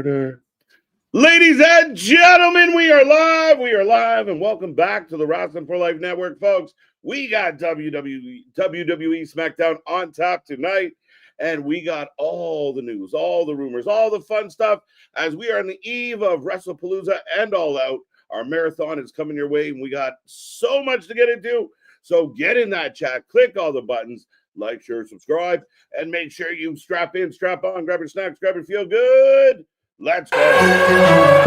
murder. Ladies and gentlemen, we are live, and welcome back to the Wrestling for Life Network, folks. We got WWE Smackdown on tap tonight, and we got all the news, all the rumors, all the fun stuff as we are on the eve of Wrestlepalooza and All Out. Our marathon is coming your way, and we got so much to get into. So get in that chat, click all the buttons, like, share, subscribe, and make sure you strap in, strap on, grab your snacks, grab your feel good. Let's go.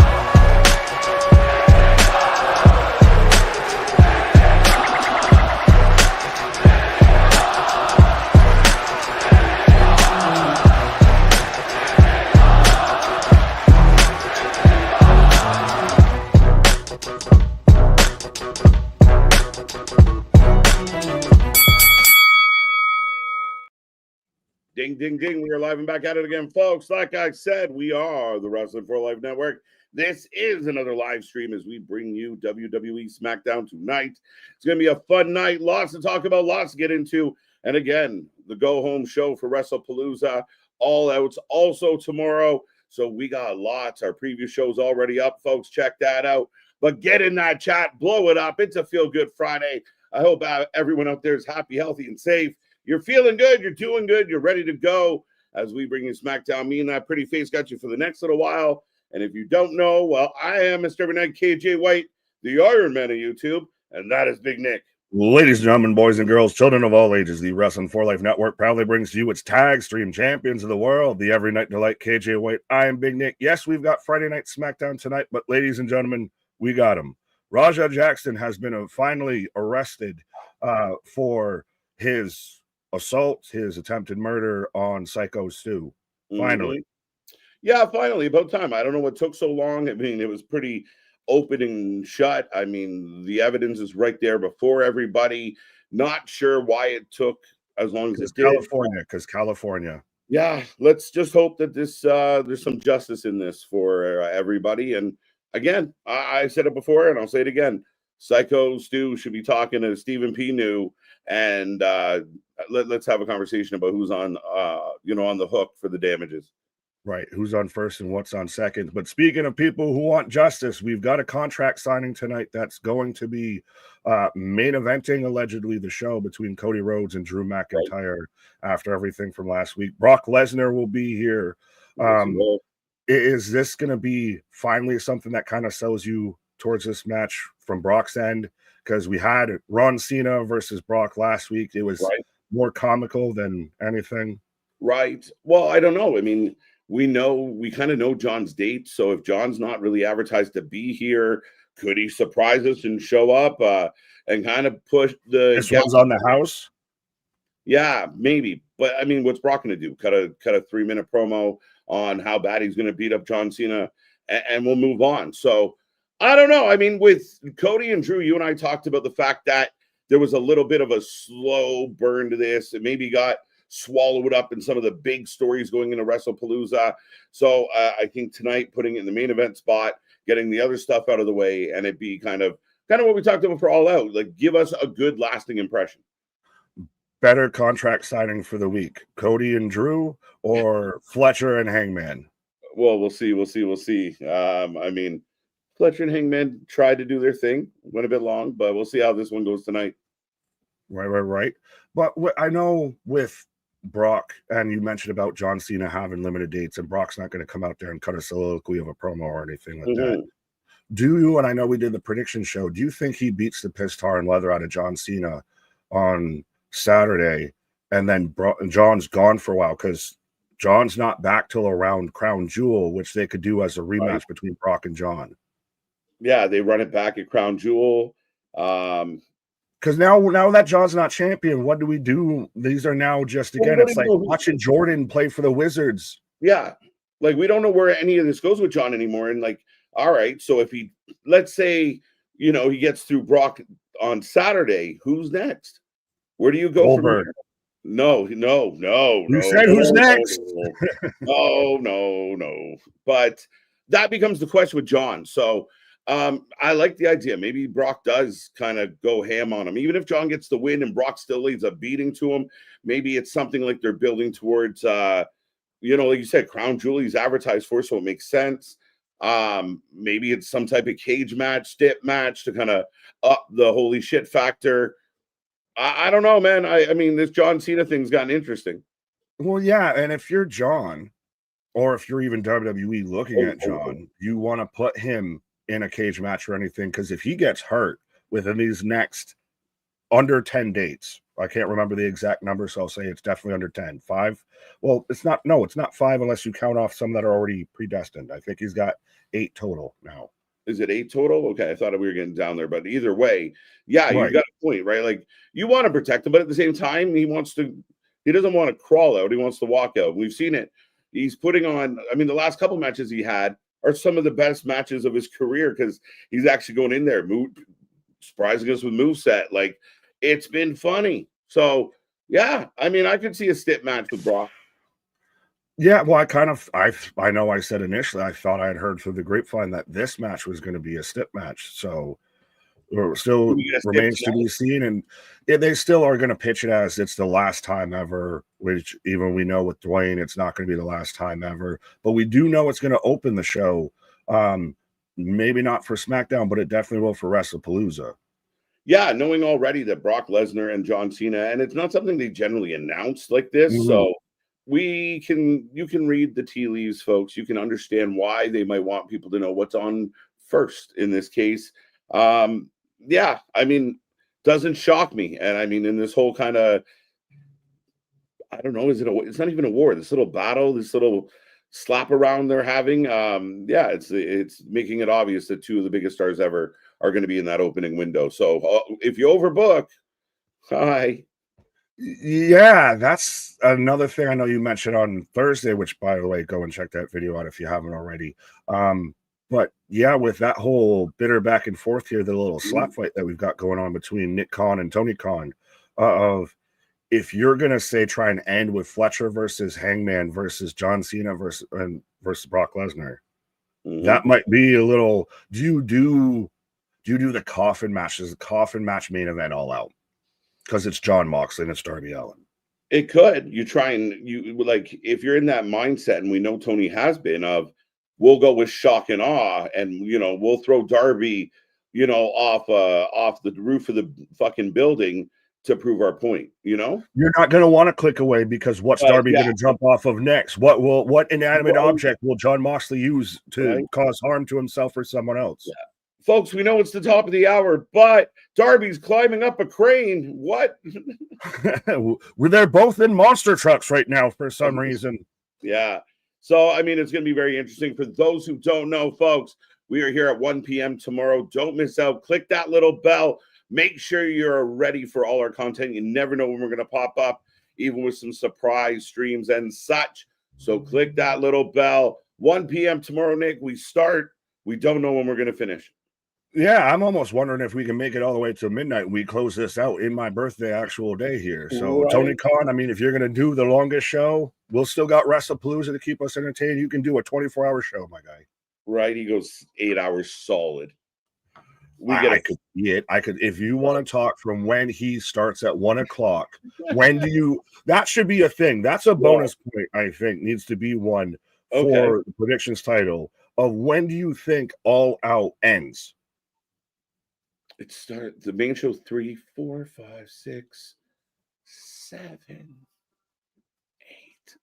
Ding, ding, ding. We are live and back at it again, folks. Like I said, we are the Wrestling for Life Network. This is another live stream as we bring you WWE Smackdown tonight. It's going to be a fun night. Lots to talk about, lots to get into. And again, the go-home show for Wrestlepalooza, All Out's also tomorrow. So we got lots. Our previous show's already up, folks. Check that out. But get in that chat. Blow it up. It's a feel-good Friday. I hope everyone out there is happy, healthy, and safe. You're feeling good. You're doing good. You're ready to go as we bring you SmackDown. Me and that pretty face got you for the next little while. And if you don't know, well, I am Mr. Burnett KJ White, the Iron Man of YouTube, and that is Big Nick. Ladies and gentlemen, boys and girls, children of all ages, the Wrestling for Life Network proudly brings to you its tag stream champions of the world, the Every Night Delight KJ White. I am Big Nick. Yes, we've got Friday Night SmackDown tonight, but ladies and gentlemen, we got him. Nia Jax has been finally arrested for his assault, his attempted murder on Psycho Stu. Finally. Yeah, finally. About time. I don't know what took so long. I mean, it was pretty open and shut. I mean, the evidence is right there before everybody. Not sure why it took as long as it did. California. Yeah, let's just hope that this there's some justice in this for everybody. And again, I said it before and I'll say it again. Psycho Stu should be talking to Stephen P. New, and let's have a conversation about who's on on the hook for the damages. Right, who's on first and what's on second. But speaking of people who want justice, we've got a contract signing tonight that's going to be main eventing allegedly the show between Cody Rhodes and Drew McIntyre after everything from last week. Brock Lesnar will be here. Is this going to be finally something that kind of sells you towards this match from Brock's end? Because we had Ron Cena versus Brock last week. It was more comical than anything. Right. Well, I don't know. I mean, we kind of know John's date. So if John's not really advertised to be here, could he surprise us and show up and kind of push the... This one's on the house? Yeah, maybe. But I mean, what's Brock going to do? Cut a 3-minute promo on how bad he's going to beat up John Cena and we'll move on. So I don't know. I mean, with Cody and Drew, you and I talked about the fact that there was a little bit of a slow burn to this. It maybe got swallowed up in some of the big stories going into Wrestlepalooza. So I think tonight, putting it in the main event spot, getting the other stuff out of the way, and it be kind of what we talked about for All Out. Like, give us a good lasting impression. Better contract signing for the week, Cody and Drew or Fletcher and Hangman? Well, we'll see. I mean, Fletcher and Hangman tried to do their thing, went a bit long, but we'll see how this one goes tonight. Right. But I know with Brock, and you mentioned about John Cena having limited dates, and Brock's not going to come out there and cut a soliloquy of a promo or anything like that. Do you, and I know we did the prediction show, do you think he beats the piss tar and leather out of John Cena on Saturday, and then John's gone for a while? Because John's not back till around Crown Jewel, which they could do as a rematch between Brock and John. Yeah, they run it back at Crown Jewel. Because now that John's not champion, what do we do? These are now just, again, it's like watching Jordan play for the Wizards. Yeah. Like, we don't know where any of this goes with John anymore. And like, all right, so if let's say, he gets through Brock on Saturday, who's next? Where do you go from here? No. You said who's next? No. But that becomes the question with John. So I like the idea. Maybe Brock does kind of go ham on him. Even if John gets the win and Brock still leads a beating to him, maybe it's something like they're building towards like you said, Crown Jewel he's advertised for, so it makes sense. Maybe it's some type of cage match, stip match to kind of up the holy shit factor. I don't know, man. I mean, this John Cena thing's gotten interesting. Well, yeah, and if you're John, or if you're even WWE looking at John, you want to put him in a cage match or anything, because if he gets hurt within these next under 10 dates, I can't remember the exact number, so I'll say it's definitely under 10. 5? Well, it's not 5 unless you count off some that are already predestined. I think he's got 8 total now. Is it 8 total? Okay, I thought we were getting down there, but either way, yeah, Right. You've got a point, right? Like, you want to protect him, but at the same time, he doesn't want to crawl out. He wants to walk out. We've seen it. He's putting on, I mean, the last couple matches he had are some of the best matches of his career because he's actually going in there, surprising us with moveset. Like, it's been funny. So, yeah, I mean, I could see a stip match with Brock. Yeah, well, I know I said initially I thought I had heard through the grapevine that this match was going to be a stip match. So it still remains to be seen. And they still are going to pitch it as it's the last time ever, which even we know with Dwayne, it's not going to be the last time ever. But we do know it's going to open the show. Maybe not for SmackDown, but it definitely will for Wrestlepalooza. Yeah, knowing already that Brock Lesnar and John Cena, and it's not something they generally announce like this. Mm-hmm. So you can read the tea leaves, folks. You can understand why they might want people to know what's on first in this case. Yeah, I mean, doesn't shock me. And I mean, in this whole kind of, I don't know, it's not even a war, this little battle, this little slap around they're having. Yeah, it's making it obvious that 2 of the biggest stars ever are going to be in that opening window. So if you overbook, hi. Yeah, that's another thing I know you mentioned on Thursday, which, by the way, go and check that video out if you haven't already. But yeah, with that whole bitter back and forth here, the little slap fight that we've got going on between Nick Khan and Tony Khan, of if you're gonna say try and end with Fletcher versus Hangman versus John Cena versus Brock Lesnar, that might be a little. Do you do the coffin match? Is the coffin match main event all out? Because it's John Moxley and it's Darby Allin. It could. You like, if you're in that mindset, and we know Tony has been, of we'll go with shock and awe, and we'll throw Darby, off the roof of the fucking building to prove our point. You're not going to want to click away, because what's Darby going to jump off of next? What inanimate object will John Moxley use to cause harm to himself or someone else? Yeah. Folks, we know it's the top of the hour, but Darby's climbing up a crane. What? They're both in monster trucks right now for some reason. Yeah. So, I mean, it's going to be very interesting. For those who don't know, folks, we are here at 1 p.m. tomorrow. Don't miss out. Click that little bell. Make sure you're ready for all our content. You never know when we're going to pop up, even with some surprise streams and such. So click that little bell. 1 p.m. tomorrow, Nick. We start. We don't know when we're going to finish. Yeah, I'm almost wondering if we can make it all the way to midnight. We close this out in my birthday actual day here. So Tony Khan, I mean, if you're going to do the longest show, we'll still got Wrestlepalooza to keep us entertained. You can do a 24-hour show, my guy. Right. He goes 8 hours solid. I could see it. If you want to talk from when he starts at 1 o'clock, that should be a thing. That's a bonus point, I think, needs to be one for the predictions title of when do you think All Out ends? It started the main show 3, 4, 5, 6, 7, 8.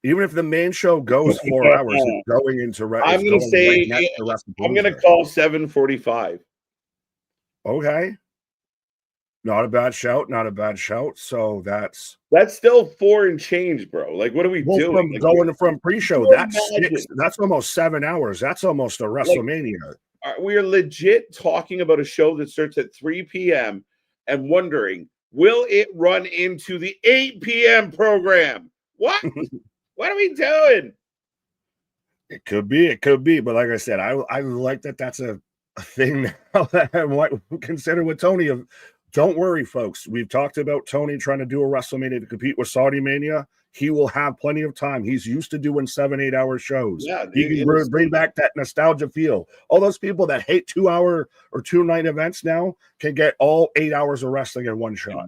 Even if the main show goes 4 hours, it's going into I'm going to say I'm going to call 7:45. Okay. Not a bad shout. Not a bad shout. So that's still 4 and change, bro. Like, what are we doing? Going from pre-show, that's almost 7 hours. That's almost a WrestleMania. We are legit talking about a show that starts at 3 p.m. and wondering, will it run into the 8 p.m. program? What? What are we doing? It could be. But like I said, I like that that's a thing now that I might consider with Tony. Don't worry, folks. We've talked about Tony trying to do a WrestleMania to compete with Saudi Mania. He will have plenty of time. He's used to doing 7-8 hour shows. Yeah, he can bring back that nostalgia feel. All those people that hate 2-hour or 2-night events now can get all 8 hours of wrestling in one shot.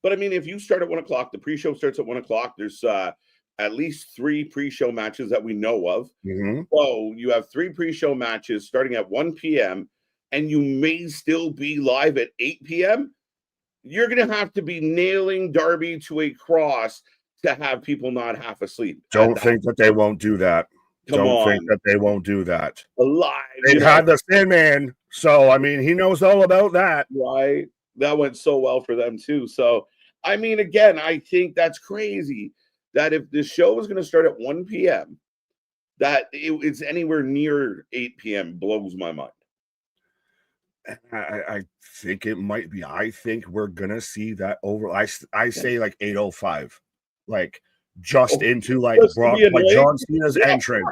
But I mean, if you start at 1 o'clock, the pre-show starts at 1 o'clock. There's at least 3 pre-show matches that we know of. Mm-hmm. So you have 3 pre-show matches starting at 1 p.m. and you may still be live at 8 p.m. You're going to have to be nailing Darby to a cross to have people not half asleep. Don't think that they won't do that. Don't think that they won't do that. Alive. They've had the Sandman, so I mean, he knows all about that. Right. That went so well for them too. So, I mean, again, I think that's crazy that if the show is going to start at 1 p.m., that it's anywhere near 8 p.m. blows my mind. I think it might be. I think we're gonna see that over. I say like 8:05, like just into like Brock, like John Cena's entrance,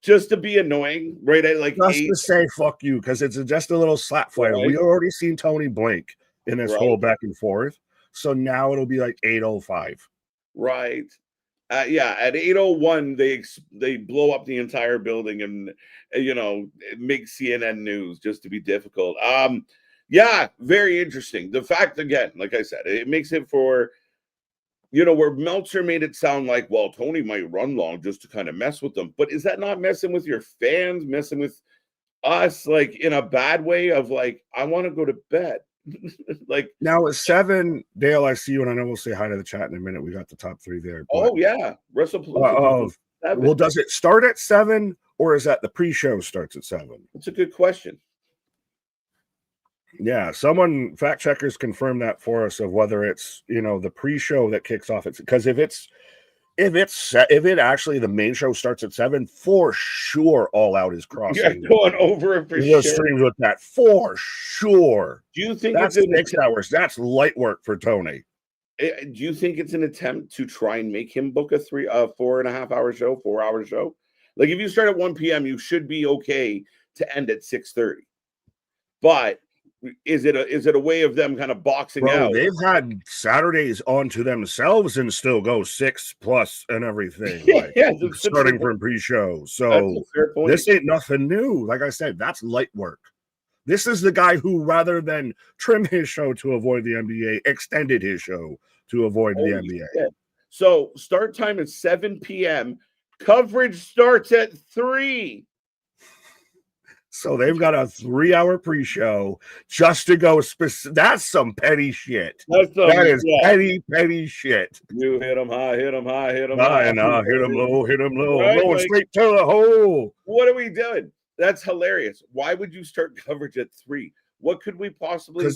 just to be annoying, right? At like just to say fuck you, because it's just a little slap fight. Right. We already seen Tony blink in this whole back and forth, so now it'll be like 8:05. Right. Yeah, at 8:01 they blow up the entire building and make CNN news just to be difficult. Yeah, very interesting. The fact, again, like I said, it makes it for where Meltzer made it sound like, well, Tony might run long just to kind of mess with them. But is that not messing with your fans, messing with us, like in a bad way of like, I want to go to bed? Like now at 7, Dale, I see you, and I know we'll say hi to the chat in a minute. We got the top 3 there. Oh yeah, Wrestlepalooza. Well, does it start at 7, or is that the pre-show starts at 7? That's a good question. Yeah, someone fact checkers confirm that for us of whether it's the pre-show that kicks off. It's because if it actually the main show starts at 7, for sure All Out is crossing. You're going over it for sure. Streams with that for sure. Do you think that's 6 hours? That's light work for Tony. Do you think it's an attempt to try and make him book a 4.5 hour show, 4 hour show? Like if you start at 1 p.m., you should be okay to end at 6:30. But is it a way of them kind of boxing out? They've had Saturdays onto themselves and still go 6+ and everything. Starting from pre-show. So this ain't nothing new. Like I said, that's light work. This is the guy who, rather than trim his show to avoid the NBA, extended his show to avoid the NBA. Shit. So start time is 7 p.m. Coverage starts at 3. So they've got a 3-hour pre-show just to go specific. That's some petty shit. That is petty shit. You hit them high, hit them high, hit them high. Hit them low, hit them low. Right? Going straight to the hole. What are we doing? That's hilarious. Why would you start coverage at 3? What could we possibly do?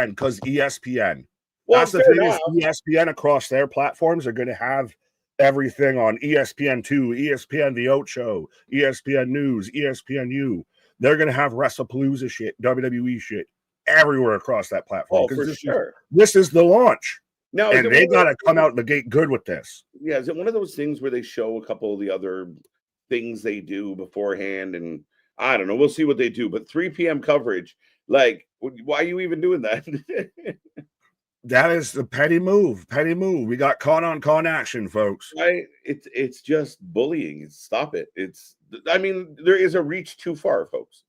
Because ESPN. Well, that's the thing is ESPN across their platforms are going to have everything on ESPN2, ESPN The Ocho, ESPN News, ESPNU. They're going to have Wrestlepalooza shit, WWE shit everywhere across that platform. Oh, for sure. This is the launch. Now, and they got to come out the gate good with this. Yeah, is it one of those things where they show a couple of the other things they do beforehand? And I don't know. We'll see what they do. But 3 p.m. coverage, like, why are you even doing that? That is the petty move. Petty move. We got caught on con action, folks. It's just bullying. Stop it. There is a reach too far, folks.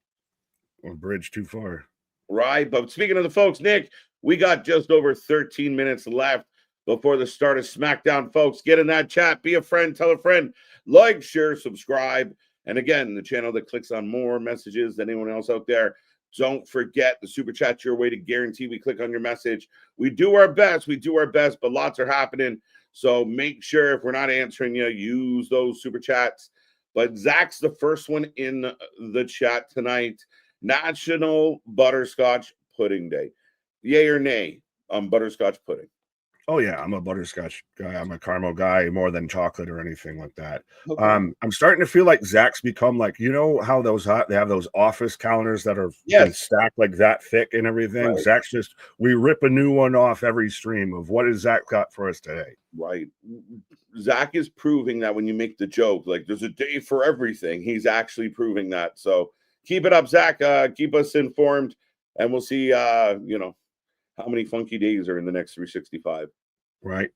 A bridge too far. Right. But speaking of the folks, Nick, we got just over 13 minutes left before the start of SmackDown, folks. Get in that chat. Be a friend. Tell a friend. Like, share, subscribe. And again, the channel that clicks on more messages than anyone else out there. Don't forget the super chat's your way to guarantee we click on your message. We do our best, but lots are happening. So make sure if we're not answering you, use those super chats. But Zach's the first one in the chat tonight. National Butterscotch Pudding Day. Yay or nay on butterscotch pudding? Oh, yeah, I'm a butterscotch guy. I'm a caramel guy more than chocolate or anything like that. Okay. I'm starting to feel like Zach's become like, how they have those office calendars that are stacked like that thick and everything. Right. Zach's we rip a new one off every stream of what has Zach got for us today. Right. Zach is proving that when you make the joke, like there's a day for everything, he's actually proving that. So keep it up, Zach. Keep us informed, and we'll see, how many funky days are in the next 365. Right.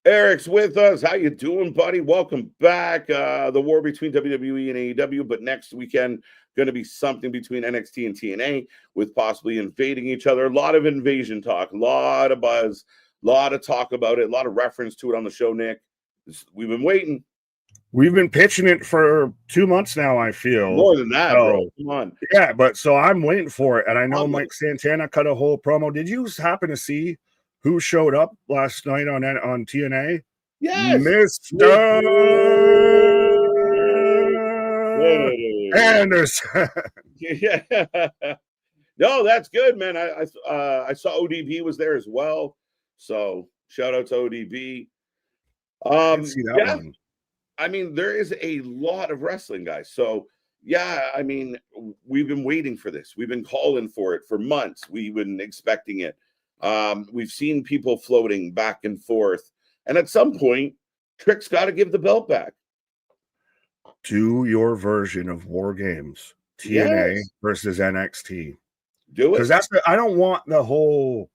Eric's with us. How you doing, buddy? Welcome back. The war between WWE and AEW, but next weekend going to be something between NXT and TNA with possibly invading each other. A lot of invasion talk, a lot of buzz A lot of talk about it, a lot of reference to it on the show, Nick. We've been waiting. We've been pitching it for 2 months now, I feel. More than that, bro. Come on. Yeah, but so I'm waiting for it. And I know Mike Santana cut a whole promo. Did you happen to see who showed up last night on TNA? Yes. Mr. Anderson. Yeah. No, that's good, man. I saw ODB was there as well. So shout out to ODB. I didn't see that one. I mean, there is a lot of wrestling, guys. So, yeah, I mean, we've been waiting for this. We've been calling for it for months. We've been expecting it. We've seen people floating back and forth. And at some point, Trick's got to give the belt back. Do your version of War Games, TNA versus NXT. Do it. Because I don't want the whole...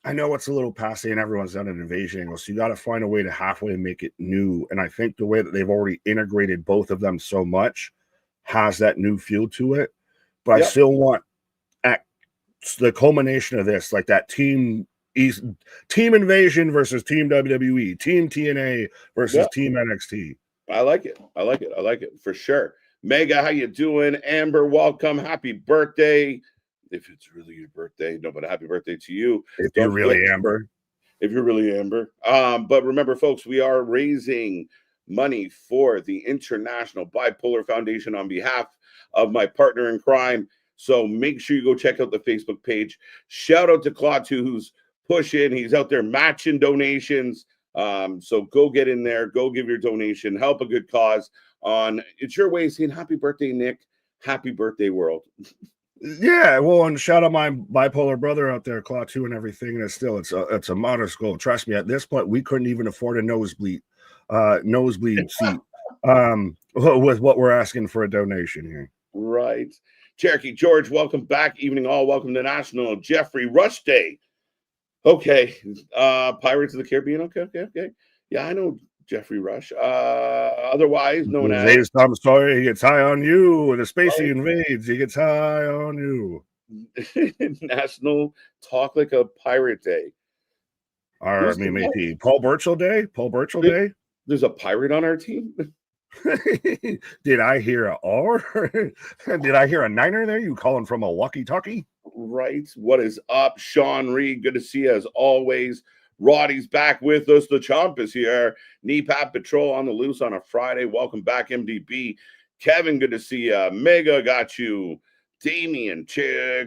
I know it's a little passe and everyone's done an invasion angle, so you got to find a way to halfway make it new. And I think the way that they've already integrated both of them so much has that new feel to it. But I still want the culmination of this, like that team invasion versus team WWE, team TNA versus team NXT. I like it for sure. Mega, how you doing? Amber, welcome. Happy birthday. If it's really your birthday, no, but happy birthday to you. If you're really Amber. But remember, folks, we are raising money for the International Bipolar Foundation on behalf of my partner in crime. So make sure you go check out the Facebook page. Shout out to Klaatu, who's pushing. He's out there matching donations. So go get in there. Go give your donation. Help a good cause. It's your way of saying happy birthday, Nick. Happy birthday, world. Yeah, well, and shout out my bipolar brother out there, Klaatu, and everything. And it's a modest goal. Trust me, at this point, we couldn't even afford a nosebleed seat with what we're asking for a donation here. Right. Cherokee George, welcome back. Evening all. Welcome to National Jeffrey Rush Day. Okay. Pirates of the Caribbean. Okay. Yeah, I know Jeffrey Rush. Otherwise known as Tom Sawyer. He gets high on you. When the Spacey invades, he gets high on you. National Talk Like a Pirate Day. Maybe Paul Burchill Day. There's a pirate on our team. Did I hear a R? Did I hear a niner there? You calling from a walkie-talkie? Right. What is up, Sean Reed? Good to see you as always. Roddy's back with us. The Chomp is here. Kneepap Patrol on the loose on a Friday. Welcome back, MDB. Kevin, good to see you. Mega got you. Damien,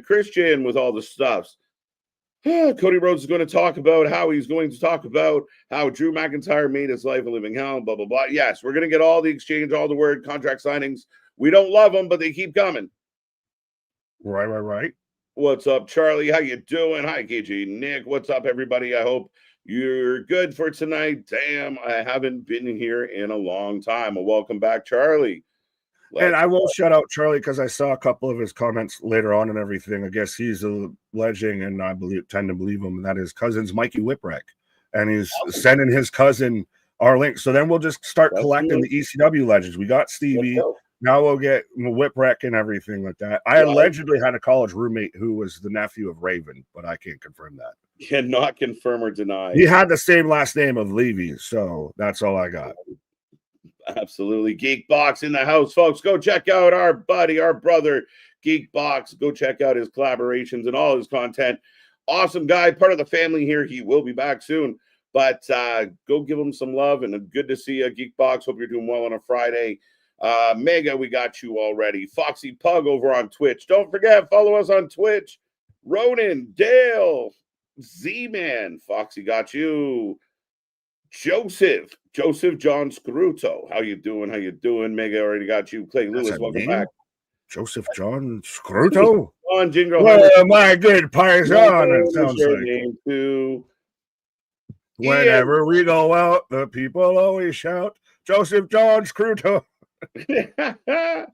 Christian with all the stuffs. Cody Rhodes is going to talk about how he's going to talk about how Drew McIntyre made his life a living hell, blah, blah, blah. Yes, we're going to get all the exchange, all the word contract signings. We don't love them, but they keep coming. Right. What's up, Charlie? How you doing? Hi, KG. Nick, what's up, everybody? I hope you're good for tonight. Damn, I haven't been here in a long time. Well, welcome back, Charlie. And I will shout out Charlie because I saw a couple of his comments later on and everything. I guess he's a legend, and I tend to believe him. And that his cousin's Mikey Whipwreck, and he's sending his cousin our link. So then we'll just start collecting the ECW legends. We got Stevie. Now we'll get Whipwreck and everything like that. I allegedly had a college roommate who was the nephew of Raven, but I can't confirm that. Cannot confirm or deny. He had the same last name of Levy, so that's all I got. Absolutely. Geekbox in the house, folks. Go check out our buddy, our brother, Geekbox. Go check out his collaborations and all his content. Awesome guy, part of the family here. He will be back soon. But go give him some love, and good to see you, Geekbox. Hope you're doing well on a Friday. Mega, we got you already. Foxy Pug over on Twitch. Don't forget, follow us on Twitch. Ronan, Dale, Z-Man. Foxy got you. Joseph John Scruto. How you doing? Mega already got you. Clay Lewis, welcome back. Joseph John Scruto? On Jingle. Well, my good Paisan, it sounds like. Name too. Whenever we go out, the people always shout, Joseph John Scruto. The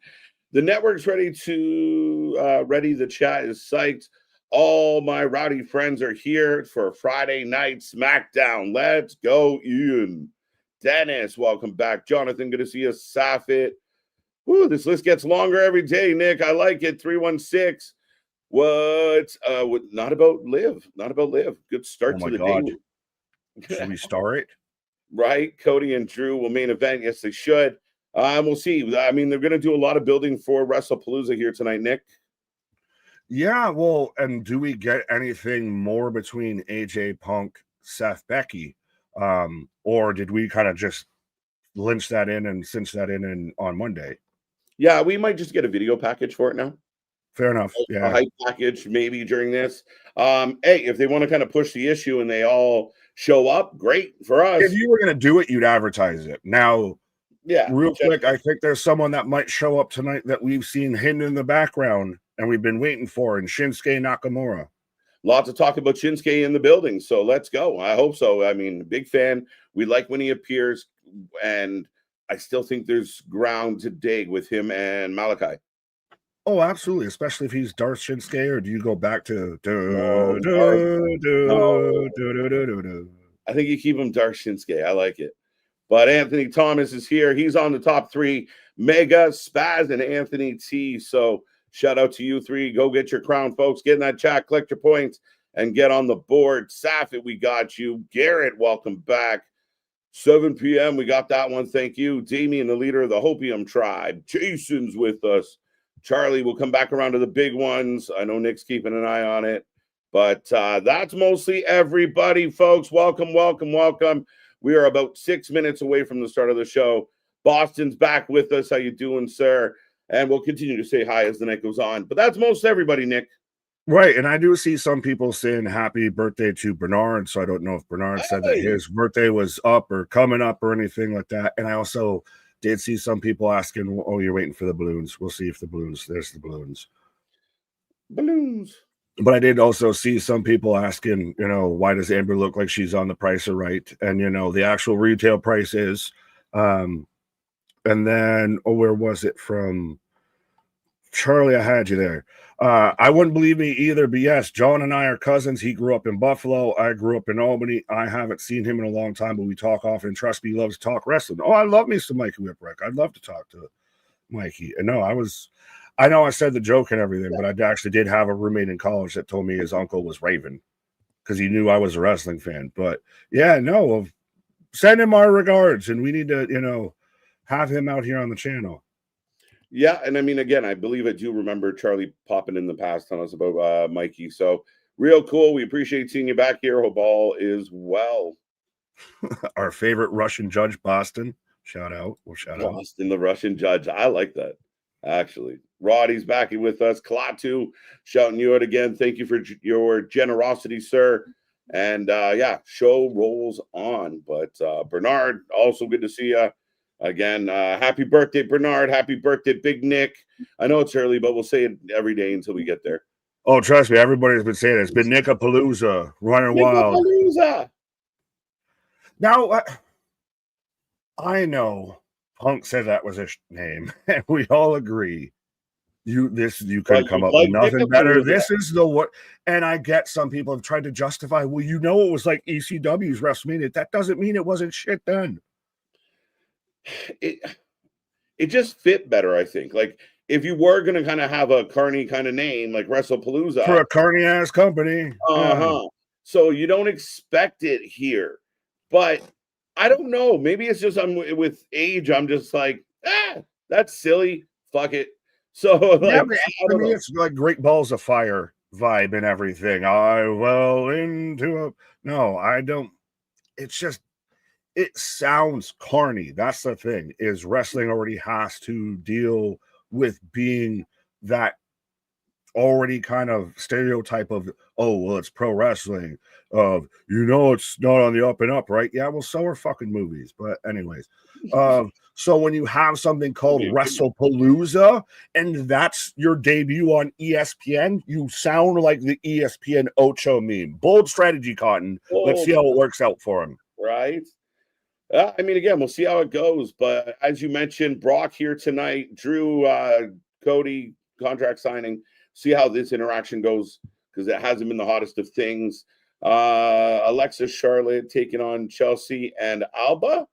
network's ready. The chat is psyched. All my rowdy friends are here for Friday night Smackdown. Let's go, Ian. Dennis, welcome back. Jonathan, good to see you. Safit. Woo, this list gets longer every day, Nick. I like it. 316. Not about Liv. Not about Liv. Good start Oh to my the God. day. Should we start? Right? Cody and Drew will main event. Yes, they should. We'll see. I mean, they're going to do a lot of building for Wrestlepalooza here tonight, Nick. Yeah, well, and do we get anything more between AJ Punk, Seth, Becky? Or did we kind of just lynch that in and cinch that in on Monday? Yeah, we might just get a video package for it now. Fair enough. A hype package maybe during this. Hey, if they want to kind of push the issue and they all show up, great for us. If you were going to do it, you'd advertise it. Now, real quick, I think there's someone that might show up tonight that we've seen hidden in the background and we've been waiting for, and Shinsuke Nakamura. Lots of talk about Shinsuke in the building, so let's go. I hope so. I mean, big fan. We like when he appears, and I still think there's ground to dig with him and Malachi. Oh, absolutely, especially if he's Darth Shinsuke, or do you go back to I think you keep him Darth Shinsuke. I like it. But Anthony Thomas is here. He's on the top three. Mega, Spaz, and Anthony T. So shout out to you three. Go get your crown, folks. Get in that chat, collect your points, and get on the board. Safit, we got you. Garrett, welcome back. 7 p.m. We got that one. Thank you. Damien, the leader of the Hopium tribe. Jason's with us. Charlie will come back around to the big ones. I know Nick's keeping an eye on it. But that's mostly everybody, folks. Welcome, welcome, welcome. We are about 6 minutes away from the start of the show. Boston's back with us. How you doing, sir? And we'll continue to say hi as the night goes on. But that's most everybody, Nick. Right, and I do see some people saying happy birthday to Bernard, so I don't know if Bernard said that his birthday was up or coming up or anything like that. And I also did see some people asking, oh, you're waiting for the balloons. We'll see if the balloons, there's the balloons. Balloons. But I did also see some people asking, why does Amber look like she's on the Price of Right? And, the actual retail price is. And then, where was it from? Charlie, I had you there. I wouldn't believe me either, but yes, John and I are cousins. He grew up in Buffalo. I grew up in Albany. I haven't seen him in a long time, but we talk often. Trust me, he loves to talk wrestling. Oh, I love me some Mikey Whipwreck. I'd love to talk to Mikey. And no, I know I said the joke and everything, but I actually did have a roommate in college that told me his uncle was Raven because he knew I was a wrestling fan. But yeah, no, send him our regards, and we need to, have him out here on the channel. Yeah, and I mean, again, I believe I do remember Charlie popping in the past on us about Mikey. So real cool. We appreciate seeing you back here. Hope all is well. Our favorite Russian judge, Boston. Shout out. Well, shout out. Boston, the Russian judge. I like that, actually. Roddy's back here with us. Klaatu, shouting you out again. Thank you for your generosity, sir. And yeah, show rolls on. But Bernard, also good to see you. Again, happy birthday, Bernard. Happy birthday, Big Nick. I know it's early, but we'll say it every day until we get there. Oh, trust me, everybody's been saying it. It's been Nickapalooza, running wild. Now, I know Punk said that was his name, and we all agree. You couldn't come up with nothing better. This is the what, and I get some people have tried to justify. Well, it was like ECW's WrestleMania. That doesn't mean it wasn't shit then. It just fit better, I think. Like if you were gonna kind of have a carny kind of name like Wrestlepalooza for a carny ass company, so you don't expect it here. But I don't know. Maybe it's just with age. I'm just like, that's silly. Fuck it. So like, yeah, I mean, it's like Great Balls of Fire vibe and everything. No, I don't. It's just. It sounds carny. That's the thing, is wrestling already has to deal with being that already kind of stereotype of, oh, well, it's pro wrestling. It's not on the up and up, right? Yeah, well, so are fucking movies. But anyways, so when you have something called Wrestlepalooza and that's your debut on ESPN, you sound like the ESPN Ocho meme. Bold strategy, Cotton. Let's see how it works out for him. Right? I mean, again, we'll see how it goes. But as you mentioned, Brock here tonight, Drew, Cody, contract signing. See how this interaction goes because it hasn't been the hottest of things. Alexa Charlotte taking on Chelsea and Alba?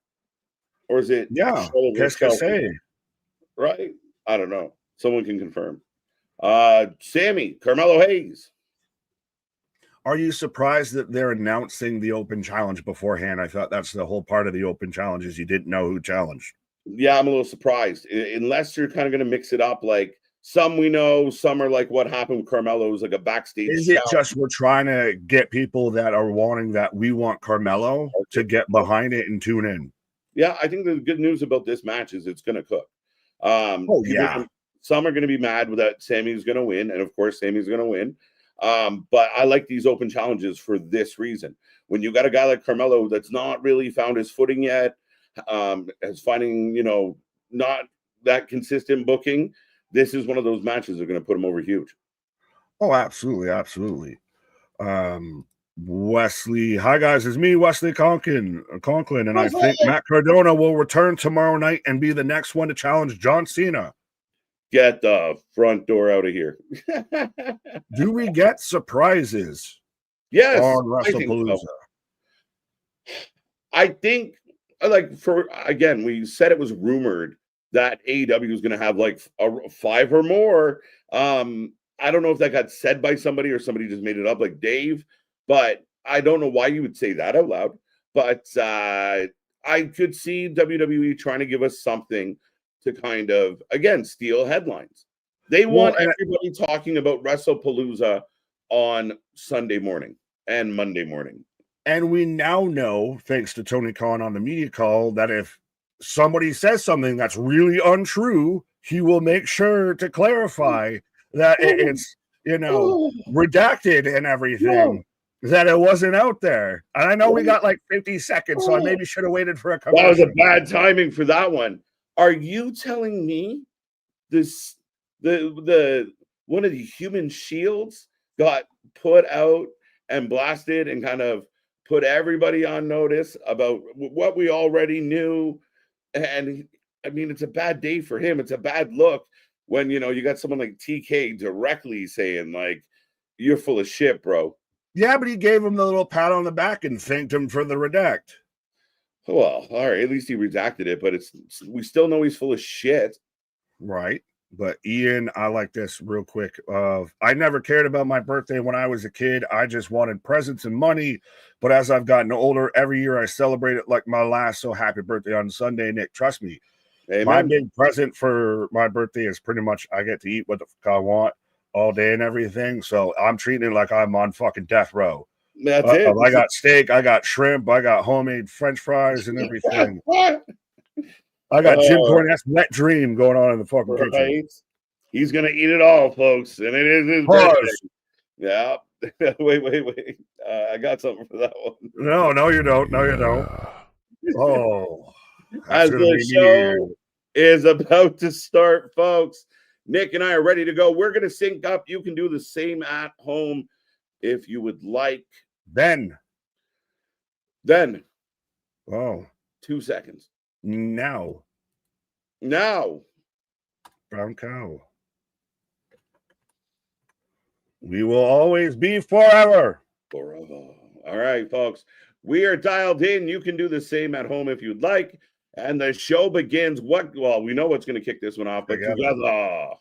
Or is it Chelsea? Right? I don't know. Someone can confirm. Sammy, Carmelo Hayes. Are you surprised that they're announcing the open challenge beforehand? I thought that's the whole part of the open challenge is you didn't know who challenged. Yeah, I'm a little surprised. Unless you're kind of going to mix it up, like some we know, some are like what happened with Carmelo was like a backstage. Is it just we're trying to get people that are wanting that we want Carmelo to get behind it and tune in? Yeah, I think the good news about this match is it's going to cook. Some are going to be mad that Sammy's going to win, and of course, Sammy's going to win. But I like these open challenges for this reason. When you got a guy like Carmelo that's not really found his footing yet, as finding, not that consistent booking, this is one of those matches that are going to put him over huge. Oh, absolutely, absolutely. Wesley, hi guys, it's me, Wesley Conklin, and I think Matt Cardona will return tomorrow night and be the next one to challenge John Cena. Get the front door out of here. Do we get surprises? Yes, on Wrestlepalooza. I think we said it was rumored that AEW is going to have like 5 or more. I don't know if that got said by somebody or somebody just made it up, like Dave. But I don't know why you would say that out loud. But I could see WWE trying to give us something to kind of, again, steal headlines. They want everybody talking about Wrestlepalooza on Sunday morning and Monday morning. And we now know, thanks to Tony Khan on the media call, that if somebody says something that's really untrue, he will make sure to clarify that it's, redacted and everything, that it wasn't out there. And I know we got like 50 seconds, so I maybe should have waited for a commercial. That was a bad timing for that one. Are you telling me the one of the human shields got put out and blasted and kind of put everybody on notice about what we already knew? And I mean, it's a bad day for him. It's a bad look when, you got someone like TK directly saying, like, you're full of shit, bro. Yeah, but he gave him the little pat on the back and thanked him for the redact. Well, all right, at least he redacted it, but we still know he's full of shit. Right. But Ian, I like this real quick. I never cared about my birthday when I was a kid. I just wanted presents and money. But as I've gotten older, every year I celebrate it like my last. So happy birthday on Sunday, Nick. Trust me. Amen. My big present for my birthday is pretty much I get to eat what the fuck I want all day and everything. So I'm treating it like I'm on fucking death row. That's it. I got steak, I got shrimp, I got homemade French fries and everything. I got Jim Cornette's wet dream going on in the fucking kitchen. He's gonna eat it all, folks, and it is his birthday. Yeah. wait. I got something for that one. No, you don't. No, you don't. Oh, as the show is about to start, folks, Nick and I are ready to go. We're gonna sync up. You can do the same at home if you would like. Then. Oh. 2 seconds. Now. Brown cow. We will always be forever. All right, folks. We are dialed in. You can do the same at home if you'd like. And the show begins. We know what's going to kick this one off, but together.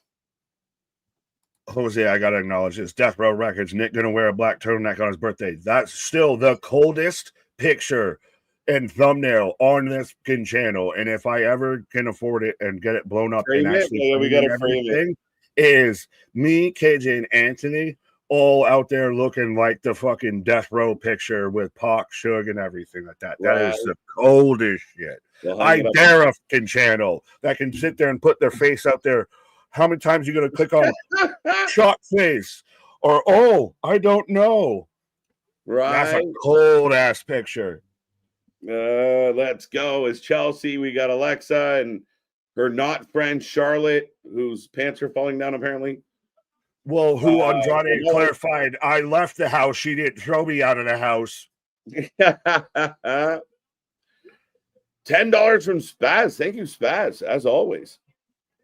Jose, I got to acknowledge this. Death Row Records, Nick going to wear a black turtleneck on his birthday. That's still the coldest picture and thumbnail on this channel. And if I ever can afford it and get it blown up and actually we got to frame it. Is me, KJ, and Anthony all out there looking like the fucking Death Row picture with Pac, Suge, and everything like that. That is the coldest shit. I dare a fucking channel that can sit there and put their face out there. How many times are you going to click on shock face or, I don't know. Right. That's a cold ass picture. Let's go. It's Chelsea. We got Alexa and her not friend Charlotte, whose pants are falling down apparently. Well, who Andrade clarified, I left the house. She didn't throw me out of the house. $10 from Spaz. Thank you, Spaz, as always.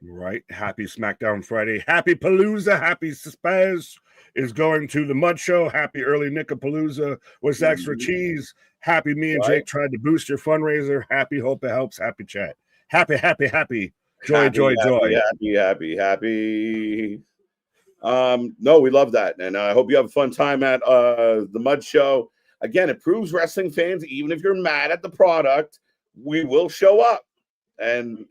Right. Happy Smackdown Friday. Happy Palooza. Happy Spaz is going to the Mud Show. Happy early Nickapalooza with extra cheese. Happy me and Jake tried to boost your fundraiser. Happy, hope it helps. Happy chat. Happy. Joy. Happy. No, we love that. And I hope you have a fun time at the Mud Show. Again, it proves wrestling fans, even if you're mad at the product, we will show up. And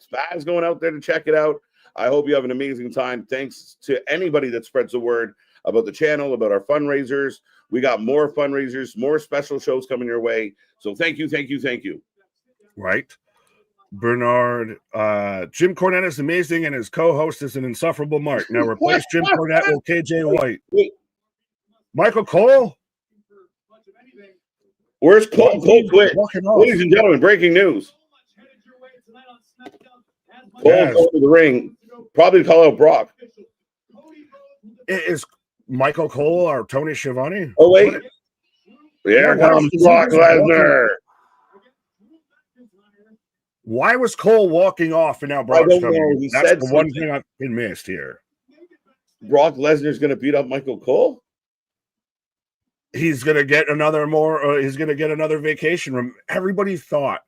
Spaz going out there to check it out. I hope you have an amazing time. Thanks to anybody that spreads the word about the channel, about our fundraisers. We got more fundraisers, more special shows coming your way. So thank you, thank you, thank you. Right. Bernard, Jim Cornette is amazing and his co-host is an insufferable mark. Now replace Jim Cornette with KJ White. Michael Cole? Where's Cole? Cole quit. Ladies and gentlemen, breaking news. Cole goes to the ring. Probably call out Brock. Is Michael Cole or Tony Schiavone? Oh, wait. Here comes Brock Lesnar. Why was Cole walking off and now Brock's coming? That's the one thing I've been missed here. Brock Lesnar's going to beat up Michael Cole? He's going to get another he's going to get another vacation room. Everybody thought,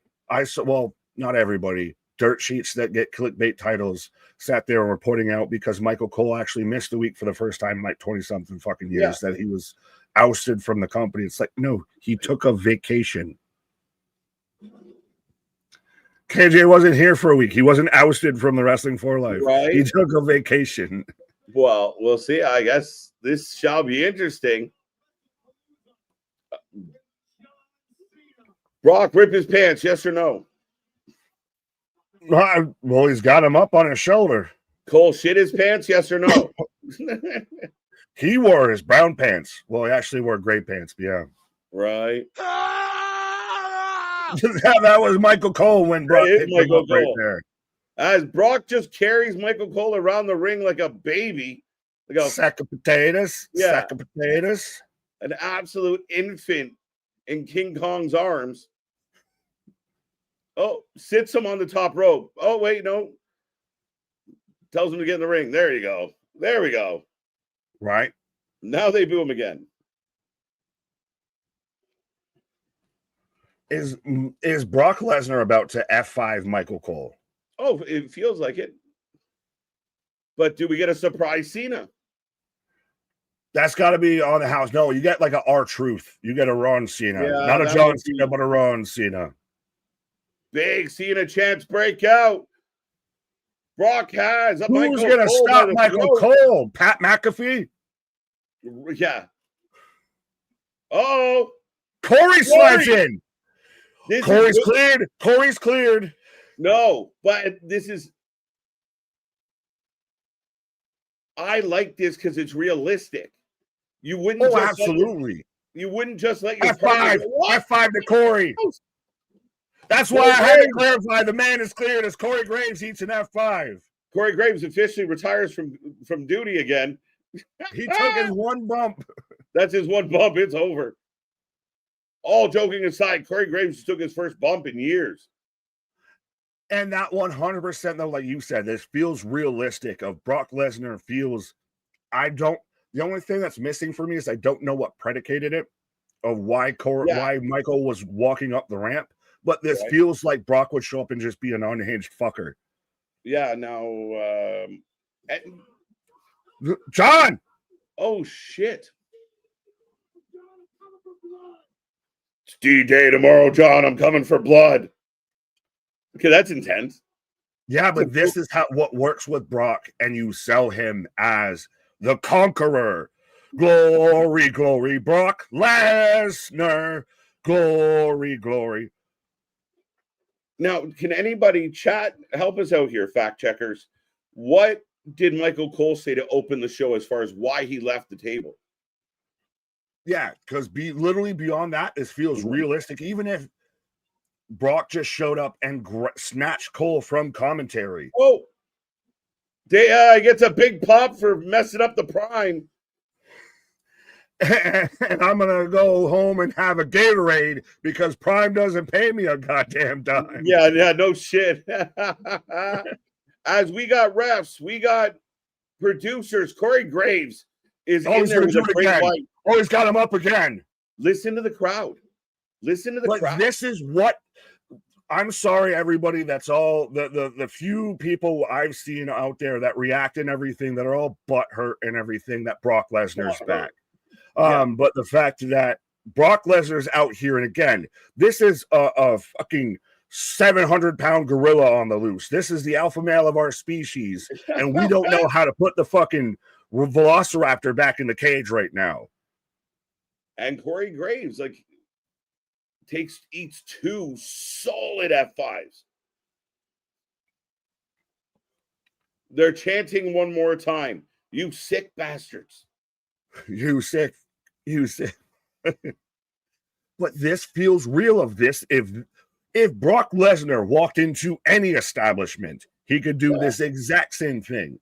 well, not everybody. Dirt sheets that get clickbait titles sat there and were putting out because Michael Cole actually missed a week for the first time in like 20-something fucking years that he was ousted from the company. It's like, no, he took a vacation. KJ wasn't here for a week. He wasn't ousted from the Wrestling for Life. Right. He took a vacation. Well, we'll see. I guess this shall be interesting. Brock rip his pants, yes or no? Well, he's got him up on his shoulder. Cole shit his pants, yes or no? He wore his brown pants. Well, he actually wore gray pants, but yeah. Right. That was Michael Cole when Brock hit Michael Cole right there. As Brock just carries Michael Cole around the ring like a baby. Like a sack of potatoes. Yeah. Sack of potatoes. An absolute infant in King Kong's arms. Oh, sits him on the top rope. Oh, wait, no. Tells him to get in the ring. There you go. There we go. Right. Now they boo him again. Is Brock Lesnar about to F5 Michael Cole? Oh, it feels like it. But do we get a surprise Cena? That's got to be on the house. No, you get like a R-Truth. You get a Ron Cena. Not a John Cena, but a Ron Cena. Big Cena chance breakout. Brock has a Who's going to stop Michael Cole? Pat McAfee? Yeah. Oh. Corey slides in. Corey's cleared. Corey's cleared. No, but this is. I like this because it's realistic. You wouldn't. Oh, absolutely. You wouldn't just let your F5. F5 to Corey. That's why I had to clarify. The man is cleared as Corey Graves eats an F5. Corey Graves officially retires from duty again. He took his one bump. That's his one bump. It's over. All joking aside, Corey Graves took his first bump in years. And that 100%, though, like you said, this feels realistic. Of Brock Lesnar feels, the only thing that's missing for me is I don't know what predicated it of why Michael was walking up the ramp. But this feels like Brock would show up and just be an unhinged fucker. Yeah, now John. Oh shit. It's D-Day tomorrow, John. I'm coming for blood. Okay, that's intense. Yeah, but this is what works with Brock, and you sell him as the conqueror. Glory, glory, Brock Lesnar. Glory, glory. Now, can anybody help us out here, fact checkers? What did Michael Cole say to open the show as far as why he left the table? Yeah, because literally beyond that, this feels realistic. Even if Brock just showed up and snatched Cole from commentary. Oh, gets a big pop for messing up the Prime. And I'm going to go home and have a Gatorade because Prime doesn't pay me a goddamn dime. Yeah, no shit. As we got refs, we got producers. Corey Graves is in there with a great light. Oh, he's got him up again. Listen to the crowd. Listen to the crowd. This is what I'm sorry, everybody. That's all the few people I've seen out there that react and everything that are all butthurt and everything that Brock Lesnar's back. But the fact that Brock Lesnar's out here, and again, this is a fucking 700-pound gorilla on the loose. This is the alpha male of our species, and we don't know how to put the fucking velociraptor back in the cage right now. And Corey Graves, like, eats 2 solid F5s. They're chanting one more time. You sick bastards. You sick. But this feels real of this. If Brock Lesnar walked into any establishment, he could do this exact same thing.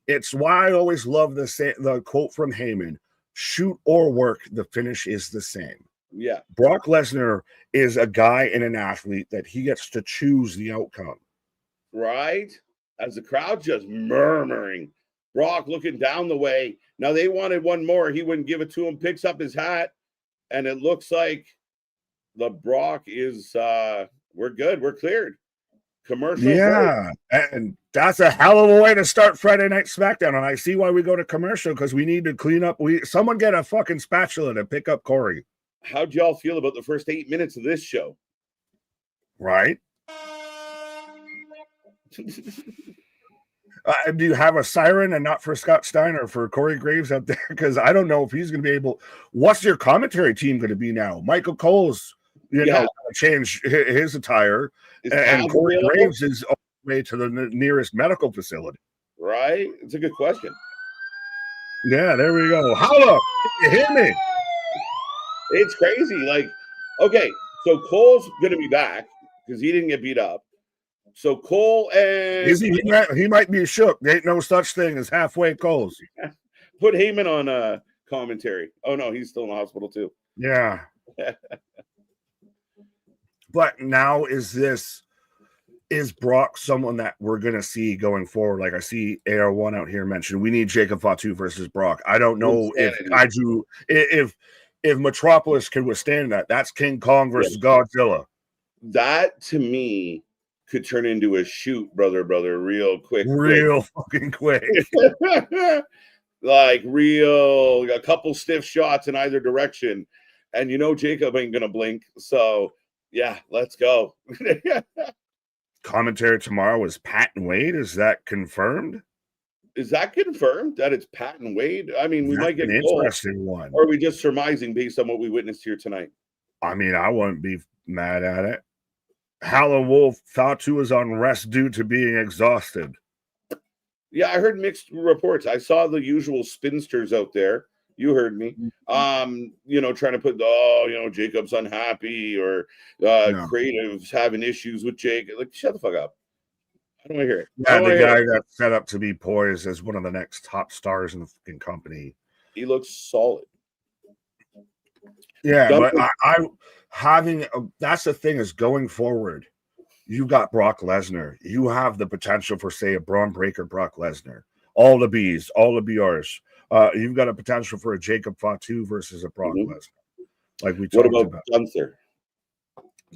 It's why I always love the quote from Heyman, shoot or work, the finish is the same. Yeah. Brock Lesnar is a guy and an athlete that he gets to choose the outcome. Right? As the crowd just murmuring. Brock looking down the way. Now they wanted one more. He wouldn't give it to him, picks up his hat, and it looks like the Brock is we're good. We're cleared. Commercial. Yeah. Break. And that's a hell of a way to start Friday Night Smackdown. And I see why we go to commercial, because we need to clean up. Someone get a fucking spatula to pick up Corey. How'd y'all feel about the first 8 minutes of this show? Right. Do you have a siren and not for Scott Steiner, for Corey Graves out there? Because I don't know if he's going to be able. What's your commentary team going to be now? Michael Cole's, change his attire, and Corey Graves is on the way to the nearest medical facility. Right? It's a good question. Yeah, there we go. Holla! You hear me? It's crazy. Like, okay, so Cole's going to be back because he didn't get beat up. So Cole and he might be shook. There ain't no such thing as halfway Coles. Put Heyman on commentary. Oh no, he's still in the hospital too. Yeah. But now is Brock someone that we're gonna see going forward? Like I see AR1 out here mentioned, we need Jacob Fatu versus Brock. I don't know if Metropolis can withstand that. That's King Kong versus Godzilla. That to me could turn into a shoot, brother, real quick. Fucking quick. Like a couple stiff shots in either direction. And Jacob ain't gonna blink. So yeah, let's go. Commentary tomorrow is Pat and Wade. Is that confirmed? Is that confirmed that it's Pat and Wade? I mean, we might get an interesting one. Or are we just surmising based on what we witnessed here tonight? I mean, I wouldn't be mad at it. Howlin' Wolf, Fatu is on rest due to being exhausted. Yeah, I heard mixed reports. I saw the usual spinsters out there. You heard me. Trying to put, Jacob's unhappy or creatives having issues with Jacob. Like, shut the fuck up. I don't want to hear it. Yeah, the guy that's set up to be poised as one of the next top stars in the fucking company. He looks solid. Yeah, but that's the thing is going forward, you got Brock Lesnar. You have the potential for, say, a Braun Breaker Brock Lesnar. All the Bs, all the BRs. You've got a potential for a Jacob Fatu versus a Brock Lesnar. Like we talked about. Gunther?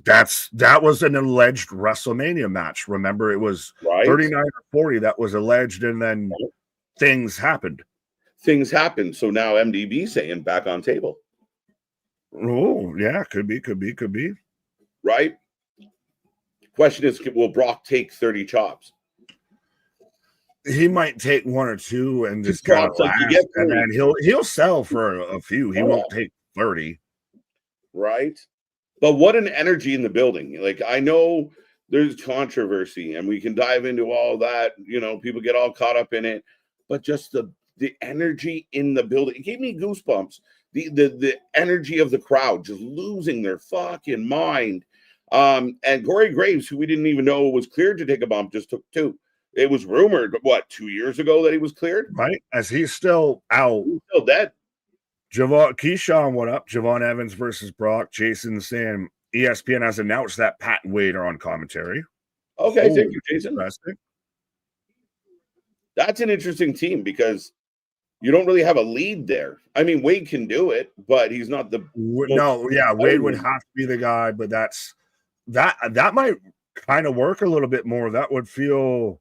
That was an alleged WrestleMania match. Remember, it was 39 or 40 that was alleged, and then things happened. So now MDB saying back on table. Oh, yeah, could be. Right? Question is, will Brock take 30 chops? He might take 1 or 2 and just kind of and then he'll sell for a few. He won't take 30. Right? But what an energy in the building. Like, I know there's controversy and we can dive into all that. People get all caught up in it. But just the energy in the building, it gave me goosebumps. The energy of the crowd just losing their fucking mind. And Corey Graves, who we didn't even know was cleared to take a bump, just took 2. It was rumored, 2 years ago that he was cleared? Right. As he's still out. He's still dead. Keyshawn, what up? Javon Evans versus Brock. Jason saying ESPN has announced that Pat and Wade are on commentary. Okay, thank you, Jason. That's an interesting team because you don't really have a lead there. I mean, Wade can do it, but he's not the Wade would have to be the guy, but that might kind of work a little bit more, that would feel.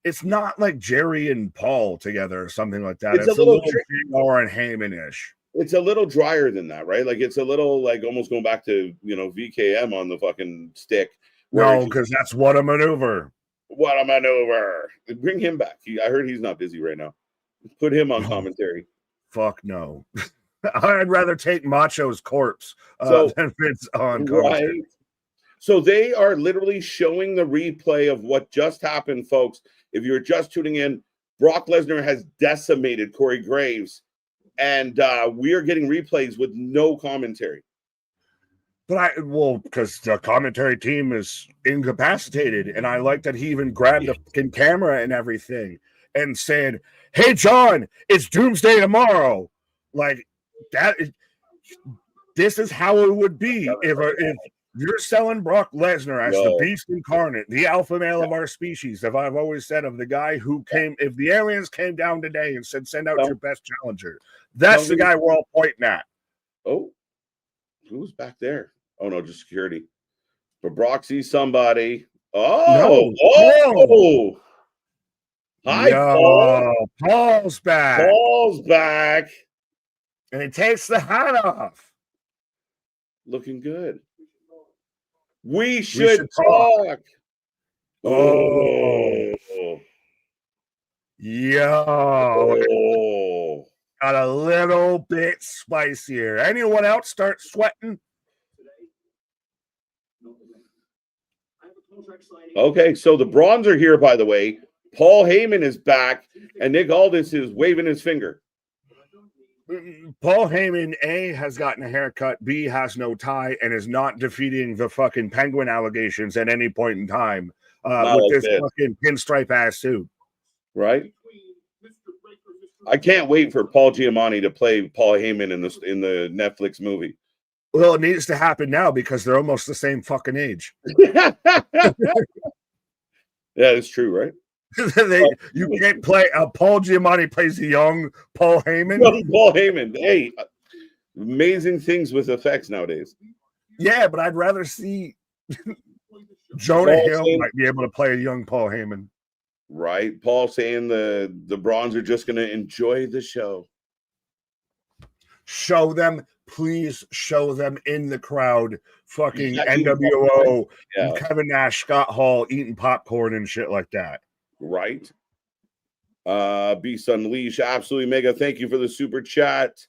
It's not like Jerry and Paul together or something like that. It's a little JR and Heyman-ish. It's a little drier than that, right? Like it's a little like almost going back to VKM on the fucking stick. No, because that's What a Maneuver. What a Maneuver. Bring him back. I heard he's not busy right now. Put him on commentary. Fuck no. I'd rather take Macho's corpse than Vince on commentary. Right. So they are literally showing the replay of what just happened, folks. If you're just tuning in, Brock Lesnar has decimated Corey Graves, and we are getting replays with no commentary. But because the commentary team is incapacitated, and I like that he even grabbed the fucking camera and everything and said, "Hey, John, it's Doomsday tomorrow." Like that. This is how it would be if you're selling Brock Lesnar as the beast incarnate, the alpha male of our species. If I've always said of the guy who came, if the aliens came down today and said, "Send out your best challenger," that's the guy we're all pointing at. Oh, who's back there? Oh no, just security. But Brock sees somebody. Oh, hi, Paul. Paul's back. Paul's back, and he takes the hat off. Looking good. We should talk. Oh. Yo. Got a little bit spicier. Anyone else start sweating? Okay, so the Brawns are here, by the way. Paul Heyman is back, and Nick Aldis is waving his finger. Paul Heyman, A, has gotten a haircut, B, has no tie, and is not defeating the fucking Penguin allegations at any point in time with this fucking pinstripe ass suit. Right? I can't wait for Paul Giamatti to play Paul Heyman in the Netflix movie. Well, it needs to happen now because they're almost the same fucking age. Yeah, it's true, right? You can't play Paul Giamatti plays the young Paul Heyman. Young Paul Heyman. Hey, amazing things with effects nowadays. Yeah, but I'd rather see Jonah Hill might be able to play a young Paul Heyman. Right. Paul saying the Brawns are just going to enjoy the show. Show them. Please show them in the crowd. Fucking NWO, Kevin Nash, Scott Hall eating popcorn and shit like that. Right. Beast Unleash, absolutely mega. Thank you for the super chat.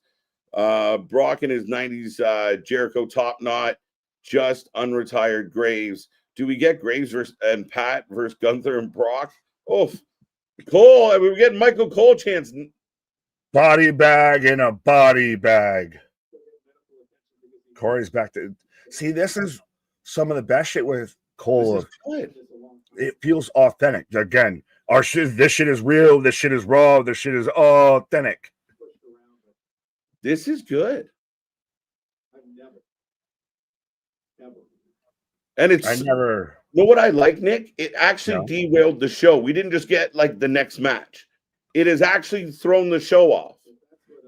Brock in his 90s Jericho top knot, just unretired Graves. Do we get Graves and Pat versus Gunther and Brock? Oh, Cole. We're getting Michael Cole chance. Body bag in a body bag. Corey's back to see. This is some of the best shit with Cole. It feels authentic. Again, this shit is real. This shit is raw. This shit is authentic. This is good. And it's you know what I like, Nick? It actually derailed the show. We didn't just get like the next match. It has actually thrown the show off.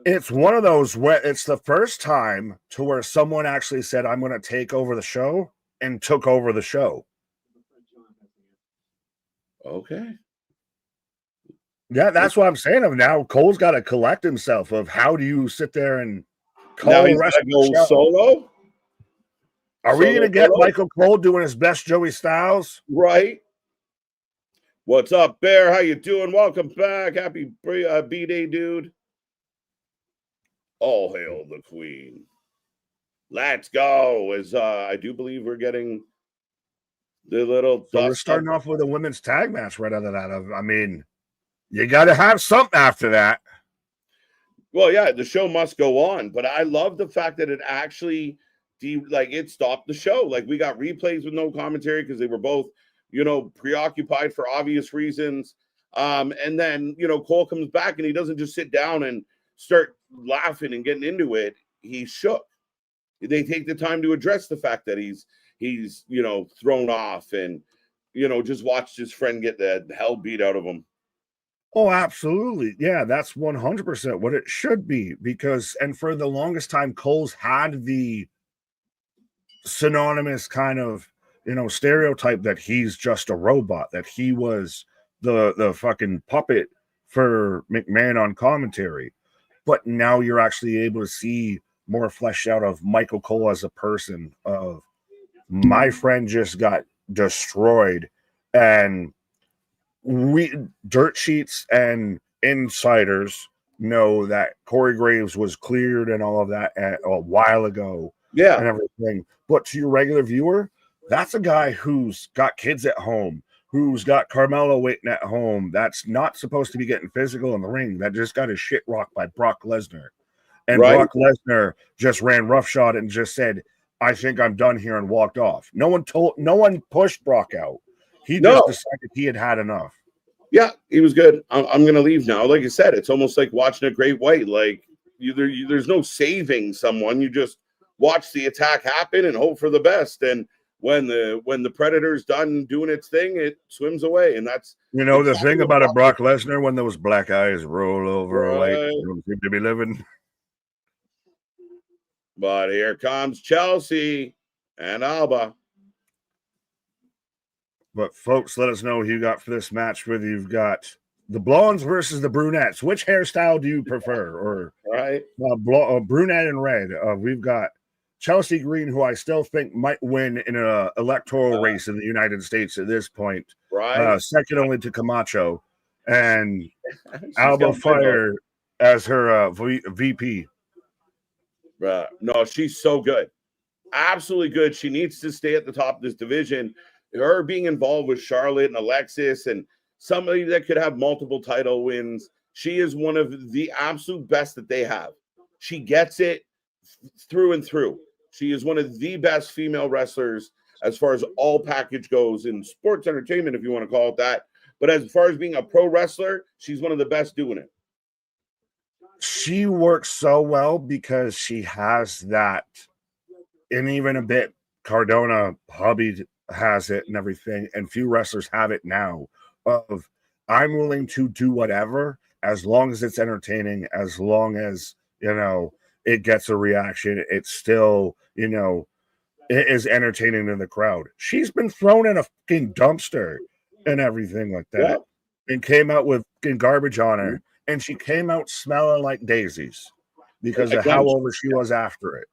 It's one of those where it's the first time to where someone actually said, "I'm going to take over the show," and took over the show. Okay. Yeah, that's what I'm saying. Of now, Cole's got to collect himself. Of how do you sit there and call the rest of the show? Solo? Are we going to get Michael Cole doing his best Joey Styles? Right. What's up, Bear? How you doing? Welcome back. Happy B-Day, dude. All hail the Queen. Let's go. As I do believe we're getting the little. So we're starting off with a women's tag match right out of that. I mean, you got to have something after that. Well, yeah, the show must go on, but I love the fact that it actually it stopped the show. Like we got replays with no commentary because they were both, preoccupied for obvious reasons. And then, Cole comes back and he doesn't just sit down and start laughing and getting into it. He's shook. They take the time to address the fact that he's thrown off and just watched his friend get the hell beat out of him. Oh, absolutely. Yeah, that's 100% what it should be, because for the longest time Cole's had the synonymous kind of stereotype that he's just a robot, that he was the fucking puppet for McMahon on commentary. But now you're actually able to see more fleshed out of Michael Cole as a person. Of my friend just got destroyed, and we dirt sheets and insiders know that Corey Graves was cleared and all of that a while ago, and everything. But to your regular viewer, that's a guy who's got kids at home, who's got Carmelo waiting at home, that's not supposed to be getting physical in the ring, that just got his shit rocked by Brock Lesnar. And Brock Lesnar just ran roughshod and just said, I think I'm done here, and walked off. No one pushed Brock out. He just decided he had had enough. Yeah, he was good. I'm going to leave now. Like I said, it's almost like watching a great white. Like there's no saving someone. You just watch the attack happen and hope for the best. And when the Predator's done doing its thing, it swims away. And that's the thing about a Brock Lesnar, when those black eyes roll over, like you don't seem to be living. But here comes Chelsea and Alba. But folks, let us know who you got for this match. Whether you've got the blondes versus the brunettes, which hairstyle do you prefer? Or brunette and red. We've got Chelsea Green, who I still think might win in an electoral race in the United States at this point. Second only to Camacho, and Alba Fire as her VP. No, she's so good. Absolutely good. She needs to stay at the top of this division. Her being involved with Charlotte and Alexis and somebody that could have multiple title wins. She is one of the absolute best that they have. She gets it through and through. She is one of the best female wrestlers as far as all package goes in sports entertainment, if you want to call it that. But as far as being a pro wrestler, she's one of the best doing it. She works so well because she has that, and even a bit Cardona hubby has it and everything, and few wrestlers have it now, of I'm willing to do whatever as long as it's entertaining, as long as it gets a reaction, it's still it is entertaining to the crowd. She's been thrown in a fucking dumpster and everything like that, and came out with fucking garbage on her, and she came out smelling like daisies because of how over she was after it.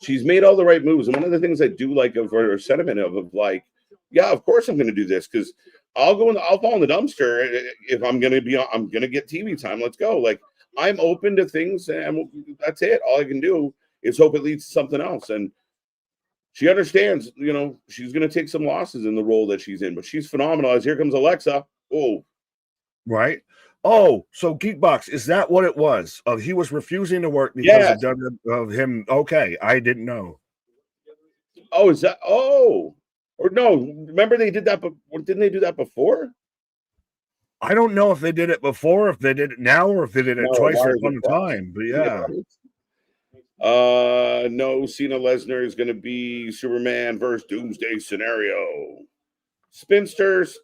She's made all the right moves. And one of the things I do like of her sentiment of like, yeah, of course I'm going to do this because I'll fall in the dumpster if I'm going to get TV time. Let's go. Like, I'm open to things, and that's it. All I can do is hope it leads to something else. And she understands, she's going to take some losses in the role that she's in, but she's phenomenal. As here comes Alexa. Oh, right. Oh, so Geekbox, is that what it was? He was refusing to work because of him. Okay, I didn't know. Oh, is that? Oh, or no? Remember they did that, but didn't they do that before? I don't know if they did it before, if they did it now, or if they did it twice at one time. But yeah. No, Cena Lesnar is going to be Superman versus Doomsday Scenario. Spinsters,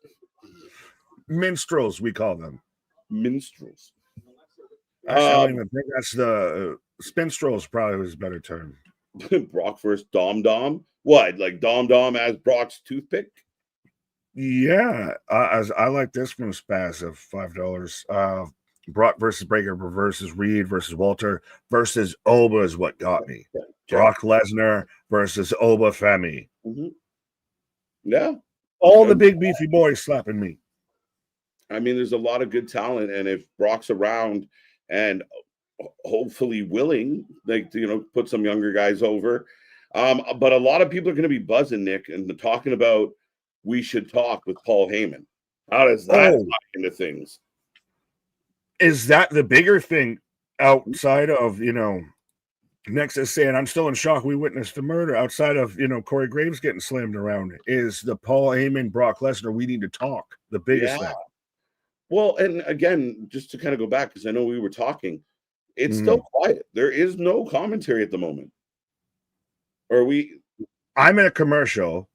minstrels, we call them. Minstrels. Actually, I don't even think that's the spinstrels. Probably was a better term. Brock versus Dom Dom. What, like Dom Dom as Brock's toothpick? Yeah, as I like this from Spaz of $5. Brock versus Breaker versus Reed versus Walter versus Oba is what got me. Okay. Brock Lesnar versus Oba Femi. Mm-hmm. Yeah, all the big beefy boys slapping me. I mean, there's a lot of good talent, and if Brock's around and hopefully willing, like put some younger guys over. But a lot of people are going to be buzzing, Nick, and talking about we should talk with Paul Heyman. How does that tie into things? Is that the bigger thing outside of Nexus saying I'm still in shock we witnessed the murder, outside of Corey Graves getting slammed around? Is the Paul Heyman Brock Lesnar we need to talk the biggest thing? Well, and again, just to kind of go back, because I know we were talking, it's still quiet. There is no commentary at the moment. I'm in a commercial.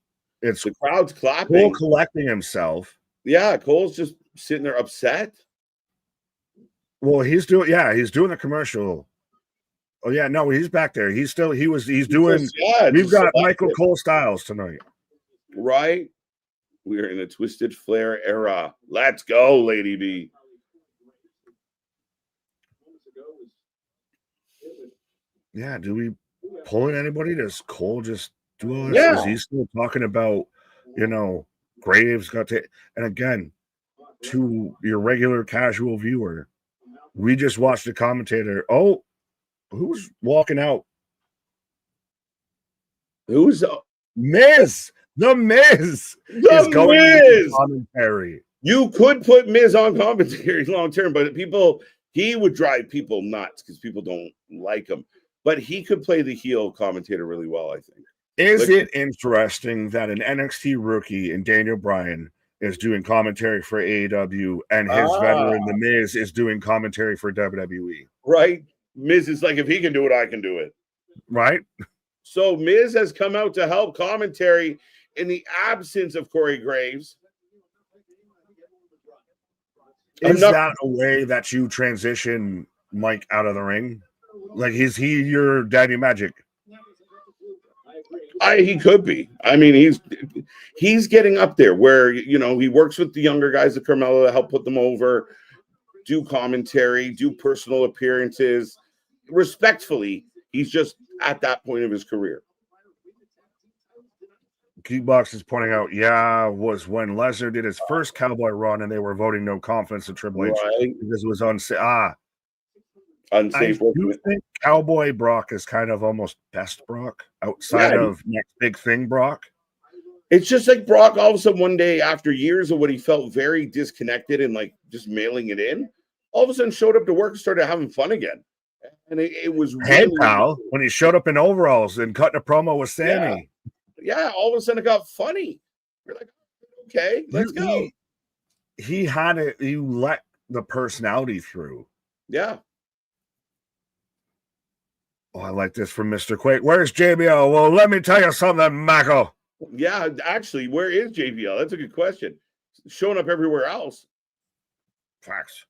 It's the crowd's clapping. Cole collecting himself. Yeah, Cole's just sitting there upset. Well, he's doing the commercial. Oh yeah, no, he's back there. We've got Michael Cole Styles tonight. Right? We are in a Twisted Flair era. Let's go, Lady B. Yeah, do we pull in anybody? Does Cole just do all this? Yeah. Is he still talking about, Graves got to, and again, to your regular casual viewer, we just watched a commentator. Oh, who's walking out? Who's Miz? The Miz is going to commentary. You could put Miz on commentary long term, but he would drive people nuts because people don't like him. But he could play the heel commentator really well, I think. Is it interesting that an NXT rookie in Daniel Bryan is doing commentary for AEW and his veteran, The Miz, is doing commentary for WWE? Right. Miz is like, if he can do it, I can do it. Right. So Miz has come out to help commentary in the absence of Corey Graves. Is that a way that you transition Mike out of the ring? Like, is he your Daddy Magic? He could be. I mean, he's getting up there where, he works with the younger guys at Carmella to help put them over, do commentary, do personal appearances. Respectfully, he's just at that point of his career. Geekbox is pointing out, was when Lesnar did his first Cowboy run and they were voting no confidence in Triple H because it was unsafe. Unsafe. I do think Cowboy Brock is kind of almost best Brock outside of next big thing Brock. It's just like Brock all of a sudden one day after years of what he felt very disconnected and like just mailing it in, all of a sudden showed up to work and started having fun again. And it was really pal, when he showed up in overalls and cutting a promo with Sammy. Yeah, all of a sudden it got funny. You're like, okay, let's go. He had it, you let the personality through. Yeah. Oh, I like this from Mr. Quake. Where's JBL? Well, let me tell you something, Mako. Yeah, actually, where is JBL? That's a good question. Showing up everywhere else. Facts.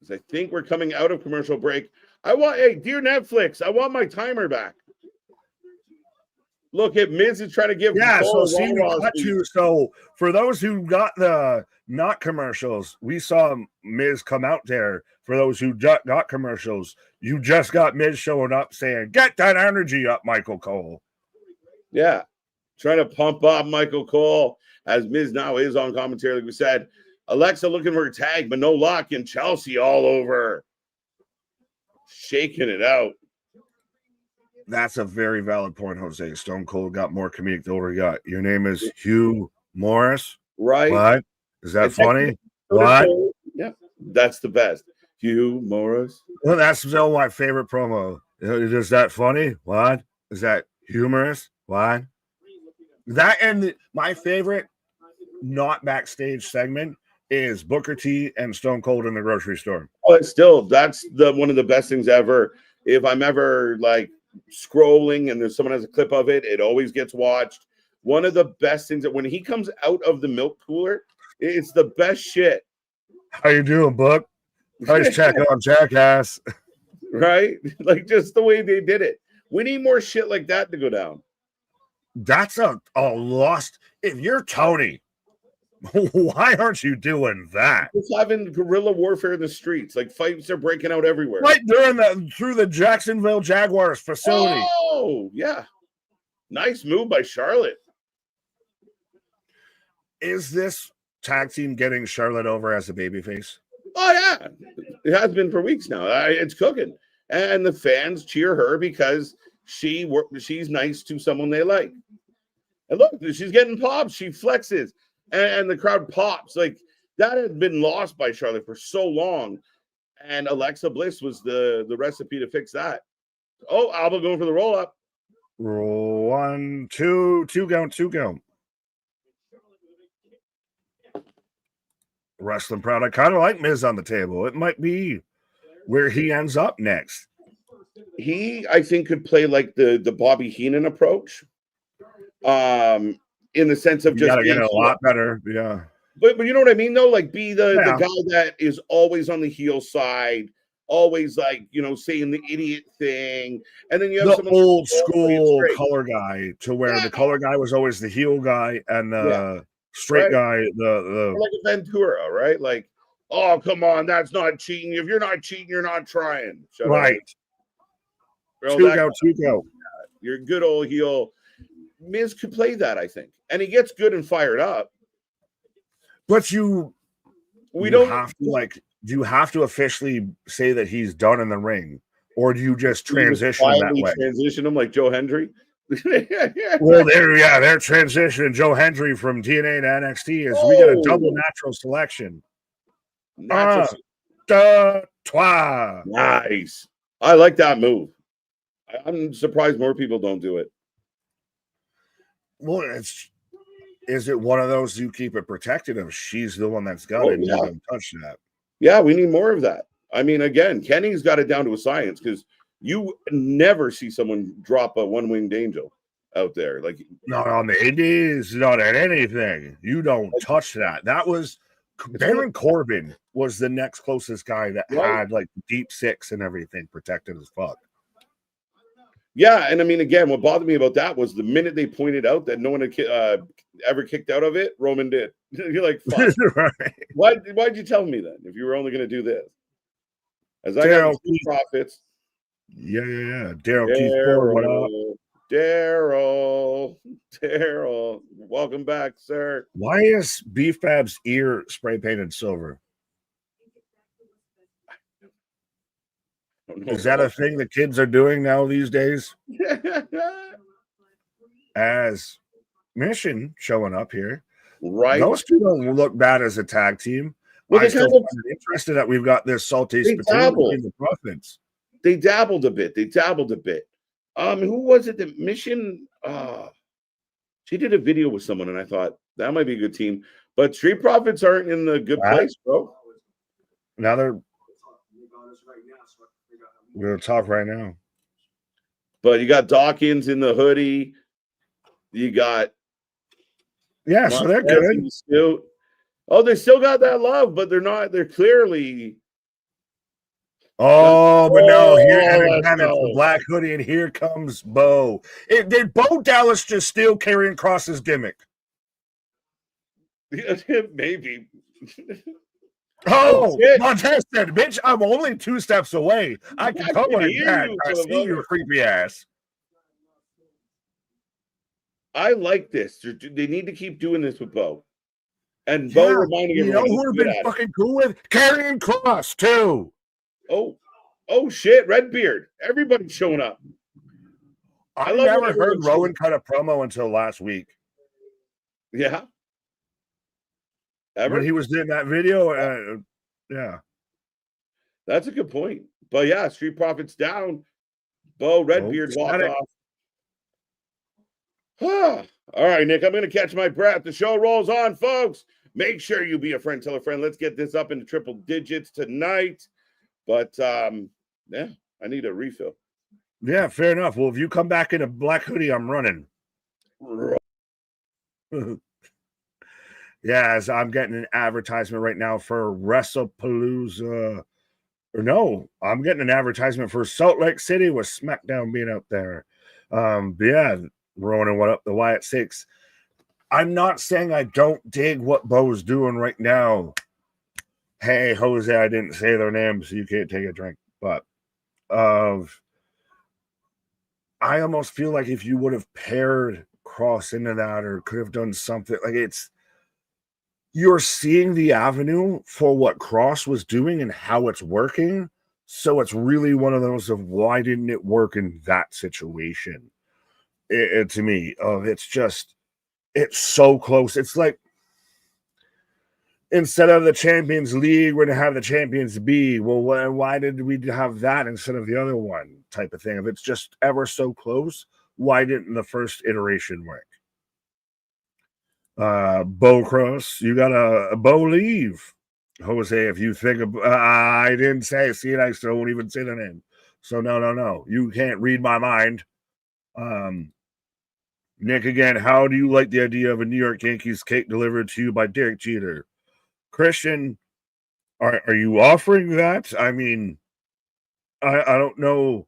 I think we're coming out of commercial break. Dear Netflix, I want my timer back. Look at Miz is trying to give. So for those who got the not commercials, we saw Miz come out there. For those who got commercials, you just got Miz showing up saying, "Get that energy up, Michael Cole." Yeah, trying to pump up Michael Cole as Miz now is on commentary. Like we said, Alexa looking for a tag, but no luck, and Chelsea all over, shaking it out. That's a very valid point, Jose. Stone Cold got more comedic the older he got. Your name is Hugh Morris? Right. What? Is that funny? What? Yeah, that's the best. Hugh Morris. Well, that's still my favorite promo. Is that funny? What? Is that humorous? What? That and my favorite not backstage segment is Booker T and Stone Cold in the grocery store. Oh, that's one of the best things ever. If I'm ever like scrolling and there's someone has a clip of it, it always gets watched. One of the best things that when he comes out of the milk cooler, it's the best shit. How you doing, Book? Nice check on Jackass. Right? Like just the way they did it. We need more shit like that to go down. That's a lost. If you're Tony, why aren't you doing that? Just having guerrilla warfare in the streets, like fights are breaking out everywhere. Right through the Jacksonville Jaguars facility. Oh, yeah. Nice move by Charlotte. Is this tag team getting Charlotte over as a babyface? Oh, yeah. It has been for weeks now. It's cooking. And the fans cheer her because she's nice to someone they like. And look, she's getting pops. She flexes. And the crowd pops. Like, that had been lost by Charlotte for so long. And Alexa Bliss was the recipe to fix that. Oh, Alba going for the roll-up. Roll 1, 2 count. Wrestling proud. I kind of like Miz on the table. It might be where he ends up next. He, I think, could play like the Bobby Heenan approach. In the sense of just get a lot better. Yeah. But you know what I mean, though? Like, be the guy that is always on the heel side, always like, saying the idiot thing. And then you have The someone old playing school straight. color guy, to where the Yeah. color guy was always the heel guy, and the straight Right. guy, Or like a Ventura, right? Like, oh, come on, that's not cheating. If you're not cheating, you're not trying. Shut right. up. Bro, Two go. You're a good old heel. Miz could play that, I think. And he gets good and fired up. But you don't have to, like, do you have to officially say that he's done in the ring? Or do you just transition that way? Transition him like Joe Hendry? Well, they're transitioning Joe Hendry from TNA to NXT as we get a double natural selection. Nice. I like that move. I'm surprised more people don't do it. Well, is it one of those you keep it protected if she's the one that's got it and you don't touch that? Yeah, we need more of that. I mean, again, Kenny's got it down to a science, because you never see someone drop a one-winged angel out there. Like, not on the indies, not at anything. You don't touch that. That was Baron Corbin was the next closest guy that had like deep six and everything protected as fuck. Yeah, and I mean, again, what bothered me about that was the minute they pointed out that no one had ever kicked out of it, Roman did. You're like, fuck. Right. Why'd you tell me then if you were only going to do this? As I got two profits. Yeah. Daryl, what up? Daryl, welcome back, sir. Why is B-Fab's ear spray painted silver? Is that a thing the kids are doing now these days? As Mission showing up here, right? Those two don't look bad as a tag team. Well, I'm still interested that we've got this salty spittoon between the Profits. They dabbled a bit. Who was it that Mission? She did a video with someone, and I thought that might be a good team. But Street Profits aren't in the good place, bro. Now we're gonna talk right now. But you got Dawkins in the hoodie. You got so they're good. They still got that love, but they're not. They're clearly. But no, here it's the black hoodie, and here comes Bo. Did Bo Dallas just steal Karrion Kross's gimmick? Maybe. Montez said, "Bitch, I'm only 2 steps away. I can come like that. I see you, creepy ass." I like this. They need to keep doing this with Bo. And Bo reminding everyone. You know who would have been fucking cool with? Karrion Kross, too. Oh shit, Redbeard. Everybody's showing up. I never heard Rowan cut a promo until last week. Yeah. When he was doing that video, that's a good point. But yeah, Street Profits down. Bo Redbeard walked off. All right, Nick, I'm going to catch my breath. The show rolls on, folks. Make sure you be a friend, tell a friend. Let's get this up into triple digits tonight. But, I need a refill. Yeah, fair enough. Well, if you come back in a black hoodie, I'm running. As I'm getting an advertisement right now for Wrestlepalooza. Or no, I'm getting an advertisement for Salt Lake City with SmackDown being out there. Ronan, what up? The Wyatt 6. I'm not saying I don't dig what Bo's doing right now. Hey, Jose, I didn't say their name, so you can't take a drink. But I almost feel like if you would have paired Cross into that or could have done something, like you're seeing the avenue for what Cross was doing and how it's working. So it's really one of those of why didn't it work in that situation? To me, it's so close. It's like instead of the Champions League, we're going to have the Champions B. Well, why did we have that instead of the other one type of thing? If it's just ever so close, why didn't the first iteration work? Bo Cross, you got a Bo leave. Jose, if you think of, I didn't say, see it, I still won't even say the name. So no. You can't read my mind. Nick, again, how do you like the idea of a New York Yankees cake delivered to you by Derek Jeter? Christian, are you offering that? I mean, I don't know.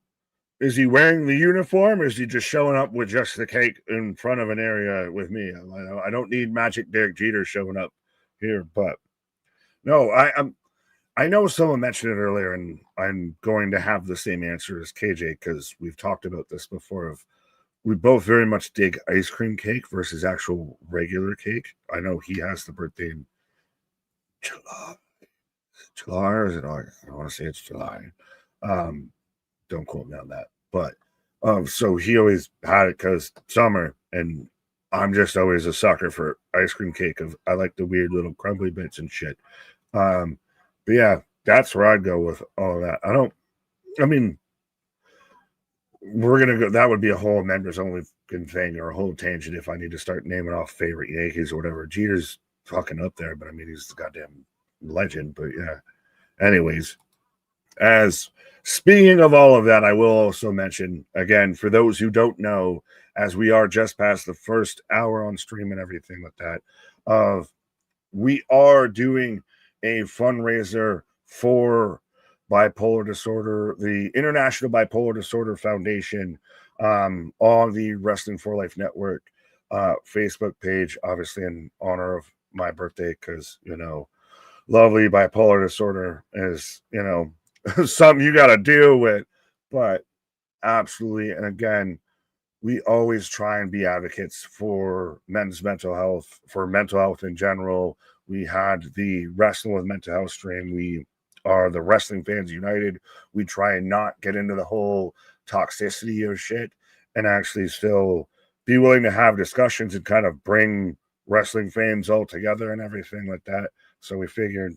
Is he wearing the uniform, or is he just showing up with just the cake in front of an area with me? I don't need Magic Derek Jeter showing up here, but no, I know someone mentioned it earlier, and I'm going to have the same answer as KJ because we've talked about this before. We both very much dig ice cream cake versus actual regular cake. I know he has the birthday in July, or is it August? I want to say it's July. Don't quote me on that, but so he always had it because summer, and I'm just always a sucker for ice cream cake. I like the weird little crumbly bits and shit. But yeah, that's where I'd go with all of that. I mean, we're gonna go. That would be a whole members only thing or a whole tangent if I need to start naming off favorite Yankees or whatever. Jeter's fucking up there, but I mean, he's the goddamn legend. But yeah, anyways, as speaking of all of that, I will also mention again for those who don't know, as we are just past the first hour on stream and everything like that, we are doing a fundraiser for bipolar disorder, the International Bipolar Disorder Foundation, on the Wrestling for Life Network Facebook page, obviously in honor of my birthday, because lovely bipolar disorder is something you got to deal with. But absolutely, and again, we always try and be advocates for men's mental health, for mental health in general. We had the Wrestling with Mental Health stream. We are the Wrestling Fans United. We try and not get into the whole toxicity of shit and actually still be willing to have discussions and kind of bring wrestling fans all together and everything like that. So we figured,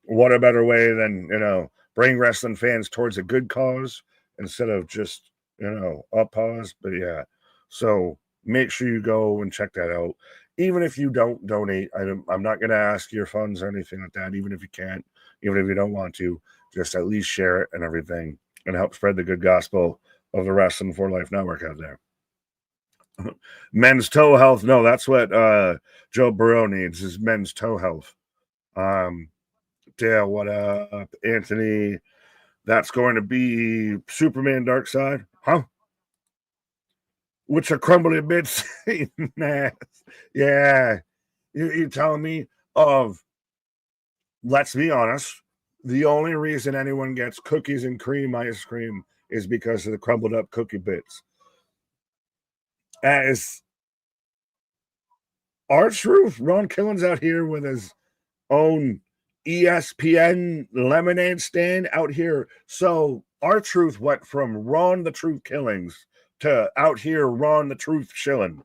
what a better way than, bring wrestling fans towards a good cause instead of just, a pause. But yeah, so make sure you go and check that out. Even if you don't donate, I'm not going to ask your funds or anything like that. Even if you can't, even if you don't want to, just at least share it and everything and help spread the good gospel of the Wrestling for Life Network out there. Men's toe health. No, that's what Joe Burrow needs is men's toe health. Dale, what up? Anthony, that's going to be Superman Dark Side. Huh? Which are crumbly bits. Nah. Yeah. You're telling me let's be honest, the only reason anyone gets cookies and cream ice cream is because of the crumbled up cookie bits. As our truth, Ron Killen's out here with his own ESPN lemonade stand out here. So our truth went from Ron the Truth Killings to out here Ron the Truth Shilling.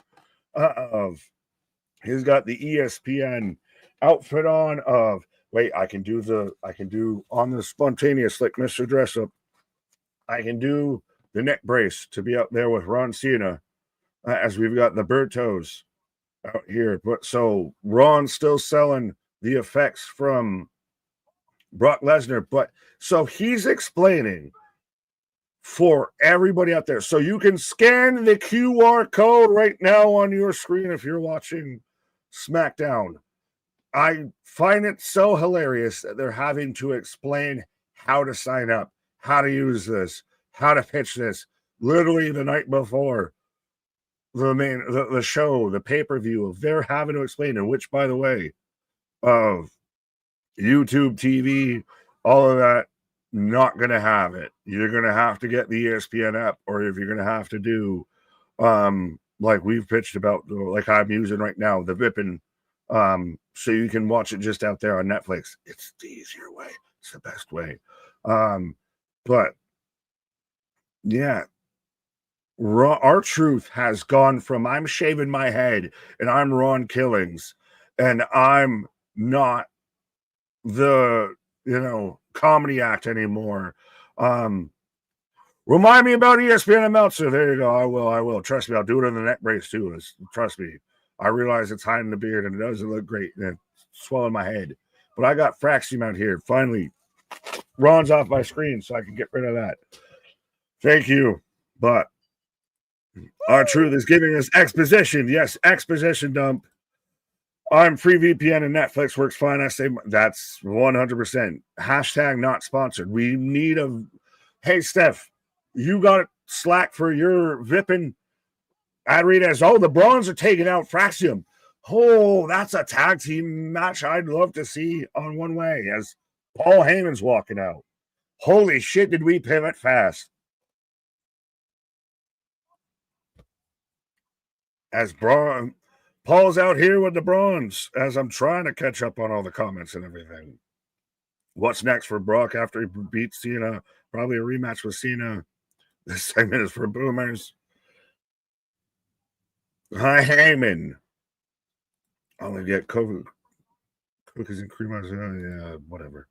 He's got the ESPN outfit on of wait, I can do on the spontaneous like Mr. Dress Up. I can do the neck brace to be out there with Ron Cena as we've got the bird toes out here. But so Ron's still selling the effects from Brock Lesnar, but so he's explaining for everybody out there. So you can scan the QR code right now on your screen if you're watching SmackDown. I find it so hilarious that they're having to explain how to sign up, how to use this, how to pitch this, literally the night before the show, the pay-per-view. They're having to explain it, which, by the way, of YouTube TV, all of that, not going to have it. You're going to have to get the ESPN app, or if you're going to have to do, like we've pitched about, like I'm using right now, the Vipin, so you can watch it just out there on Netflix. It's the easier way. It's the best way. But yeah, our truth has gone from I'm shaving my head and I'm Ron Killings and I'm not the comedy act anymore. Remind me about ESPN and Meltzer. There you go. I will. Trust me, I'll do it in the neck brace too. Trust me. I realize it's hiding the beard and it doesn't look great and it's swelling my head. But I got Fraxium out here. Finally, Ron's off my screen so I can get rid of that. Thank you. But our truth is giving us exposition. Yes, exposition dump. I'm free VPN and Netflix works fine. I say that's 100%. Hashtag not sponsored. We need Hey, Steph, you got slack for your vipping ad read as, oh, the Brawns are taking out Fraxium. Oh, that's a tag team match I'd love to see on One Way as Paul Heyman's walking out. Holy shit, did we pivot fast. As Paul's out here with the Brawns, as I'm trying to catch up on all the comments and everything. What's next for Brock after he beats Cena? Probably a rematch with Cena. This segment is for boomers. Hi, Heyman. I'm going to get cookies and cream. Yeah, whatever.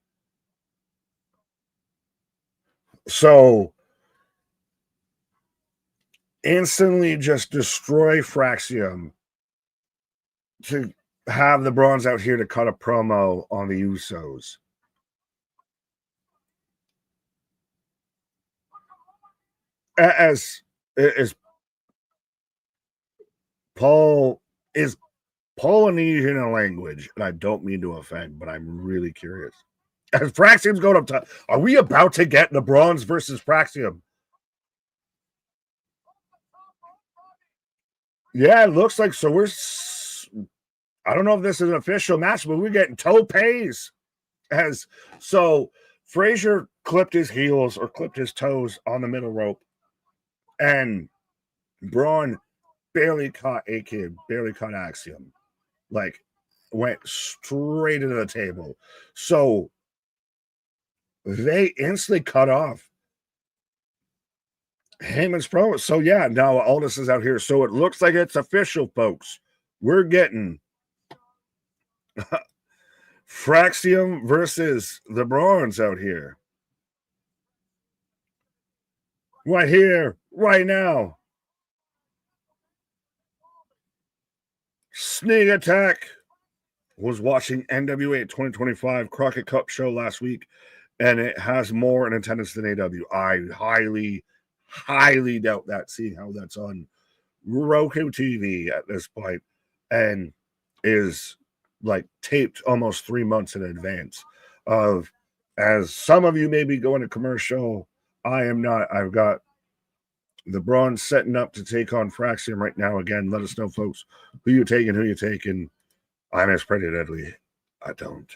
So, instantly just destroy Fraxium to have the Brawns out here to cut a promo on the Usos. As Paul is Polynesian in language, and I don't mean to offend, but I'm really curious. As Fraxium's going up top, are we about to get the Brawns versus Fraxium? Yeah, it looks like so. I don't know if this is an official match, but we're getting topes. As so, Frazier clipped his heels or clipped his toes on the middle rope, and Braun barely caught Axiom. Like, went straight into the table. So they instantly cut off Heyman's promo. So yeah, now Aldis is out here. So it looks like it's official, folks. We're getting Fraxium versus the Brawns out here. Right here, right now. Sneak Attack was watching NWA 2025 Crockett Cup show last week, and it has more in attendance than AW. I highly doubt that, seeing how that's on Roku TV at this point and is like taped almost 3 months in advance of, as some of you may be going to commercial, I am not. I've got the Brawns setting up to take on Fraxium right now. Again, let us know, folks, who you taking. I miss Pretty Deadly. I don't.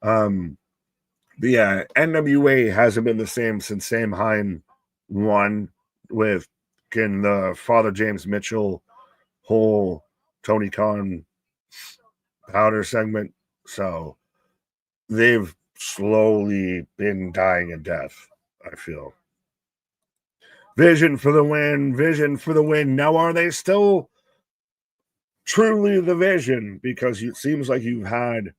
But yeah, NWA hasn't been the same since Sam Hine won with the Father James Mitchell whole Tony Khan powder segment. So they've slowly been dying a death, I feel. Vision for the win. Now, are they still truly the Vision? Because it seems like you've had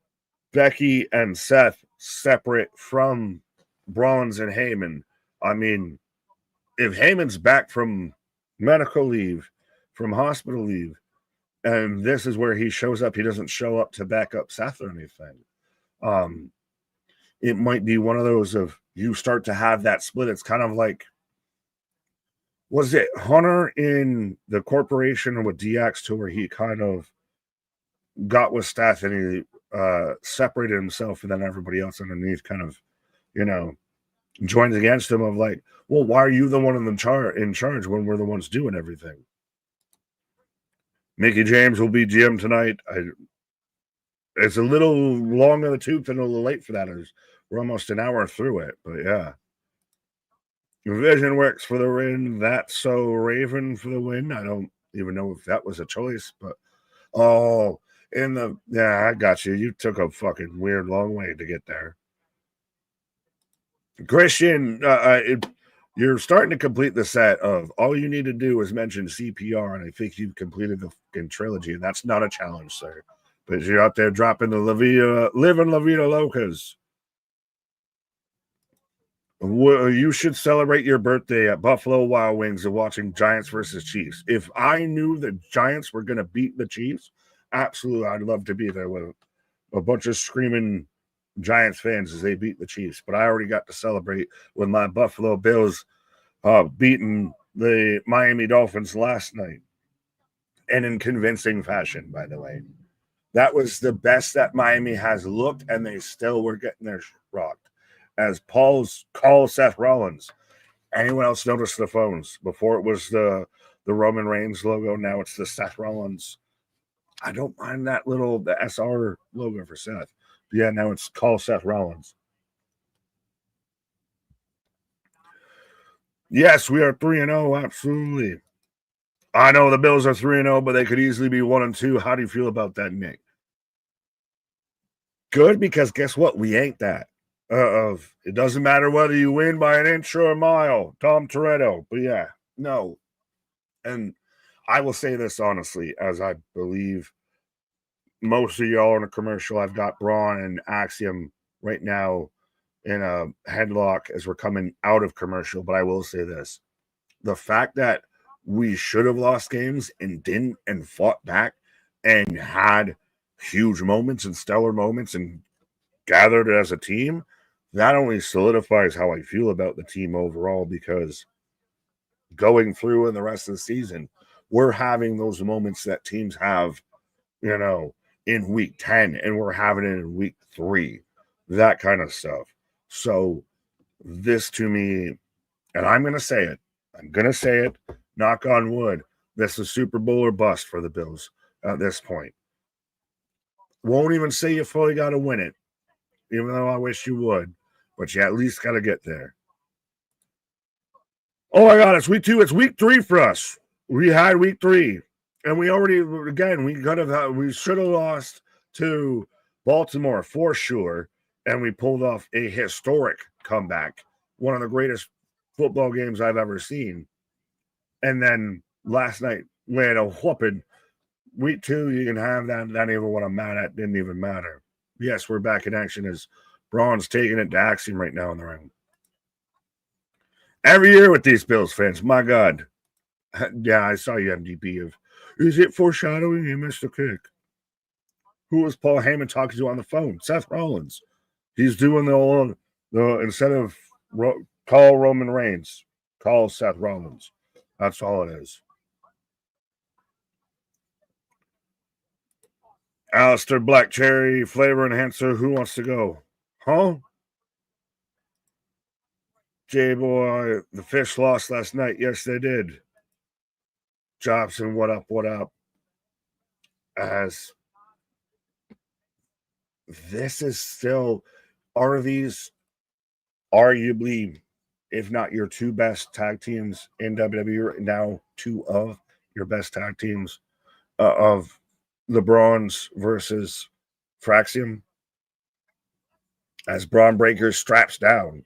Becky and Seth separate from Brawns and Heyman. I mean, if Heyman's back from medical leave, from hospital leave, and this is where he shows up, he doesn't show up to back up Seth or anything. It might be one of those of you start to have that split. It's kind of like, was it Hunter in the corporation with DX2 where he kind of got with Steph and he separated himself, and then everybody else underneath kind of, joined against him of like, well, why are you the one in charge when we're the ones doing everything? Mickey James will be GM tonight. It's a little long in the tooth and a little late for that. We're almost an hour through it, but yeah. Vision works for the win. That's so Raven for the win. I don't even know if that was a choice, but I got you. You took a fucking weird long way to get there. Christian, you're starting to complete the set of all you need to do is mention CPR, and I think you've completed the fucking trilogy, and that's not a challenge, sir. But you're out there dropping the living La Vida Locas. You should celebrate your birthday at Buffalo Wild Wings and watching Giants versus Chiefs. If I knew the Giants were going to beat the Chiefs, absolutely, I'd love to be there with a bunch of screaming Giants fans as they beat the Chiefs. But I already got to celebrate with my Buffalo Bills beating the Miami Dolphins last night, and in convincing fashion, by the way. That was the best that Miami has looked, and they still were getting their shit rocked. As Paul's call Seth Rollins, Anyone else notice the phones? Before it was the Roman Reigns logo, now it's the Seth Rollins. I don't mind that the SR logo for Seth. But yeah, now it's called Seth Rollins. Yes, we are 3-0, absolutely. I know the Bills are 3-0, but they could easily be 1-2. How do you feel about that, Nick? Good, because guess what? We ain't that. It doesn't matter whether you win by an inch or a mile, Tom Toretto. But yeah, no. And I will say this honestly, as I believe most of y'all in a commercial, I've got Braun and Axiom right now in a headlock as we're coming out of commercial. But I will say this. The fact that we should have lost games and didn't and fought back and had huge moments and stellar moments and gathered as a team, that only solidifies how I feel about the team overall, because going through in the rest of the season, we're having those moments that teams have, in week 10, and we're having it in week 3, that kind of stuff. So this to me, and I'm going to say it, knock on wood, this is Super Bowl or bust for the Bills at this point. Won't even say you fully got to win it, even though I wish you would, but you at least got to get there. Oh my God, it's week 2. It's week 3 for us. We had week 3, and we already, again, we should have lost to Baltimore for sure, and we pulled off a historic comeback, one of the greatest football games I've ever seen. And then last night, we had a whooping. Week 2, you can have that. Not even what I'm mad at didn't even matter. Yes, we're back in action as Braun's taking it to Axiom right now in the ring. Every year with these Bills fans, my God. Yeah, I saw you MDB of, is it foreshadowing you missed a kick? Who was Paul Heyman talking to on the phone? Seth Rollins. He's doing the instead of call Roman Reigns, call Seth Rollins. That's all it is. Alistair Black Cherry, flavor enhancer. Who wants to go? Huh? J-Boy, the Fish lost last night. Yes, they did. Jobson, what up, what up? As this is still, are these arguably, if not your 2 best tag teams in WWE right now, 2 of your best tag teams of the Brawns versus Fraxium, as Braun Breaker straps down.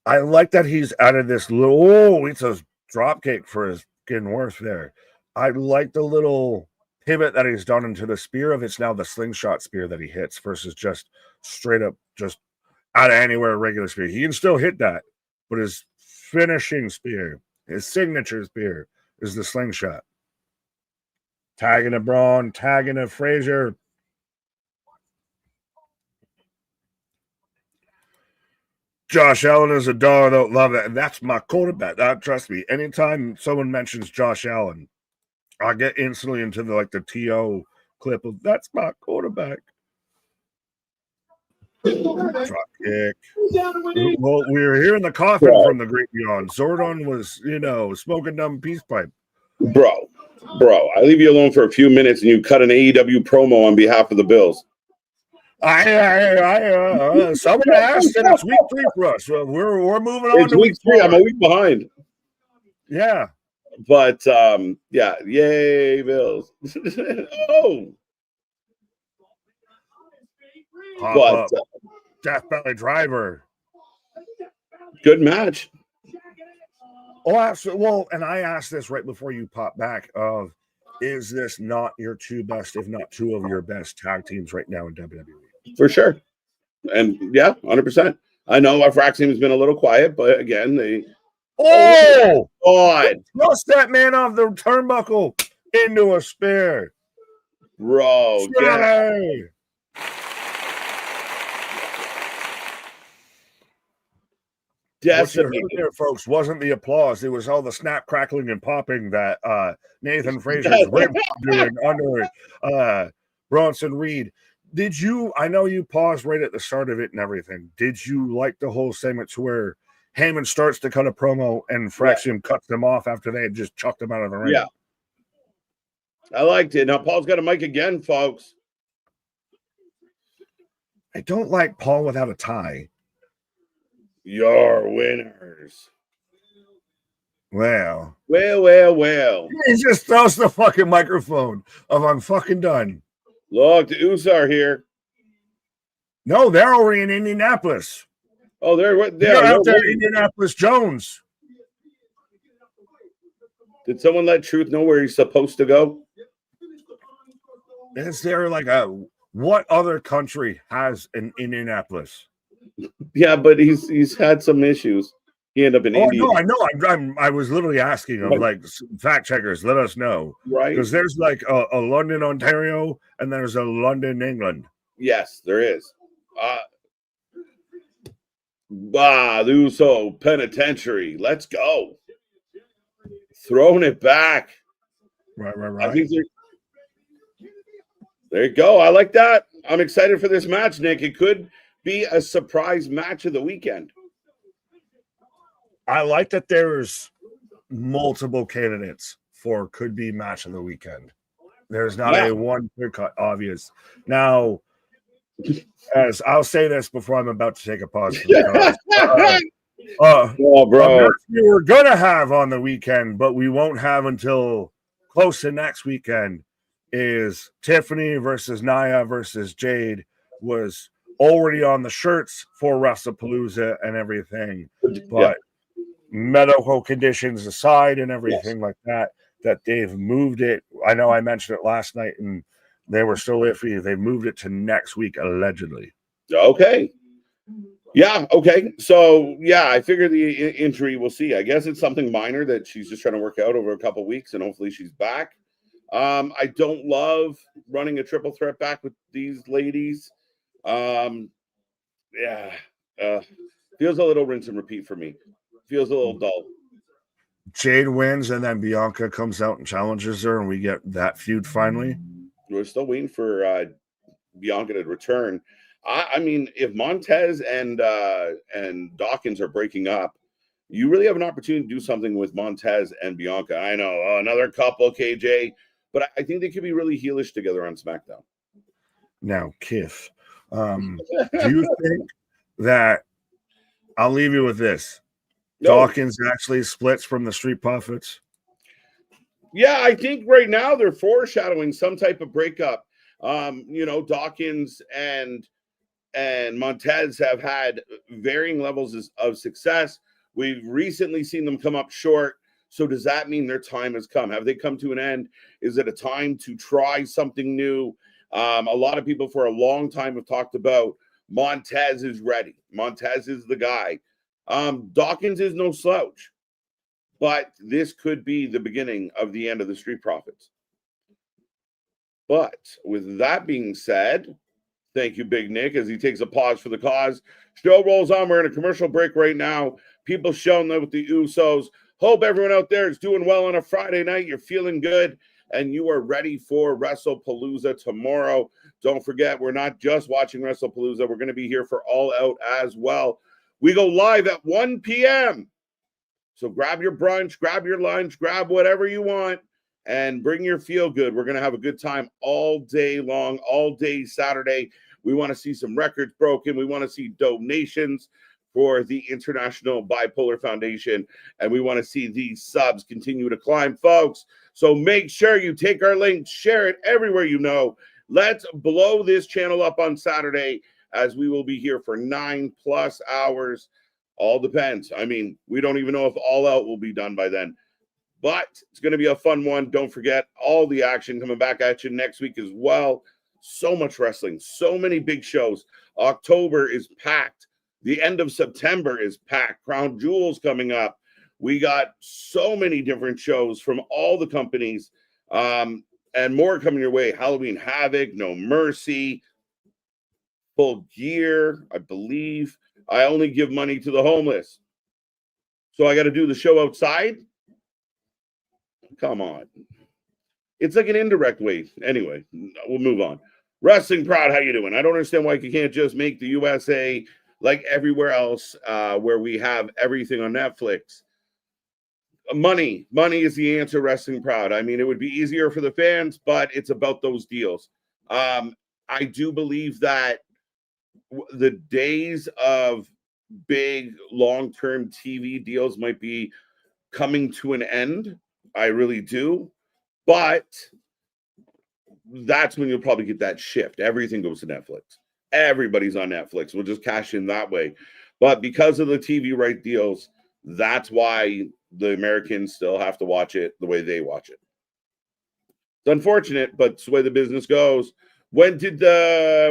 I like that he's added this little, it's a drop kick for his getting worse there. I like the little pivot that he's done into the spear of it's now the slingshot spear that he hits versus just straight up, just out of anywhere regular spear. He can still hit that, but his finishing spear, his signature spear, is the slingshot. Tagging a Braun, tagging a Frazier. Josh Allen is a dog. I don't love that. And that's my quarterback. Trust me, anytime someone mentions Josh Allen, I get instantly into the TO clip of that's my quarterback. Drop kick. Well, we were hearing the coughing from the great beyond. Zordon was, smoking down peace pipe. Bro, I leave you alone for a few minutes and you cut an AEW promo on behalf of the Bills. Someone asked, and it's week 3 for us. We're moving on. It's week 3. I'm a week behind. Yeah, but yeah, yay Bills. Oh, but Death Valley Driver, good match. Oh, absolutely. Well, and I asked this right before you popped back. Is this not your 2 best, if not 2 of your best tag teams right now in WWE? For sure. And yeah, 100%. I know our frac team has been a little quiet, but again, they. Oh, God. Thrust that man off the turnbuckle into a spear. Bro. Yeah. What you heard there, folks, wasn't the applause. It was all the snap, crackling, and popping that Nathan Frazier's ribs doing under Bronson Reed. Did you? I know you paused right at the start of it and everything. Did you like the whole segment to where Heyman starts to cut a promo and Fraxium cuts them off after they had just chucked him out of the ring? Yeah, I liked it. Now Paul's got a mic again, folks. I don't like Paul without a tie. Your winners. Well. He just throws the fucking microphone of I'm fucking done. Look, the Usos are here. No, they're over in Indianapolis. Oh, they're out there in Indianapolis, Jones. Did someone let Truth know where he's supposed to go? Is there like what other country has an Indianapolis? Yeah, but he's had some issues. He ended up in India. No, I know. I was literally asking him, like, fact checkers, let us know. Right. Because there's like a London, Ontario, and there's a London, England. Yes, there is. The Uso Penitentiary. Let's go. Throwing it back. Right. I think there you go. I like that. I'm excited for this match, Nick. It could be a surprise match of the weekend. I like that there's multiple candidates for could be match of the weekend. There's not a one clear cut obvious. Now, as I'll say this before I'm about to take a pause. Oh, bro. We were gonna have on the weekend, but we won't have until close to next weekend. Is Tiffany versus Nia versus Jade was already on the shirts for Wrestlepalooza and everything, but medical conditions aside and everything like that they've moved it. I know I mentioned it last night and they were still iffy. They moved it to next week, allegedly. Okay. Yeah. Okay. So, I figure the injury, we'll see. I guess it's something minor that she's just trying to work out over a couple of weeks and hopefully she's back. I don't love running a triple threat back with these ladies. Feels a little rinse and repeat for me. Feels a little dull. Jade wins and then Bianca comes out and challenges her and we get that feud finally. We're still waiting for Bianca to return. I mean, if Montez and Dawkins are breaking up, you really have an opportunity to do something with Montez and Bianca. I know, another couple, KJ, but I think they could be really heelish together on SmackDown. Now, Kiff, do you think that I'll leave you with this? No. Dawkins actually splits from the Street Profits? Yeah, I think right now they're foreshadowing some type of breakup. Dawkins and Montez have had varying levels of success. We've recently seen them come up short. So does that mean their time has come? Have they come to an end? Is it a time to try something new? A lot of people for a long time have talked about Montez is ready. Montez is the guy. Dawkins is no slouch. But this could be the beginning of the end of the Street Profits. But with that being said, thank you, Big Nick, as he takes a pause for the cause. Show rolls on. We're in a commercial break right now. People showing up with the Usos. Hope everyone out there is doing well on a Friday night. You're feeling good, and you are ready for Wrestlepalooza tomorrow. Don't forget, we're not just watching Wrestlepalooza. We're going to be here for All Out as well. We go live at 1 p.m., so grab your brunch, grab your lunch, grab whatever you want, and bring your feel good. We're going to have a good time all day long, all day Saturday. We want to see some records broken. We want to see donations for the International Bipolar Foundation, and we want to see these subs continue to climb, folks. So make sure you take our link, share it everywhere you know. Let's blow this channel up on Saturday, as we will be here for 9+ hours. All depends. I mean, we don't even know if All Out will be done by then. But it's going to be a fun one. Don't forget all the action coming back at you next week as well. So much wrestling. So many big shows. October is packed. The end of September is packed. Crown Jewel's coming up. We got so many different shows from all the companies. And more coming your way. Halloween Havoc, No Mercy, Full Gear, I believe. I only give money to the homeless. So I got to do the show outside? Come on. It's like an indirect way. Anyway, we'll move on. Wrestling Proud, how you doing? I don't understand why you can't just make the USA like everywhere else where we have everything on Netflix. Money is the answer. Wrestling Proud. I mean, it would be easier for the fans, but it's about those deals. I do believe that the days of big long-term TV deals might be coming to an end. I really do. But that's when you'll probably get that shift. Everything goes to Netflix. Everybody's on Netflix. We'll just cash in that way. But because of the TV right deals, that's why the Americans still have to watch it the way they watch it. It's unfortunate, but it's the way the business goes. When did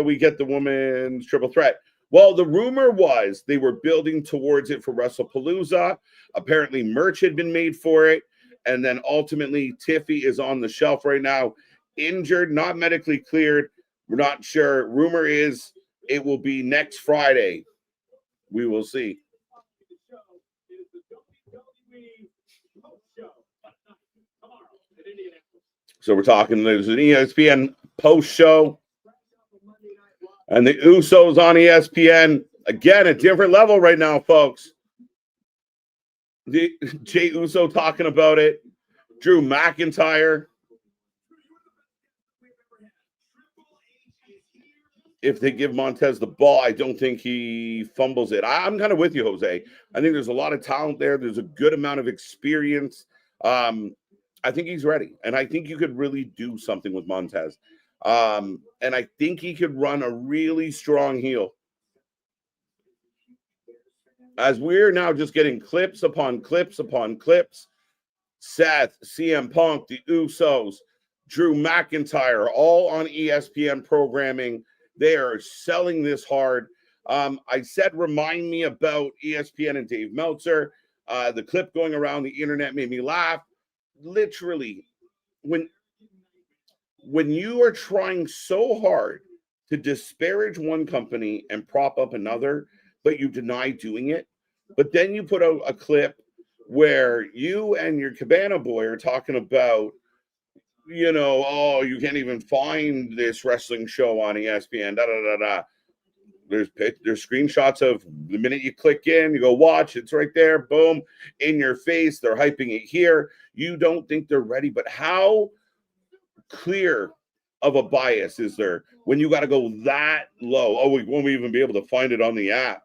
we get the women's triple threat? Well, the rumor was they were building towards it for Wrestlepalooza. Apparently, merch had been made for it. And then ultimately, Tiffy is on the shelf right now, injured, not medically cleared. We're not sure. Rumor is it will be next Friday. We will see. So we're talking, there's an ESPN post show. And the Usos on ESPN. Again, a different level right now, folks. The Jey Uso talking about it. Drew McIntyre. If they give Montez the ball, I don't think he fumbles it. I'm kind of with you, Jose. I think there's a lot of talent there. There's a good amount of experience. I think he's ready. And I think you could really do something with Montez. And I think he could run a really strong heel. As we're now just getting clips upon clips upon clips, Seth, CM Punk, the Usos, Drew McIntyre, all on ESPN programming. They are selling this hard. I said, remind me about ESPN and Dave Meltzer. The clip going around the internet made me laugh. Literally, when you are trying so hard to disparage one company and prop up another, but you deny doing it, but then you put out a clip where you and your Cabana boy are talking about, you know, oh, you can't even find this wrestling show on ESPN, There's screenshots of the minute you click in, you go watch, it's right there, boom, in your face. They're hyping it here. You don't think they're ready, but how clear of a bias is there when you got to go that low? Oh, we won't even be able to find it on the app.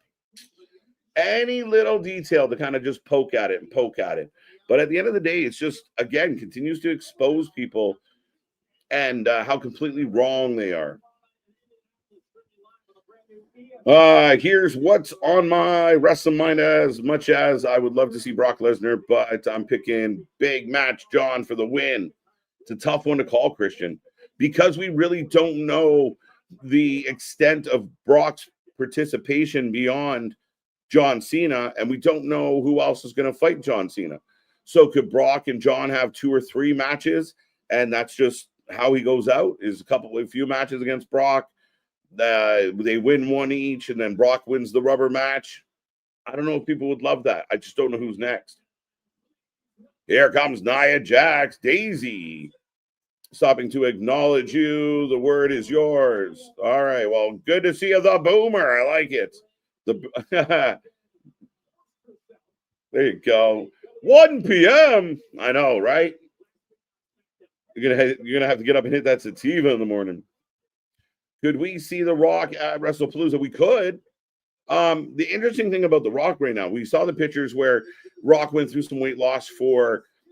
Any little detail to kind of just poke at it. But at the end of the day, it's just, again, continues to expose people and how completely wrong they are. Here's what's on my wrestling mind. As much as I would love to see Brock Lesnar, but I'm picking big match John for the win. It's a tough one to call, Christian, because we really don't know the extent of Brock's participation beyond John Cena, and we don't know who else is going to fight John Cena. So could Brock and John have 2 or 3 matches, and that's just how he goes out, is a few matches against Brock. They win one each, and then Brock wins the rubber match. I don't know if people would love that. I just don't know who's next. Here comes Nia Jax. Daisy, stopping to acknowledge you. The word is yours. All right. Well, good to see you, the Boomer. I like it. There you go. 1 p.m. I know, right? You're gonna have to get up and hit that sativa in the morning. Could we see The Rock at Wrestlepalooza? We could. The interesting thing about The Rock right now, we saw the pictures where Rock went through some weight loss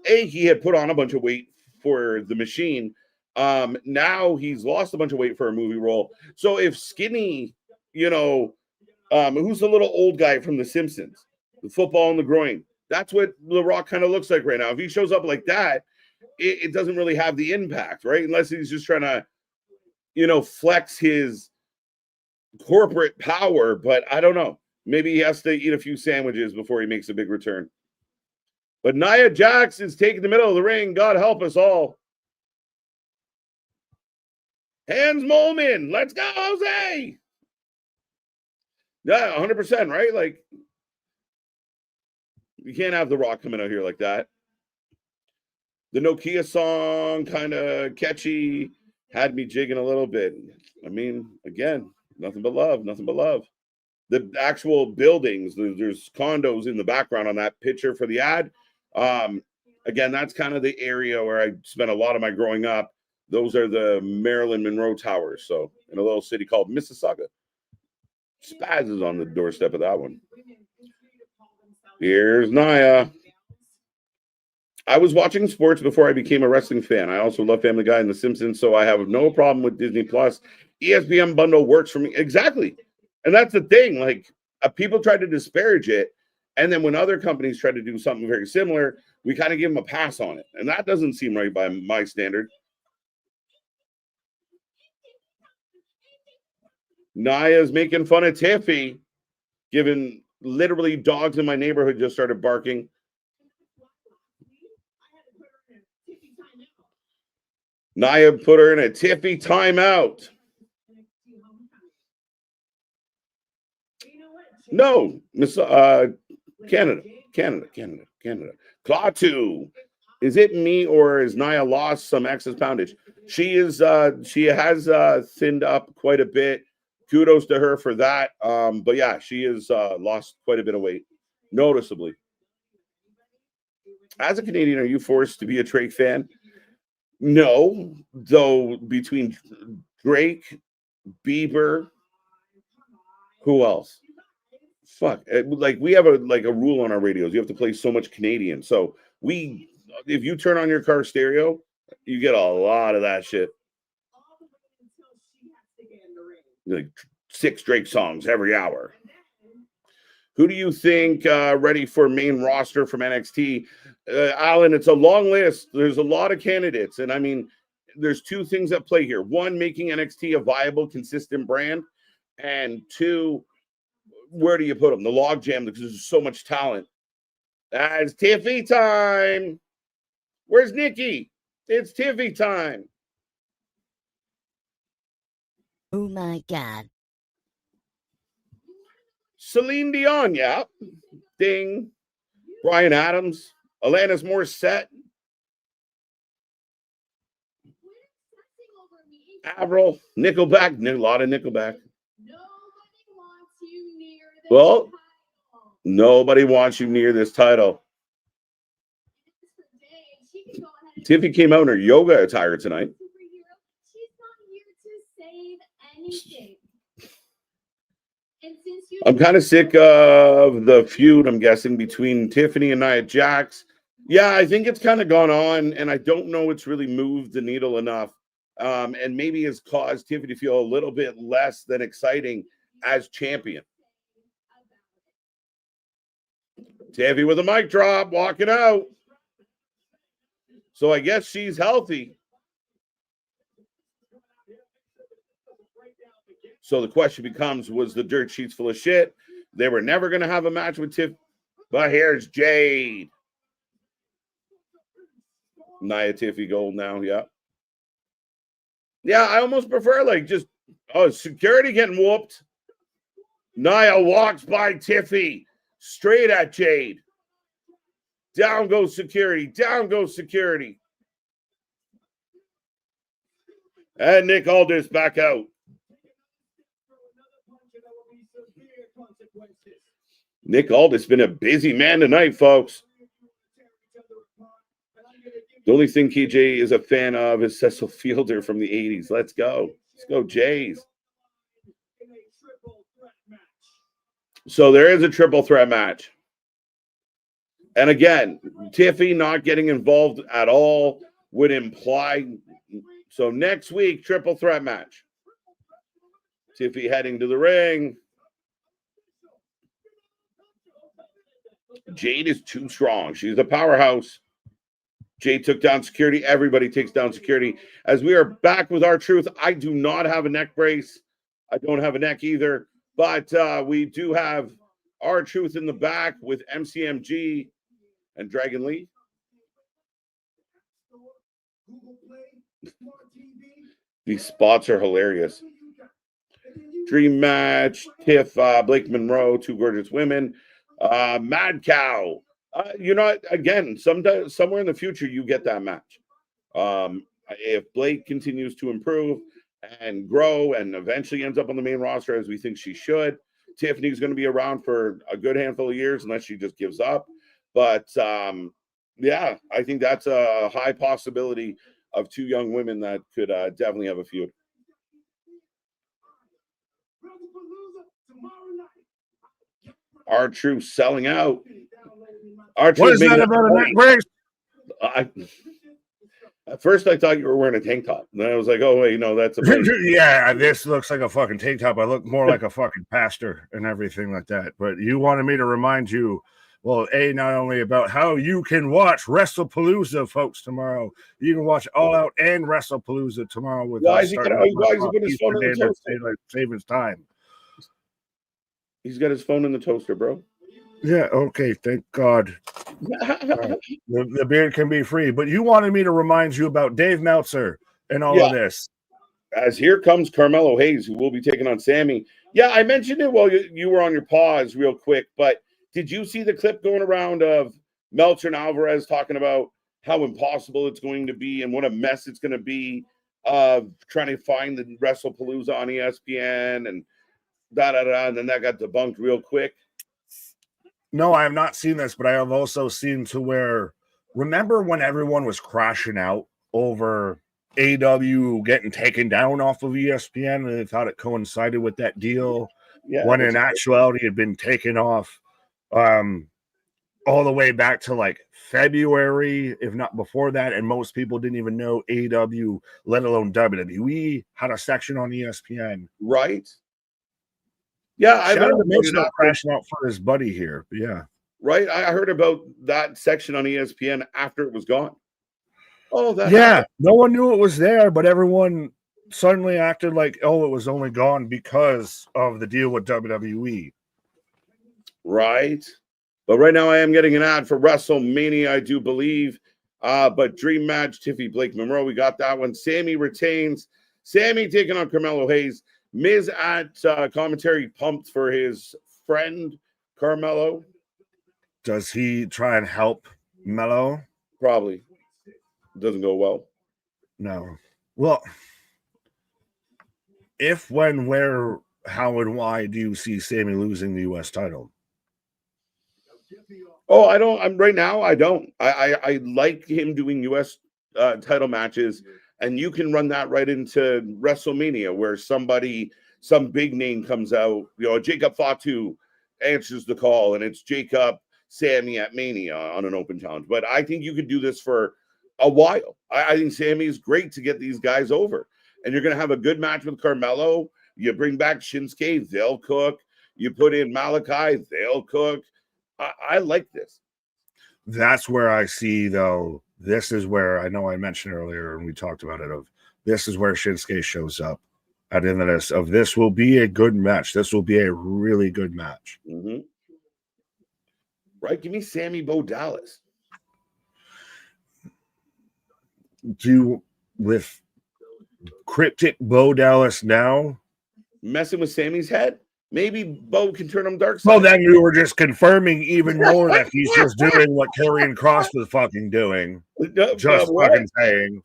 he had put on a bunch of weight for the machine. Now he's lost a bunch of weight for a movie role. So if Skinny, who's the little old guy from The Simpsons, the football in the groin, that's what The Rock kind of looks like right now. If he shows up like that, it doesn't really have the impact, right? Unless he's just trying to, flex his corporate power. But I don't know. Maybe he has to eat a few sandwiches before he makes a big return. But Nia Jax is taking the middle of the ring. God help us all. Hands Molman. Let's go, Jose. Yeah, 100%, right? Like, you can't have The Rock coming out here like that. The Nokia song, kind of catchy. Had me jigging a little bit. I mean, again, nothing but love, nothing but love. The actual buildings, there's condos in the background on that picture for the ad. Again, that's kind of the area where I spent a lot of my growing up. Those are the Marilyn Monroe Towers. So in a little city called Mississauga. Spaz is on the doorstep of that one. Here's Nia. I was watching sports before I became a wrestling fan. I also love Family Guy and The Simpsons, so I have no problem with Disney Plus. ESPN bundle works for me. Exactly. And that's the thing. Like, people try to disparage it. And then when other companies try to do something very similar, we kind of give them a pass on it. And that doesn't seem right by my standard. Nia's making fun of Tiffy, given literally dogs in my neighborhood just started barking. Nia put her in a Tiffy timeout. No, Miss Canada. Klaatu. Is it me or is Nia lost some excess poundage? She has thinned up quite a bit. Kudos to her for that. But yeah, she has lost quite a bit of weight, noticeably. As a Canadian, are you forced to be a Drake fan? No, though between Drake, Bieber, who else? Fuck, like we have a rule on our radios. You have to play so much Canadian. So if you turn on your car stereo, you get a lot of that shit. Like 6 Drake songs every hour. Who do you think ready for main roster from NXT? Alan, it's a long list. There's a lot of candidates. And I mean, there's 2 things at play here. 1, making NXT a viable, consistent brand. And 2, where do you put them? The logjam, because there's so much talent. It's Tiffy time. Where's Nikki? It's Tiffy time. Oh my God. Celine Dion, yeah. Ding. Bryan Adams. Alanis Morissette. Avril. Nickelback. A lot of Nickelback. Well, nobody wants you near this title. Tiffy came out in her yoga attire tonight. I'm kind of sick of the feud, I'm guessing, between Tiffany and Nia Jax. Yeah, I think it's kind of gone on, and I don't know it's really moved the needle enough. And maybe has caused Tiffany to feel a little bit less than exciting as champion. Tiffy with a mic drop, walking out. So I guess she's healthy. So the question becomes, was the dirt sheets full of shit? They were never going to have a match with Tiff. But here's Jade. Nia Tiffy Gold now, yeah. Yeah, I almost prefer security getting whooped. Nia walks by Tiffy. Straight at Jade. Down goes security. Down goes security. And Nick Aldis back out. Nick Aldis been a busy man tonight, folks. The only thing KJ is a fan of is Cecil Fielder from the 80s. Let's go. Let's go, Jays. So there is a triple threat match. And again, Tiffy not getting involved at all would imply. So next week, triple threat match. Tiffy heading to the ring. Jade is too strong. She's a powerhouse. Jade took down security. Everybody takes down security. As we are back with our truth, I do not have a neck brace. I don't have a neck either. But we do have our truth in the back with MCMG and Dragon Lee. These spots are hilarious. Dream match. Tiff, Blake Monroe, 2 gorgeous women. Mad Cow. Again, somewhere in the future, you get that match. If Blake continues to improve and grow and eventually ends up on the main roster as we think she should, Tiffany's going to be around for a good handful of years unless she just gives up. But yeah, I think that's a high possibility of two young women that could definitely have a feud. R-Truth selling out. What is that about a neck brace? At first, I thought you were wearing a tank top. And then I was like, oh, wait, no, that's a yeah, this looks like a fucking tank top. I look more like a fucking pastor and everything like that. But you wanted me to remind you, well, not only about how you can watch Wrestlepalooza, folks, tomorrow. You can watch All Out and Wrestlepalooza tomorrow with why is he putting his phone in the toaster? Saving time. He's got his phone in the toaster, bro. Yeah, okay, thank God. The beard can be free. But you wanted me to remind you about Dave Meltzer and all of this. As here comes Carmelo Hayes, who will be taking on Sammy. Yeah, I mentioned it while you were on your pause real quick, but did you see the clip going around of Meltzer and Alvarez talking about how impossible it's going to be and what a mess it's going to be of trying to find the Wrestlepalooza on ESPN and and then that got debunked real quick? No, I have not seen this, but I have also seen to where, remember when everyone was crashing out over AEW getting taken down off of ESPN and they thought it coincided with that deal, when in actuality it had been taken off all the way back to like February, if not before that, and most people didn't even know AEW, let alone WWE, had a section on ESPN. Right. Yeah, I heard about crashing out for his buddy here. Yeah. Right. I heard about that section on ESPN after it was gone. Oh, that happened. No one knew it was there, but everyone suddenly acted like, oh, it was only gone because of the deal with WWE. Right. But right now I am getting an ad for WrestleMania, I do believe. But dream match, Tiffany Blake Monroe. We got that one. Sammy retains. Sammy taking on Carmelo Hayes. Miz at commentary pumped for his friend Carmelo. Does he try and help Mello? Probably. Doesn't go well. No. Well, if, when, where, how, and why do you see Sammy losing the U.S. title? Oh, I don't. Right now, I don't. I like him doing U.S. Title matches. And you can run that right into WrestleMania where some big name comes out. Jacob Fatu answers the call, and it's Jacob Sammy at Mania on an open challenge. But I think you could do this for a while. I think Sammy is great to get these guys over. And you're going to have a good match with Carmelo. You bring back Shinsuke, they'll cook. You put in Malachi, they'll cook. I like this. That's where I see, though. This is where I know I mentioned earlier, and we talked about it. This is where Shinsuke shows up at the end of this. This will be a good match. This will be a really good match. Mm-hmm. Right? Give me Sammy Bo Dallas. With cryptic Bo Dallas now messing with Sammy's head. Maybe Bo can turn him dark side. Well, then you were just confirming even more that he's just doing what Karrion Kross was fucking doing. Just fucking saying.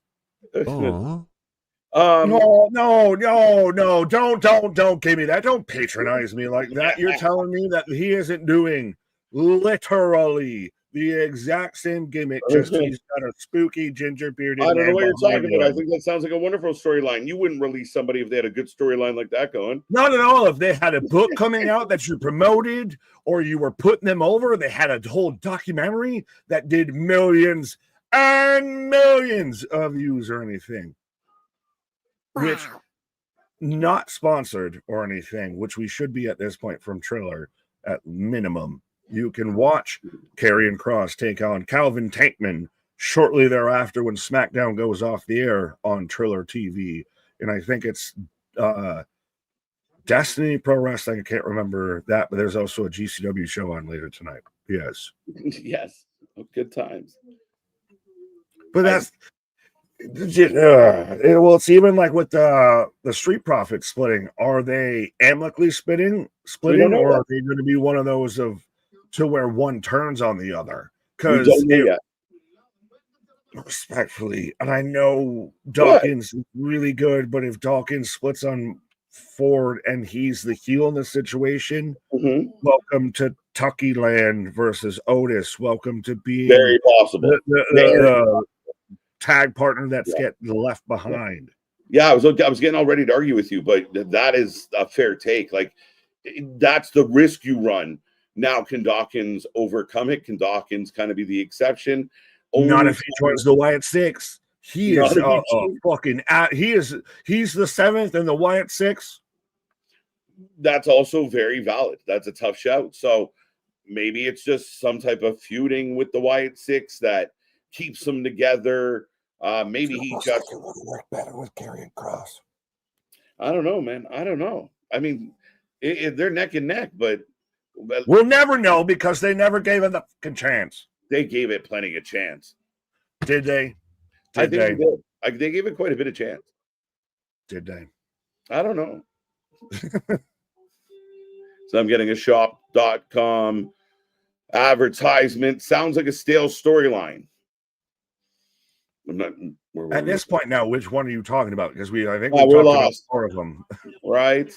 No, don't give me that. Don't patronize me like that. You're telling me that he isn't doing literally the exact same gimmick, just he's got a spooky ginger bearded. I don't know what you're talking about. I think that sounds like a wonderful storyline. You wouldn't release somebody if they had a good storyline like that going. Not at all. If they had a book coming out that you promoted or you were putting them over, they had a whole documentary that did millions and millions of views or anything. Which, not sponsored or anything, which we should be at this point from Triller at minimum. You can watch Karrion Kross take on Calvin Tankman shortly thereafter when SmackDown goes off the air on Triller TV. And I think it's Destiny Pro Wrestling. I can't remember that, but there's also a GCW show on later tonight. Yes. Yes. Good times. But that's... well, it's even like with the Street Profits splitting. Are they amicably splitting, or are they going to be one of those to where one turns on the other? Because respectfully, and I know What? Dawkins is really good, but if Dawkins splits on Ford and he's the heel in the situation, welcome to Tucky Land versus Otis. Welcome to being Very possible. the tag partner that's Yeah. getting left behind. Yeah, I was getting all ready to argue with you, but that is a fair take. Like, that's the risk you run. Now, can Dawkins overcome it? Can Dawkins kind of be the exception? Not Only if he joins the Wyatt Six. He Not is if he fucking. He's the seventh in the Wyatt Six. That's also very valid. That's a tough shout. So maybe it's just some type of feuding with the Wyatt Six that keeps them together. Maybe he just would work better with Karrion Kross. I don't know, man. I don't know. I mean, they're neck and neck, but we'll never know because they never gave it the fucking chance. They gave it plenty of chance. Did they? I think they did. They gave it quite a bit of chance. Did they? I don't know. So I'm getting a shop.com advertisement. Sounds like a stale storyline. At this point now, which one are you talking about? Because I think we're lost. About 4 of them. Right.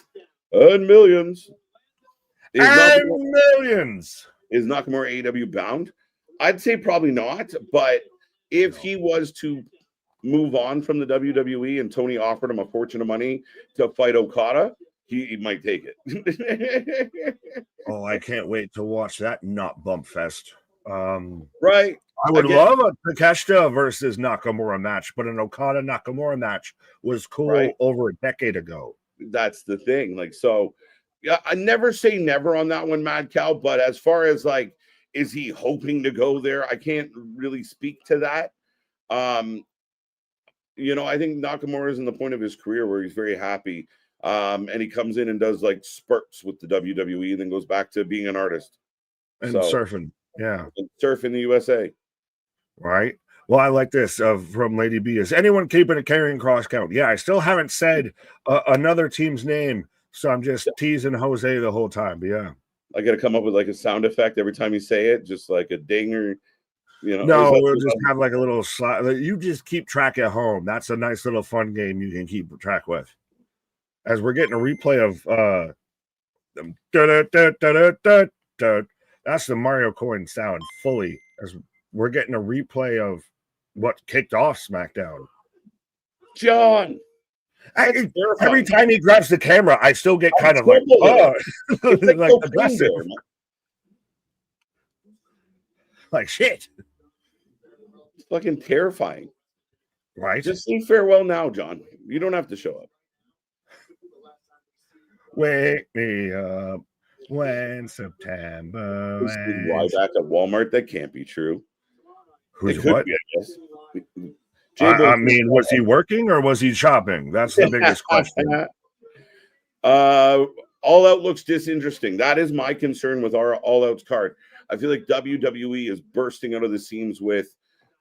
And millions. Millions. Is Nakamura AEW bound? I'd say probably not. But if he was to move on from the WWE and Tony offered him a fortune of money to fight Okada, he might take it. Oh, I can't wait to watch that not bump fest. Right. I would love a Takeshita versus Nakamura match, but an Okada Nakamura match was cool over a decade ago. That's the thing. Like, so yeah, I never say never on that one, Mad Cow, but as far as like, is he hoping to go there? I can't really speak to that. You know, I think Nakamura is in the point of his career where he's very happy. And he comes in and does like spurts with the WWE and then goes back to being an artist. And surfing. Yeah. And surf in the USA. Right. Well, I like this from Lady B. Is anyone keeping a Karrion Kross count? Yeah, I still haven't said another team's name, so I'm just teasing Jose the whole time. But yeah, I got to come up with like a sound effect every time you say it, just like a ding or, you know. No, we'll just have like a little slide. You just keep track at home. That's a nice little fun game you can keep track with. As we're getting a replay of that's the Mario coin sound fully. As we're getting a replay of what kicked off SmackDown. John, every time he grabs the camera, I still get kind of like, like aggressive. Like shit. It's fucking terrifying. Right? Just say farewell now, John. You don't have to show up. Wake me up when September ends. Why back at Walmart? That can't be true. Who's what? Be, I guess. I mean, was he working or was he shopping? That's the biggest question. All Out looks disinteresting. That is my concern with our All Out's card. I feel like WWE is bursting out of the seams with,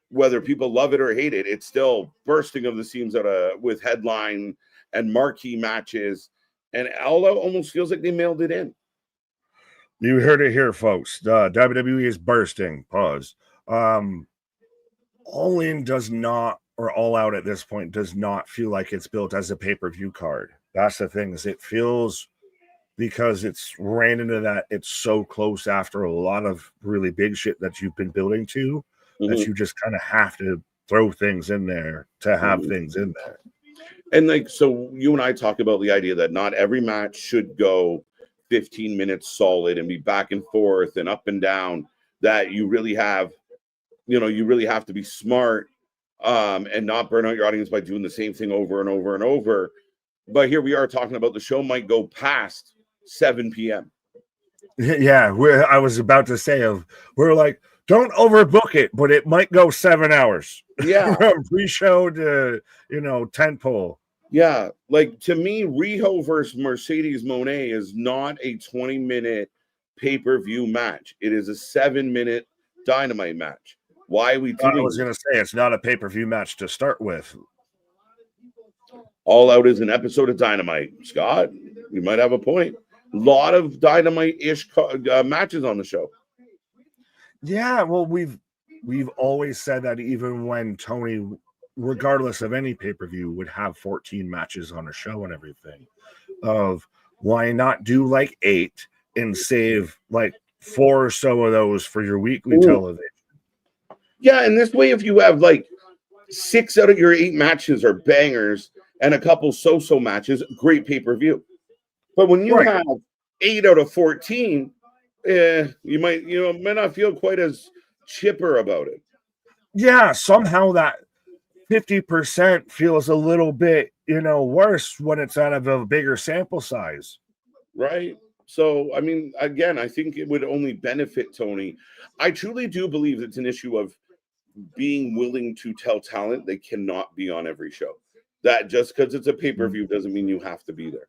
whether people love it or hate it, it's still bursting of the seams out with headline and marquee matches. And All Out almost feels like they mailed it in. You heard it here, folks. WWE is bursting. Pause. All In does not, or All Out at this point, does not feel like it's built as a pay-per-view card. That's the thing, is it feels, because it's ran into that, it's so close after a lot of really big shit that you've been building to, that you just kind of have to throw things in there to have things in there. And like, so you and I talk about the idea that not every match should go 15 minutes solid and be back and forth and up and down, that you really have, you know, you really have to be smart and not burn out your audience by doing the same thing over and over and over. But here we are talking about the show might go past 7 p.m. Yeah, I was about to say, we're like, don't overbook it, but it might go 7 hours. Yeah. From pre-show to, tentpole. Yeah. Like, to me, Riho versus Mercedes Moné is not a 20-minute pay-per-view match. It is a 7-minute Dynamite match. Why are we doing I was going to say, it's not a pay-per-view match to start with. All Out is an episode of Dynamite. Scott, you might have a point. A lot of Dynamite-ish matches on the show. Yeah, well, we've we've always said that even when Tony, regardless of any pay-per-view, would have 14 matches on a show and everything, of why not do like 8 and save like 4 or so of those for your weekly television? Yeah, and this way, if you have like 6 out of your 8 matches are bangers and a couple so-so matches, great pay-per-view. But when you have 8 out of 14, you might not feel quite as chipper about it. Yeah, somehow that 50% feels a little bit, worse when it's out of a bigger sample size. Right. So, I mean, again, I think it would only benefit Tony. I truly do believe it's an issue of being willing to tell talent they cannot be on every show. That just because it's a pay-per-view doesn't mean you have to be there.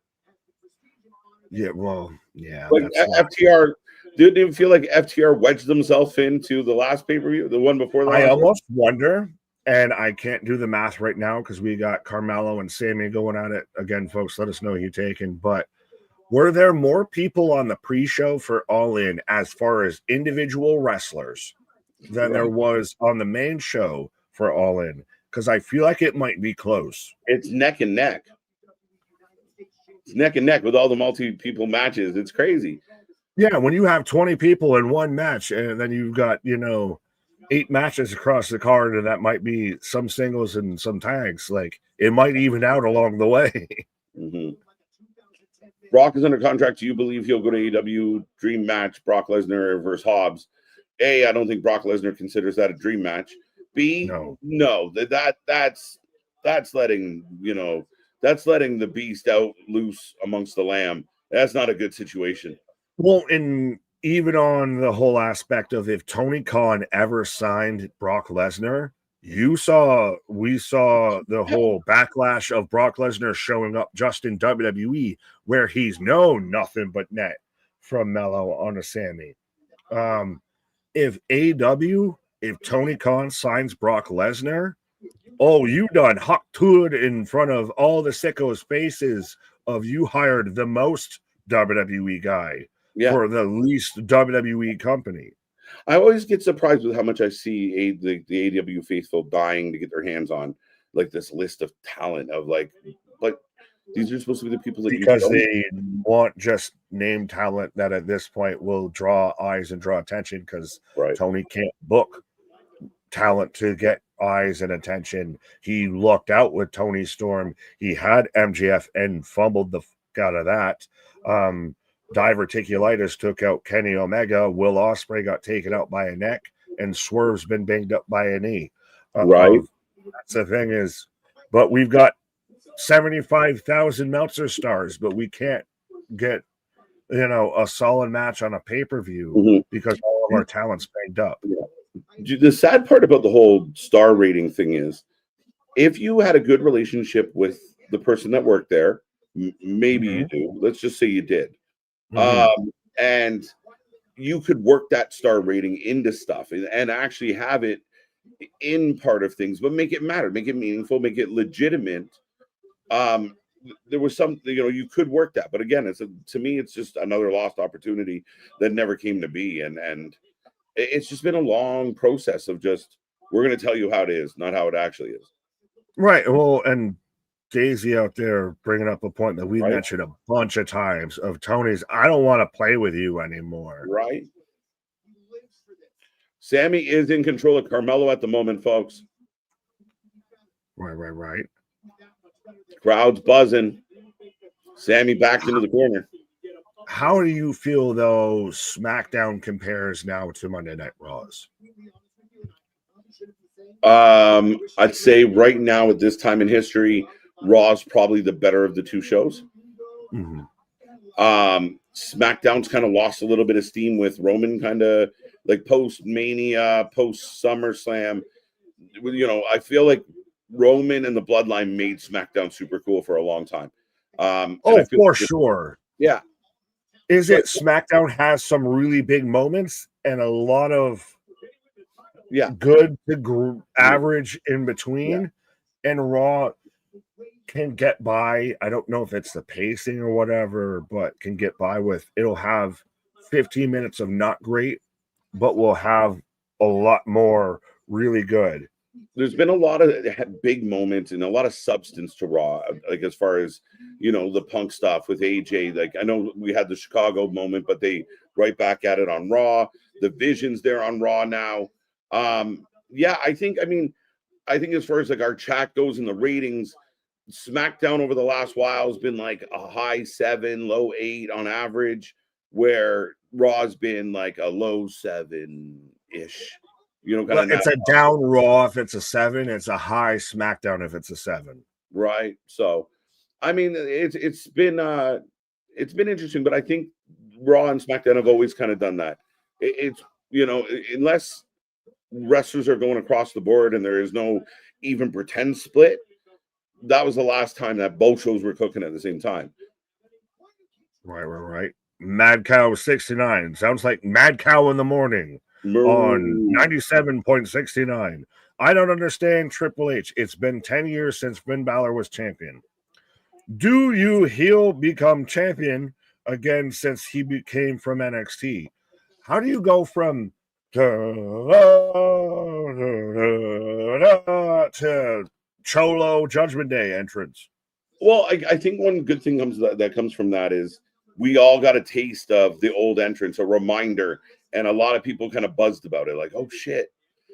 Yeah, well, yeah. Like FTR, didn't even feel like FTR wedged themselves into the last pay-per-view, the one before that. I almost wonder, and I can't do the math right now because we got Carmelo and Sammy going at it again, folks. Let us know who you're taking. But were there more people on the pre-show for All In as far as individual wrestlers than there was on the main show for All In? Because I feel like it might be close. It's neck and neck. It's neck and neck with all the multi-people matches. It's crazy. Yeah, when you have 20 people in one match and then you've got, 8 matches across the card, and that might be some singles and some tags, like it might even out along the way. Mm-hmm. Brock is under contract. Do you believe he'll go to AEW dream match, Brock Lesnar versus Hobbs? A, I don't think Brock Lesnar considers that a dream match. B, no, that's letting the beast out loose amongst the lamb. That's not a good situation. Well, and even on the whole aspect of if Tony Khan ever signed Brock Lesnar, we saw the whole backlash of Brock Lesnar showing up just in WWE, where he's known nothing but net from Mello on a Sammy. If Tony Khan signs Brock Lesnar, you done Huck Tood in front of all the sickos' faces of you hired the most WWE guy for the least WWE company. I always get surprised with how much I see the AEW faithful dying to get their hands on like this list of talent of like these are supposed to be the people that because they want just name talent that at this point will draw eyes and draw attention because Tony can't book talent to get eyes and attention. He lucked out with Tony Storm. He had MJF and fumbled the out of that. Diverticulitis took out Kenny Omega. Will Ospreay got taken out by a neck, and Swerve's been banged up by a knee. That's the thing is, but we've got 75,000 Meltzer stars, but we can't get a solid match on a pay-per-view because all of our talent's banged up. The sad part about the whole star rating thing is if you had a good relationship with the person that worked there, maybe you do. Let's just say you did. And you could work that star rating into stuff and actually have it in part of things, but make it matter, make it meaningful, make it legitimate. There was some, you could work that, but again, to me, it's just another lost opportunity that never came to be. And it's just been a long process of just, we're going to tell you how it is, not how it actually is. Right. Well, and Daisy out there bringing up a point that we mentioned a bunch of times of Tony's, I don't want to play with you anymore. Right. Sammy is in control of Carmelo at the moment, folks. Right. Crowd's buzzing. Sammy backed into the corner. How do you feel, though, SmackDown compares now to Monday Night Raws? I'd say right now at this time in history, Raw's probably the better of the two shows. SmackDown's kind of lost a little bit of steam with Roman kind of like post-Mania, post-SummerSlam. I feel like Roman and the Bloodline made SmackDown super cool for a long time. For sure. Yeah. SmackDown has some really big moments and a lot of good to average in between, and Raw can get by. I don't know if it's the pacing or whatever, but can get by with it'll have 15 minutes of not great, but we'll have a lot more really good. There's been a lot of big moments and a lot of substance to Raw, like as far as the Punk stuff with AJ. Like I know we had the Chicago moment, but they right back at it on Raw. The Vision's there on Raw now. Yeah, I think as far as like our chat goes and the ratings, SmackDown over the last while has been like a high 7, low 8 on average, where Raw's been like a low 7-ish. Well, it's a down Raw if it's a 7. It's a high SmackDown if it's a 7. Right. So, I mean, it's been interesting, but I think Raw and SmackDown have always kind of done that. It's unless wrestlers are going across the board and there is no even pretend split. That was the last time that both shows were cooking at the same time. Right. Mad Cow 69 sounds like Mad Cow in the morning. On 97.69. I don't understand Triple H. It's been 10 years since Finn Balor was champion. Do you heel become champion again since he came from NXT? How do you go from to Cholo Judgment Day entrance? Well, I think one good thing that comes from that is we all got a taste of the old entrance, a reminder. And a lot of people kind of buzzed about it, like, oh, shit.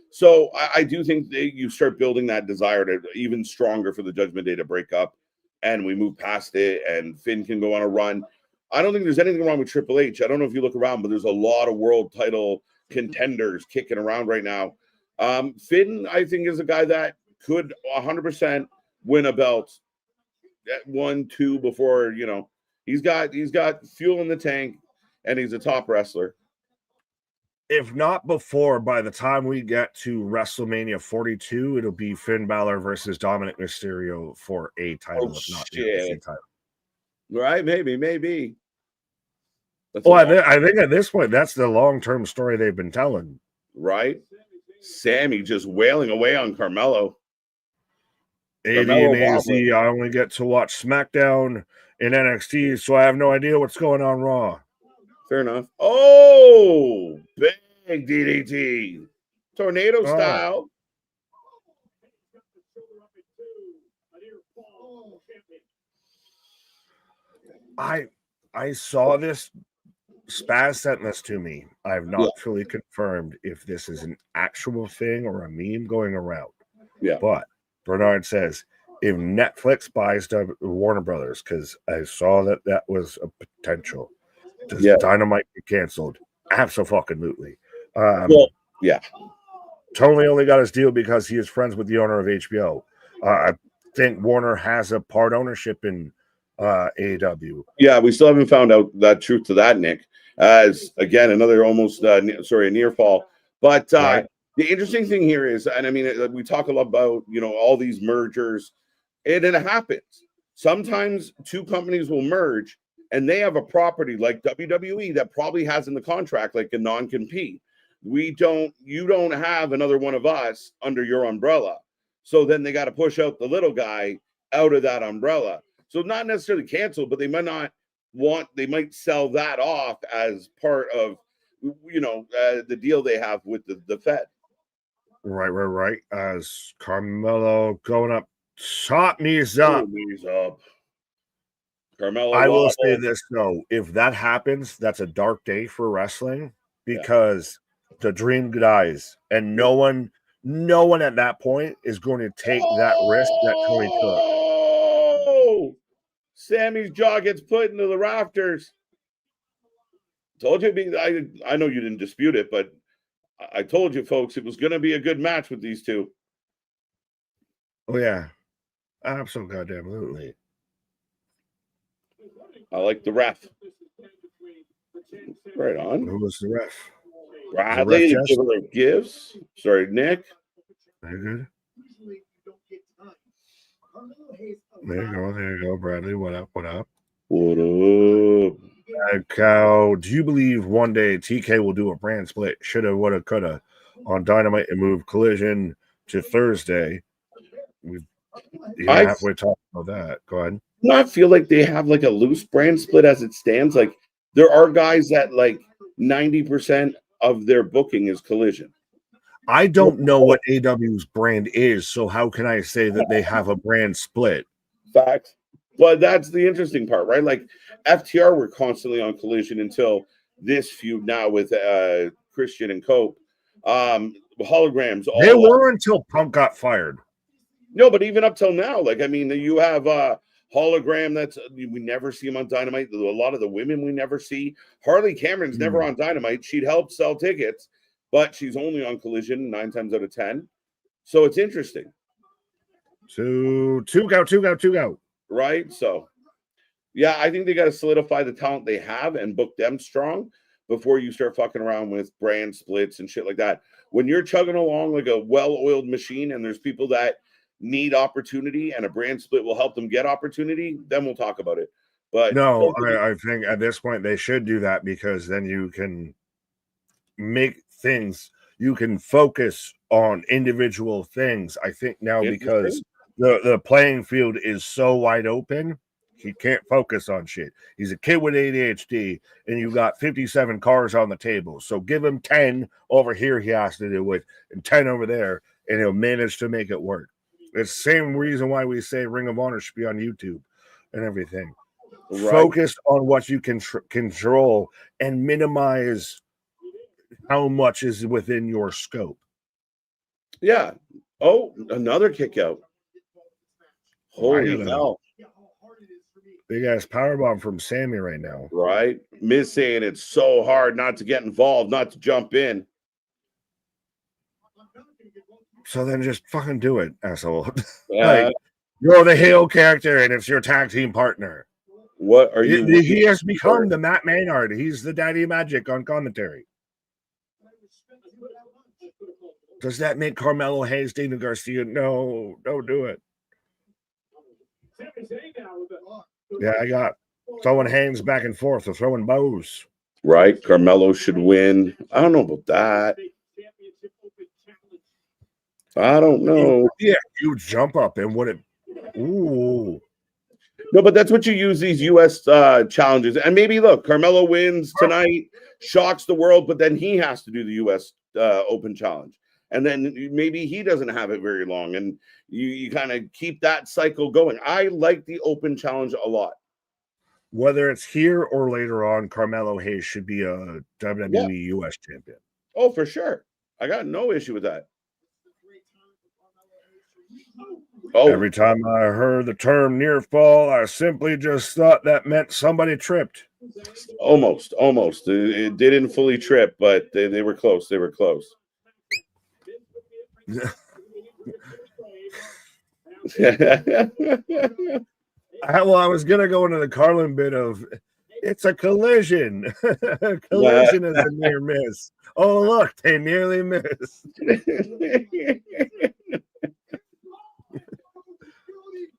So I do think that you start building that desire to even stronger for the Judgment Day to break up, and we move past it, and Finn can go on a run. I don't think there's anything wrong with Triple H. I don't know if you look around, but there's a lot of world title contenders kicking around right now. Finn, I think, is a guy that could 100% win a belt at 1-2 before, he's got fuel in the tank, and he's a top wrestler. If not before, by the time we get to WrestleMania 42, it'll be Finn Balor versus Dominic Mysterio for a title, if not the title. Right? Maybe. I think at this point, that's the long-term story they've been telling. Right? Sammy just wailing away on Carmelo. AD and AZ, I only get to watch SmackDown and NXT, so I have no idea what's going on Raw. Fair enough. Oh, big DDT. Tornado style. I saw this. Spaz sent this to me. I have not fully confirmed if this is an actual thing or a meme going around. Yeah. But Bernard says, if Netflix buys Warner Brothers, because I saw that was a potential. Does Dynamite get canceled? Absolutely. Tony only got his deal because he is friends with the owner of HBO. I think Warner has a part ownership in AEW. Yeah, we still haven't found out the truth to that, Nick. As again, another almost a near fall. But the interesting thing here is, and I mean, we talk a lot about all these mergers, and it happens. Sometimes two companies will merge, and they have a property like WWE that probably has in the contract like a non-compete. You don't have another one of us under your umbrella. So then they got to push out the little guy out of that umbrella. So not necessarily cancel, but they might sell that off as part of, the deal they have with the Fed. Right. As Carmelo going up, shot knees up. Carmelo. I will say this though, if that happens, that's a dark day for wrestling because the dream dies, and no one at that point is going to take that risk that Tony took. Sammy's jaw gets put into the rafters. Told you, I know you didn't dispute it, but I told you folks it was going to be a good match with these two. Oh yeah, absolutely. I like the ref. Right on. Who was the ref? Bradley gives. Sorry, Nick. Very good. There you go, Bradley. What up? What up? Cow, do you believe one day TK will do a brand split? Shoulda, woulda, coulda on Dynamite and move Collision to Thursday? We've halfway talked about that. Go ahead. I feel like they have like a loose brand split as it stands. Like there are guys that like 90% of their booking is Collision. I don't know what AW's brand is, so how can I say that they have a brand split? Facts. But that's the interesting part, right? Like FTR were constantly on Collision until this feud now with Christian and Cope. Holograms all They were until Punk got fired. No, but even up till now, like I mean, you have Hologram that's we never see him on Dynamite. A lot of the women we never see. Harley Cameron's never on Dynamite. She'd help sell tickets, but she's only on Collision 9 times out of 10. So it's interesting. Two go. Right? So yeah, I think they got to solidify the talent they have and book them strong before you start fucking around with brand splits and shit like that. When you're chugging along like a well-oiled machine and there's people that need opportunity and a brand split will help them get opportunity, then we'll talk about it. But no, I think at this point they should do that, because then you can make things, you can focus on individual things. I think now, because the playing field is so wide open, he can't focus on shit. He's a kid with ADHD, and you got 57 cars on the table. So give him 10 over here he has to deal with, and 10 over there, and he'll manage to make it work. It's the same reason why we say Ring of Honor should be on YouTube and everything. Right. Focus on what you can control and minimize how much is within your scope. Yeah. Oh, another kick out. Holy hell. Big ass powerbomb from Sammy right now. Right. Miz saying it's so hard not to get involved, not to jump in. So then just fucking do it, asshole. Like, you're the heel character and it's your tag team partner. What are you? He has become the Matt Maynard. He's the Daddy Magic on commentary. Does that make Carmelo Hayes, Dana Garcia? No, don't do it. Yeah, I got throwing hands back and forth or throwing bows. Right. Carmelo should win. I don't know about that. I don't know. Yeah, you jump up and what it. Ooh. No, but that's what you use these U.S. Challenges. And maybe, look, Carmelo wins tonight, shocks the world, but then he has to do the U.S. Open Challenge. And then maybe he doesn't have it very long. And you kind of keep that cycle going. I like the Open Challenge a lot. Whether it's here or later on, Carmelo Hayes should be a WWE U.S. champion. Oh, for sure. I got no issue with that. Oh. Every time I heard the term near fall, I simply just thought that meant somebody tripped. Almost. It didn't fully trip, but they were close. They were close. I was going to go into the Carlin bit of, it's a collision. Collision is a near miss. Oh, look, they nearly missed.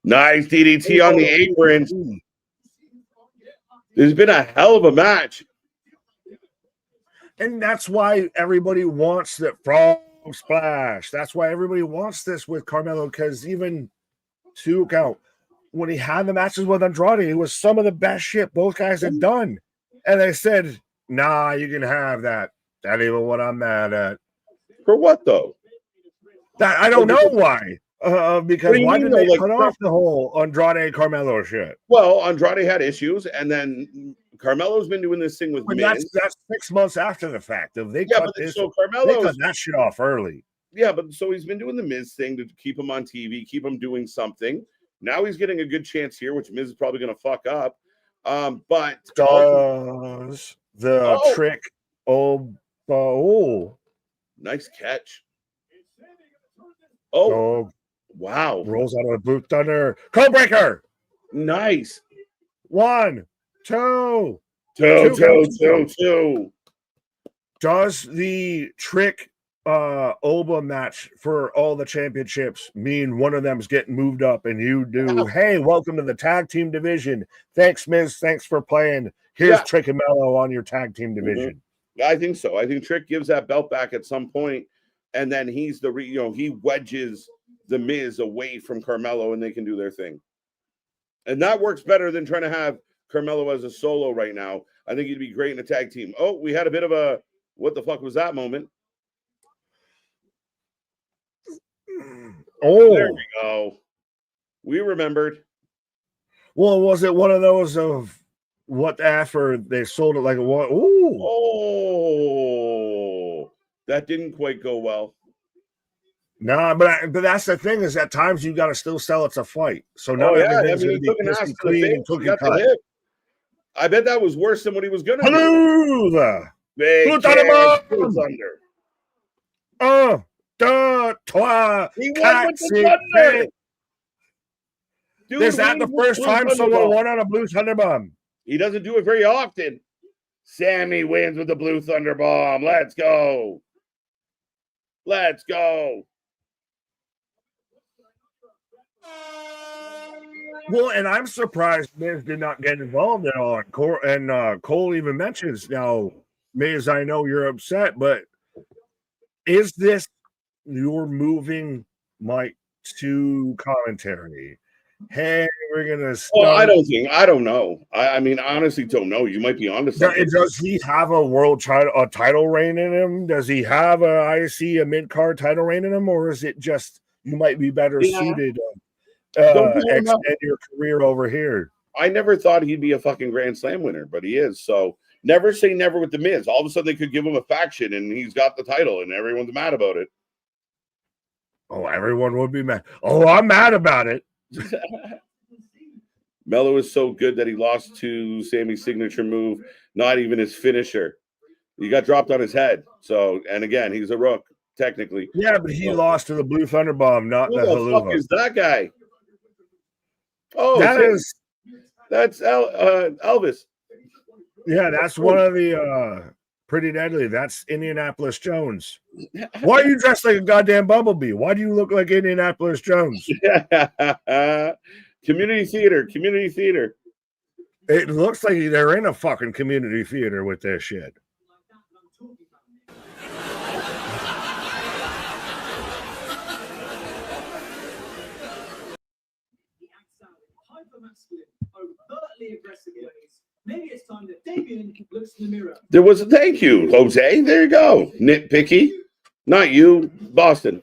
Nice DDT on the apron. There's been a hell of a match. And that's why everybody wants that frog splash. That's why everybody wants this with Carmelo, because even to count, when he had the matches with Andrade, it was some of the best shit both guys had done. And they said, nah, you can have that. That ain't what I'm mad at. For what, though? That I don't know why. Because why did they cut off the whole Andrade Carmelo shit? Well, Andrade had issues, and then Carmelo's been doing this thing with Miz. That's 6 months after the fact. If they cut this, so they cut that shit off early. Yeah, but so he's been doing the Miz thing to keep him on TV, keep him doing something. Now he's getting a good chance here, which Miz is probably going to fuck up. But does the trick? Oh, nice catch! Oh. Wow. Rolls out of the boot thunder. Code breaker. Nice. 1, 2. Does the trick Oba match for all the championships mean one of them's getting moved up and you do, hey, welcome to the tag team division. Thanks, Miz. Thanks for playing. Here's Trick and Mello on your tag team division. I think so. I think Trick gives that belt back at some point, and then he's he wedges the Miz away from Carmelo and they can do their thing. And that works better than trying to have Carmelo as a solo right now. I think he'd be great in a tag team. Oh, we had a bit of a what the fuck was that moment? Oh, there we go. We remembered. Well, was it one of those of what the F or they sold it like a what? Ooh. Oh, that didn't quite go well. Nah, but that's the thing is at times you got to still sell it's a fight. So not everything's going to be crispy clean and cookie cut. I bet that was worse than what he was going to do. Palooza! Big Blue Thunder. He won with the Thunder. Dude, is that the first time someone won on a Blue Thunder Bomb? He doesn't do it very often. Sammy wins with the Blue Thunder Bomb. Let's go. Let's go. Well, and I'm surprised Miz did not get involved at all. And Cole even mentions, now, Miz, I know you're upset, but is this you're moving Mike to commentary? Hey, we're gonna start. Well, I don't know. I mean, honestly, don't know. You might be onto something. Does he have a world title reign in him? Does he have a mid-card title reign in him, or is it just you might be better suited? Extend your career over here. I never thought he'd be a fucking Grand Slam winner, but he is. So never say never with the Miz. All of a sudden they could give him a faction and he's got the title and everyone's mad about it. Oh, everyone would be mad. Oh, I'm mad about it. Mello is so good that he lost to Sammy's signature move, not even his finisher. He got dropped on his head. So, and again, he's a rook, technically. Yeah, but he lost to the Blue Thunder Bomb, not the Haluva. Who the fuck is that guy? Oh, that's Elvis. Yeah, that's one of the Pretty Deadly. That's Indianapolis Jones. Why are you dressed like a goddamn bumblebee? Why do you look like Indianapolis Jones? Community theater. It looks like they're in a fucking community theater with this shit. Maybe it's time that Damien looks in the mirror. There was a thank you, Jose. There you go. Nitpicky. Not you, Boston.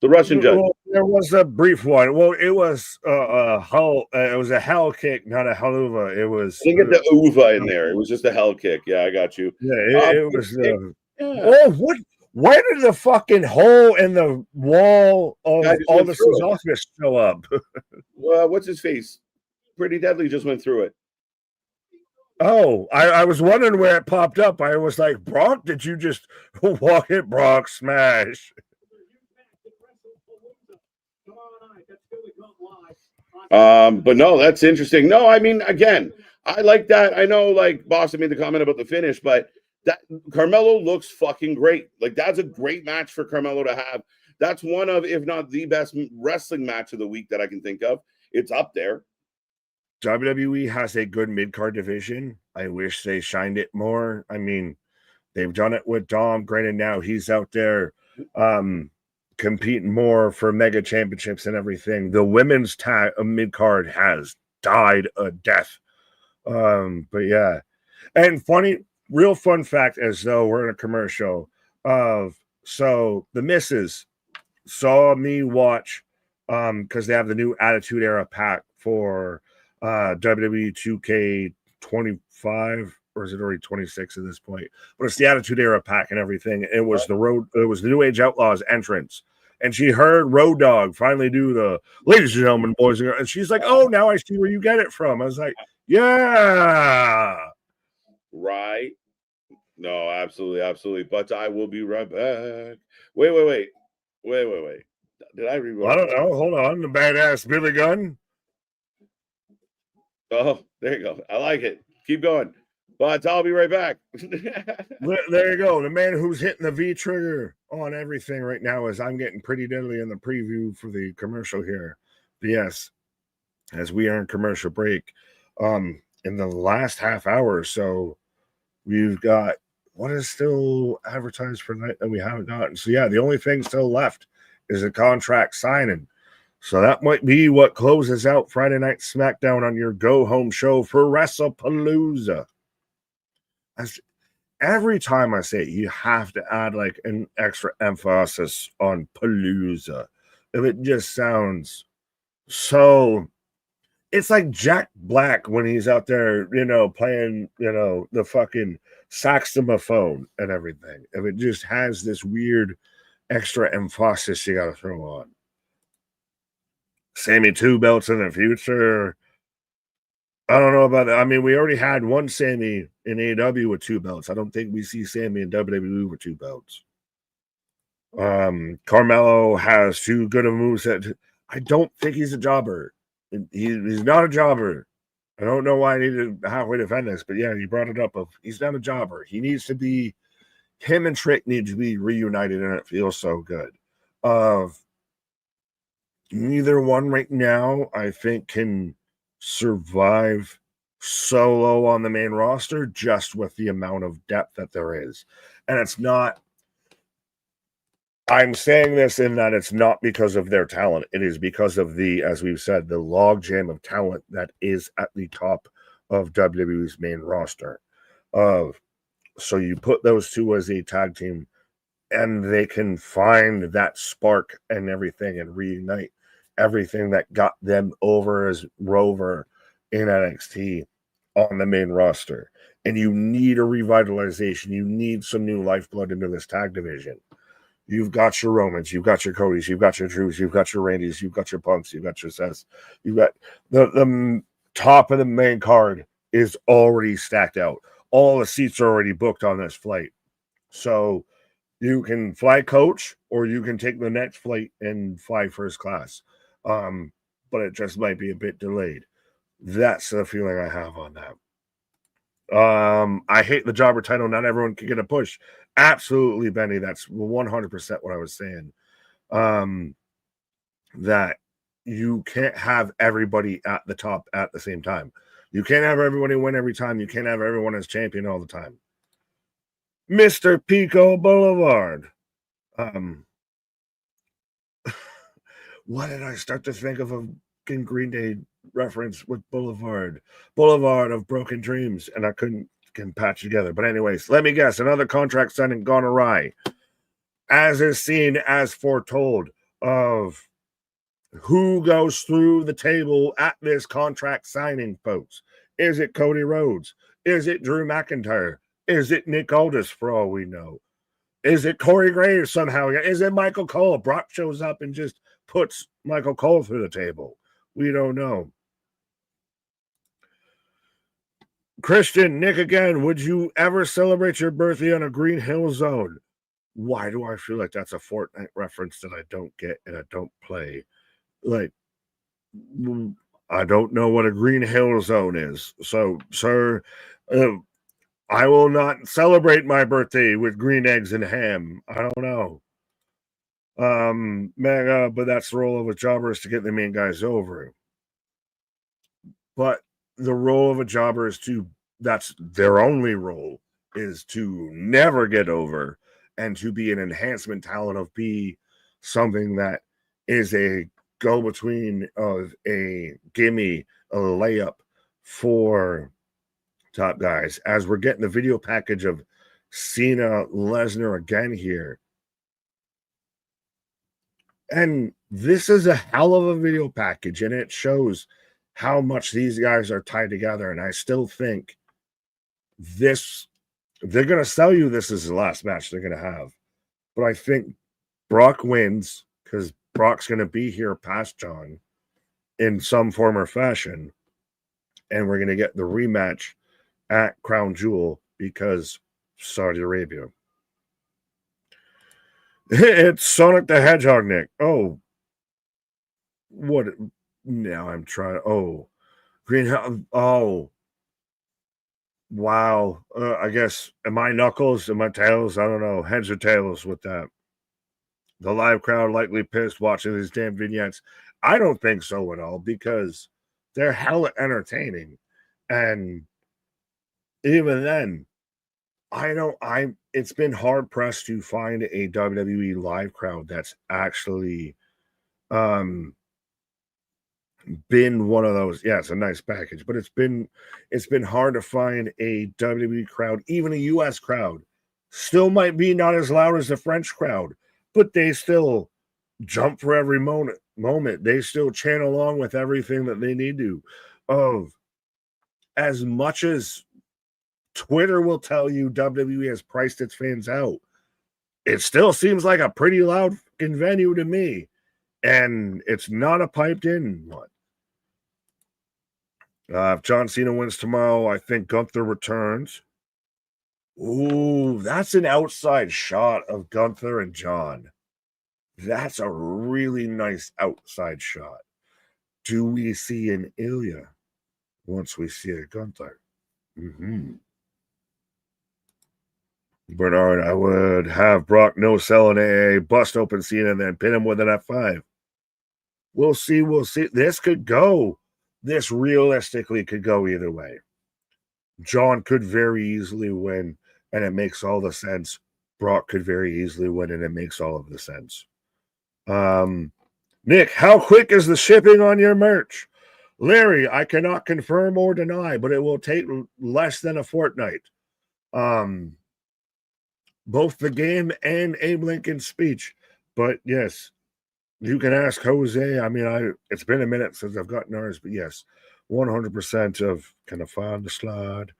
The Russian judge. Well, there was a brief one. Well, it was it was a hell kick, not a haluva. It was. I didn't get the uva in there. It was just a hell kick. Yeah, I got you. Yeah, it was. Oh, what? Where did the fucking hole in the wall of Aldous' office show up? Well, what's his face? Pretty Deadly just went through it. Oh, I was wondering where it popped up. I was like, Brock, did you just walk it? Brock smash. But no, that's interesting. No, I mean, again, I like that. I know, like, Boston made the comment about the finish, but that Carmelo looks fucking great. Like, that's a great match for Carmelo to have. That's one of, if not the best wrestling match of the week that I can think of. It's up there. WWE has a good mid-card division. I wish they shined it more. I mean, they've done it with Dom. Granted, now he's out there competing more for mega championships and everything. The women's mid-card has died a death. But yeah. And real fun fact, as though we're in a commercial so the missus saw me watch because they have the new Attitude Era pack for WWE 2K25, or is it already 26 at this point? But it's the Attitude Era pack and everything. It was the New Age Outlaws entrance. And she heard Road Dogg finally do the ladies and gentlemen, boys and girls. And she's like, oh, now I see where you get it from. I was like, yeah. Right. No, absolutely. But I will be right back. Wait. Did I read? I don't know. Hold on. The badass Billy Gunn. Oh, there you go. I like it. Keep going. But I'll be right back. There you go. The man who's hitting the V trigger on everything right now is I'm getting Pretty Deadly in the preview for the commercial here. Yes, as we are in commercial break. In the last half hour or so, we've got what is still advertised for tonight that we haven't gotten. So yeah, the only thing still left is a contract signing. So that might be what closes out Friday Night SmackDown on your go-home show for Wrestlepalooza. Every time I say it, you have to add like an extra emphasis on Palooza if it just sounds so. It's like Jack Black when he's out there, playing, the fucking saxophone and everything. If it just has this weird extra emphasis you got to throw on. Sammy 2 belts in the future. I don't know about that. I mean, we already had one Sammy in AEW with 2 belts. I don't think we see Sammy in WWE with 2 belts. Carmelo has too good of moves that I don't think he's a jobber. He's not a jobber. I don't know why I need to halfway defend this, but yeah, you brought it up. He's not a jobber. He needs to be. Him and Trick need to be reunited, and it feels so good. Neither one right now, I think, can survive solo on the main roster just with the amount of depth that there is. And it's not. I'm saying this in that it's not because of their talent. It is because of as we've said, the logjam of talent that is at the top of WWE's main roster. So you put those two as a tag team, and they can find that spark and everything and reunite everything that got them over as Rover in NXT on the main roster. And you need a revitalization. You need some new lifeblood into this tag division. You've got your Romans, you've got your Codys, you've got your Drews, you've got your Randys, you've got your Punks, you've got your Seths, you've got the top of the main card is already stacked out. All the seats are already booked on this flight. So you can fly coach or you can take the next flight and fly first class. But it just might be a bit delayed. That's the feeling I have on that. I hate the jobber title. Not everyone can get a push. Absolutely, Benny. That's 100% what I was saying. That you can't have everybody at the top at the same time. You can't have everybody win every time. You can't have everyone as champion all the time. Mr. Pico Boulevard. Why did I start to think of a Green Day reference with Boulevard of Broken Dreams, and I couldn't patch together. But anyways, let me guess, another contract signing gone awry, as is seen as foretold of who goes through the table at this contract signing, folks. Is it Cody Rhodes? Is it Drew McIntyre? Is it Nick Aldis, for all we know? Is it Corey Graves somehow? Is it Michael Cole? Brock shows up and just puts Michael Cole through the table. We don't know. Christian, Nick again, would you ever celebrate your birthday on a Green Hill Zone? Why do I feel like that's a Fortnite reference that I don't get and I don't play? Like, I don't know what a Green Hill Zone is. So, sir, I will not celebrate my birthday with green eggs and ham. I don't know. But that's the role of a jobber, is to get the main guys over. But the role of a jobber is that's their only role, is to never get over and to be an enhancement talent, of be something that is a go-between, of a gimme, a layup for top guys. As we're getting the video package of Cena Lesnar again here. And this is a hell of a video package, and it shows how much these guys are tied together. And I still think they're going to sell you this is the last match they're going to have. But I think Brock wins, because Brock's going to be here past John in some form or fashion. And we're going to get the rematch at Crown Jewel, because Saudi Arabia. It's Sonic the Hedgehog, Nick. Oh, what? Now I'm trying. Oh, Green. Oh, wow. I guess, am I Knuckles? Am I Tails? I don't know. Heads or tails with that. The live crowd likely pissed watching these damn vignettes. I don't think so at all, because they're hella entertaining. And even then, it's been hard pressed to find a WWE live crowd that's actually been one of those. Yeah, it's a nice package, but it's been hard to find a WWE crowd, even a US crowd. Still might be not as loud as the French crowd, but they still jump for every moment. They still chant along with everything that they need to. Of as much as Twitter will tell you WWE has priced its fans out, it still seems like a pretty loud venue to me. And it's not a piped in one. If John Cena wins tomorrow, I think Gunther returns. Ooh, that's an outside shot of Gunther and John. That's a really nice outside shot. Do we see an Ilya once we see a Gunther? Bernard, I would have Brock no sell an AA, bust open Cena, and then pin him with an F5. We'll see. This could go. This realistically could go either way. John could very easily win, and it makes all the sense. Brock could very easily win, and it makes all of the sense. Nick, how quick is the shipping on your merch? Larry, I cannot confirm or deny, but it will take less than a fortnight. Both the game and Abe Lincoln's speech. But yes, you can ask Jose. I mean, it's been a minute since I've gotten ours, but yes, 100% of can I find the slide?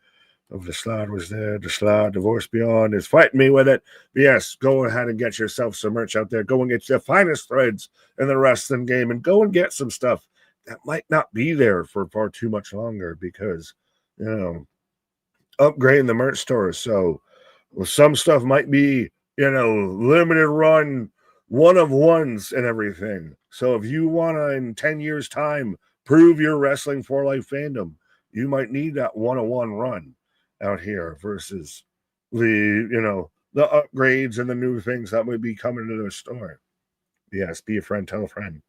Of the slide was there. The slide, Divorce Beyond is fighting me with it. But yes, go ahead and get yourself some merch out there. Go and get your finest threads in the wrestling game and go and get some stuff that might not be there for far too much longer because, upgrading the merch store. So some stuff might be, limited run, one of ones and everything. So if you want to, in 10 years' time, prove your Wrestling for Life fandom, you might need that one-on-one run out here versus the upgrades and the new things that would be coming to the store. Yes, be a friend, tell a friend.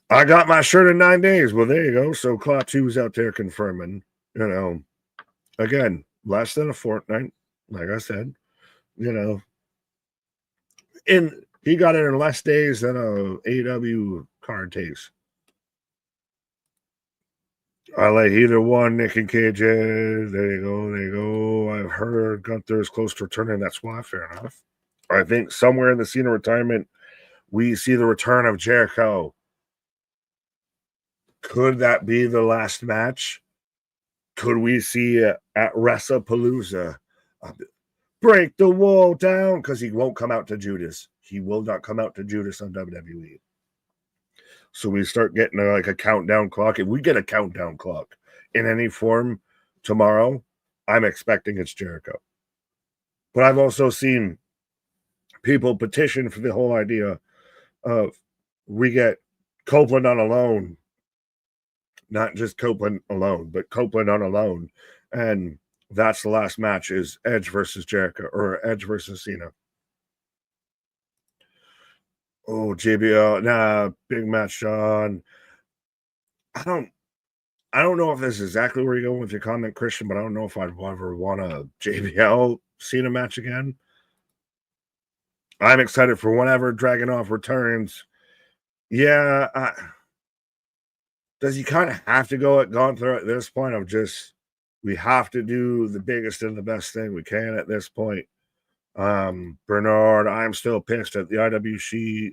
I got my shirt in 9 days. Well, there you go. So Claw 2's out there confirming, again, less than a fortnight, like I said, and he got it in less days than a AEW card takes. I like either one, Nick and KJ. There you go. I've heard Gunther is close to returning. That's why, fair enough. I think somewhere in the Cena retirement, we see the return of Jericho. Could that be the last match? Could we see it at Wrestlepalooza? Break the wall down, because he won't come out to Judas. He will not come out to Judas on WWE. So we start getting a countdown clock. If we get a countdown clock in any form tomorrow, I'm expecting it's Jericho. But I've also seen people petition for the whole idea of we get Copeland on alone. Not just Copeland alone, but Copeland on alone. And that's the last match is Edge versus Jericho or Edge versus Cena. Oh, JBL, big match, John. I don't know if this is exactly where you're going with your comment, Christian, but I don't know if I'd ever want a JBL Cena match again. I'm excited for whenever Dragunov returns. Yeah, does he kind of have to go at Gunther at this point of just we have to do the biggest and the best thing we can at this point? Bernard, I'm still pissed at the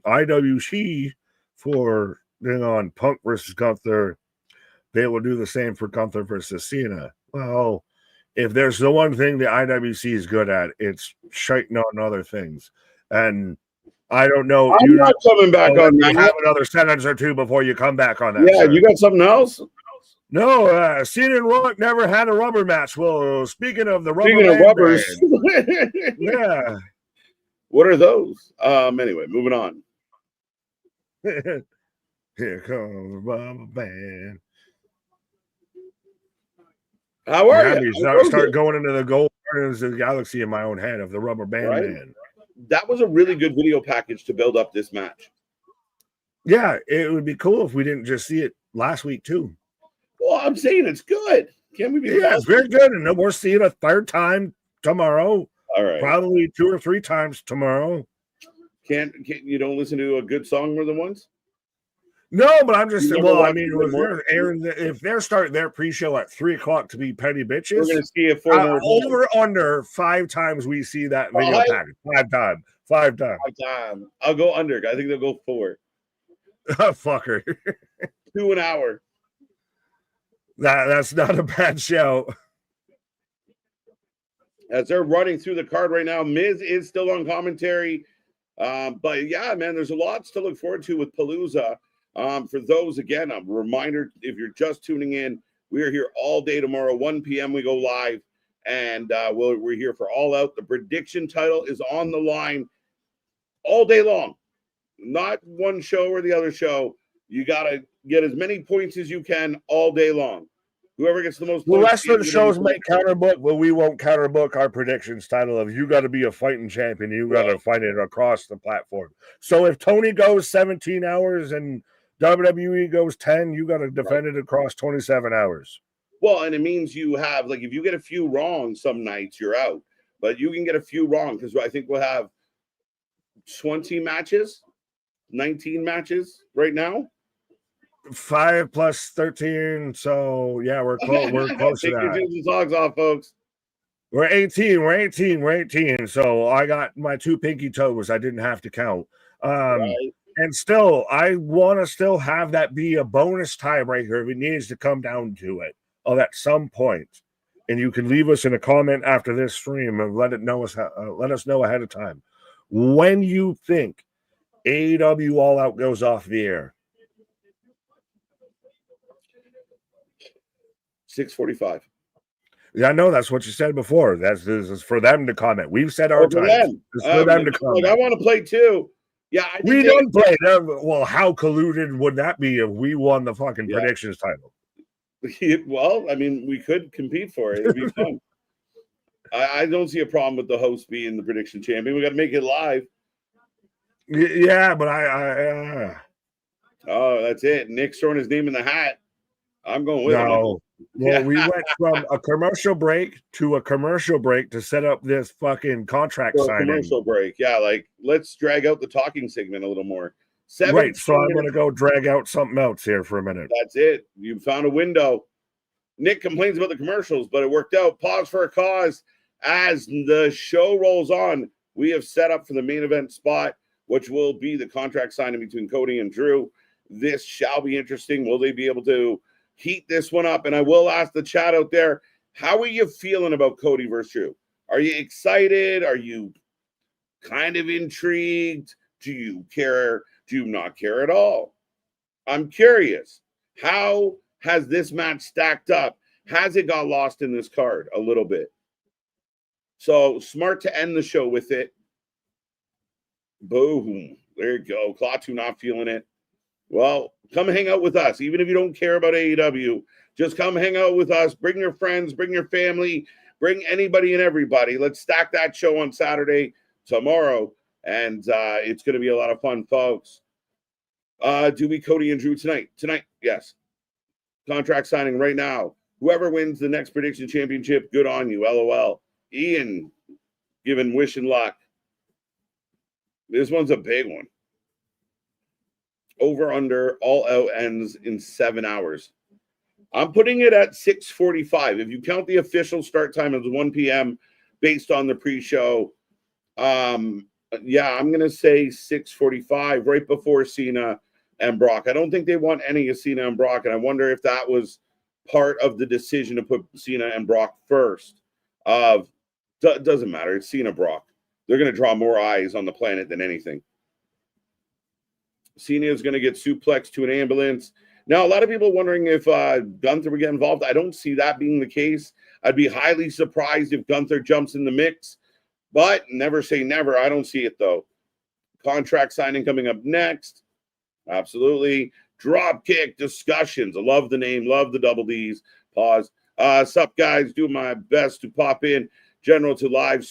IWC for on Punk versus Gunther. They will do the same for Gunther versus Cena. Well, if there's the one thing the IWC is good at, it's shiting on other things. And I don't know. I'm not coming back on that. Have another sentence or two before you come back on that. Yeah, sir. You got something else? No, Cena and Rock never had a rubber match. Well, speaking of the rubber, rubbers, yeah. What are those? Anyway, moving on. Here comes the rubber band. How are you? Start going into the gold Guardians of the Galaxy in my own head of the rubber band man. That was a really good video package to build up this match. Yeah, it would be cool if we didn't just see it last week too. Well, I'm saying it's good. Can't we be? Yeah, it's very good, and we'll see it a third time tomorrow. All right, probably 2 or 3 times tomorrow. Can't you don't listen to a good song more than once? No, but I'm just You saying. never Well, I watched mean, Rick and if Morty? if they're starting their pre-show at 3:00 to be petty We're bitches, gonna see it 4 more times. over under 5 times we see that video Five? package. 5 times. I'll go under. I think they'll go 4. Fucker. 2 an hour. That's not a bad show. As they're running through the card right now, Miz is still on commentary. But yeah, man, there's a lot to look forward to with Palooza. For those, again, a reminder, if you're just tuning in, we are here all day tomorrow, 1 p.m. We go live, and we're here for All Out. The prediction title is on the line all day long. Not one show or the other show. You got to get as many points as you can all day long. Whoever gets the most The points. rest of the shows might counterbook, but we won't counterbook our predictions title of you got to be a fighting champion. You got to fight it across the platform. So if Tony goes 17 hours and WWE goes 10, you got to defend it across 27 hours. Well, and it means you have, like, if you get a few wrong some nights, you're out. But you can get a few wrong because I think we'll have 20 matches, 19 matches right now. 5 plus 13. So, yeah, we're close. We're close to that. Take your socks off, folks. We're 18. We're 18. We're 18. So I got my 2 pinky toes. I didn't have to count. Right. And still, I want to still have that be a bonus tiebreaker if it needs to come down to it at some point. And you can leave us in a comment after this stream and let us know ahead of time when you think AEW All Out goes off the air. 6:45. Yeah, I know that's what you said before. This is for them to comment. We've said our time. It's for them to comment. I want to play too. Yeah, we don't play them. Well, how colluded would that be if we won the fucking predictions title? Well, I mean, we could compete for it. It'd be fun. I don't see a problem with the host being the prediction champion. We got to make it live. Yeah, but Oh, that's it. Nick's throwing his name in the hat. I'm going with him. Well, we went from a commercial break to a commercial break to set up this fucking contract signing. Commercial break. Yeah, like, let's drag out the talking segment a little more. Right, so I'm going to go drag out something else here for a minute. That's it. You found a window. Nick complains about the commercials, but it worked out. Pause for a cause. As the show rolls on, we have set up for the main event spot, which will be the contract signing between Cody and Drew. This shall be interesting. Will they be able to heat this one up? And I will ask the chat out there, how are you feeling about Cody versus Drew? Are you excited? Are you kind of intrigued? Do you care? Do you not care at all? I'm curious. How has this match stacked up? Has it got lost in this card a little bit? So smart to end the show with it. Boom. There you go. Klaatu not feeling it. Well, come hang out with us. Even if you don't care about AEW, just come hang out with us. Bring your friends, bring your family, bring anybody and everybody. Let's stack that show on Saturday, tomorrow, and it's going to be a lot of fun, folks. Do we Cody and Drew tonight? Tonight, yes. Contract signing right now. Whoever wins the next prediction championship, good on you, LOL. Ian, giving wish and luck. This one's a big one. Over under all out ends in 7 hours. I'm putting it at 6:45. If you count the official start time as 1 p.m. based on the pre-show, I'm going to say 6:45, right before Cena and Brock. I don't think they want any of Cena and Brock, and I wonder if that was part of the decision to put Cena and Brock first. Doesn't matter. It's Cena Brock. They're going to draw more eyes on the planet than anything. Cena is going to get suplexed to an ambulance. Now, a lot of people wondering if Gunther would get involved. I don't see that being the case. I'd be highly surprised if Gunther jumps in the mix, but never say never. I don't see it, though. Contract signing coming up next. Absolutely. Dropkick discussions. I love the name. Love the double Ds. Pause. Sup, guys? Do my best to pop in. General to live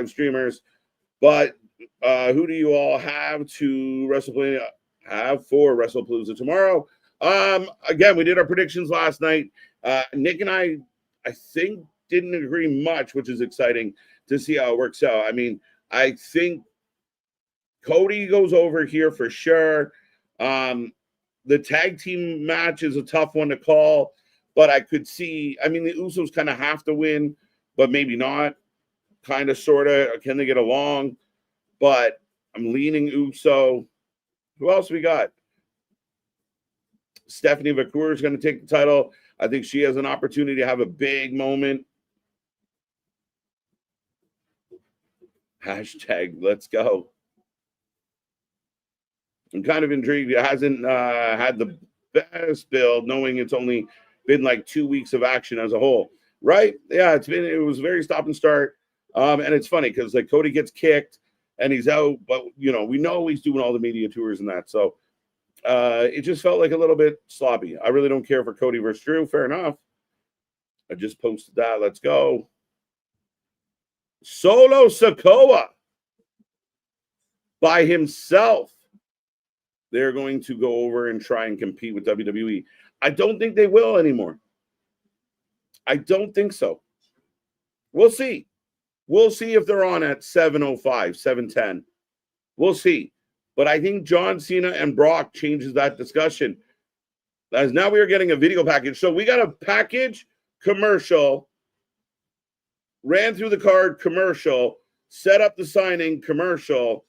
streamers. But who do you all have to have for Wrestlepalooza tomorrow? Again, we did our predictions last night. Nick and I think, didn't agree much, which is exciting to see how it works out. I mean, I think Cody goes over here for sure. The tag team match is a tough one to call, but I could see, I mean, the Usos kind of have to win, but maybe not. Kind of, sort of. Can they get along? But I'm leaning Uso. Who else we got? Stephanie McClure is going to take the title. I think she has an opportunity to have a big moment. Hashtag let's go. I'm kind of intrigued. It hasn't had the best build, knowing it's only been like 2 weeks of action as a whole, right? Yeah, it was very stop and start. And it's funny because like Cody gets kicked and he's out, but we know he's doing all the media tours and that. So it just felt like a little bit sloppy. I really don't care for Cody versus Drew. Fair enough. I just posted that. Let's go. Solo Sikoa by himself. They're going to go over and try and compete with WWE. I don't think they will anymore. I don't think so. We'll see. We'll see if they're on at 7:05, 7:10. We'll see. But I think John Cena and Brock changes that discussion. As now we are getting a video package. So we got a package commercial, ran through the card commercial, set up the signing commercial.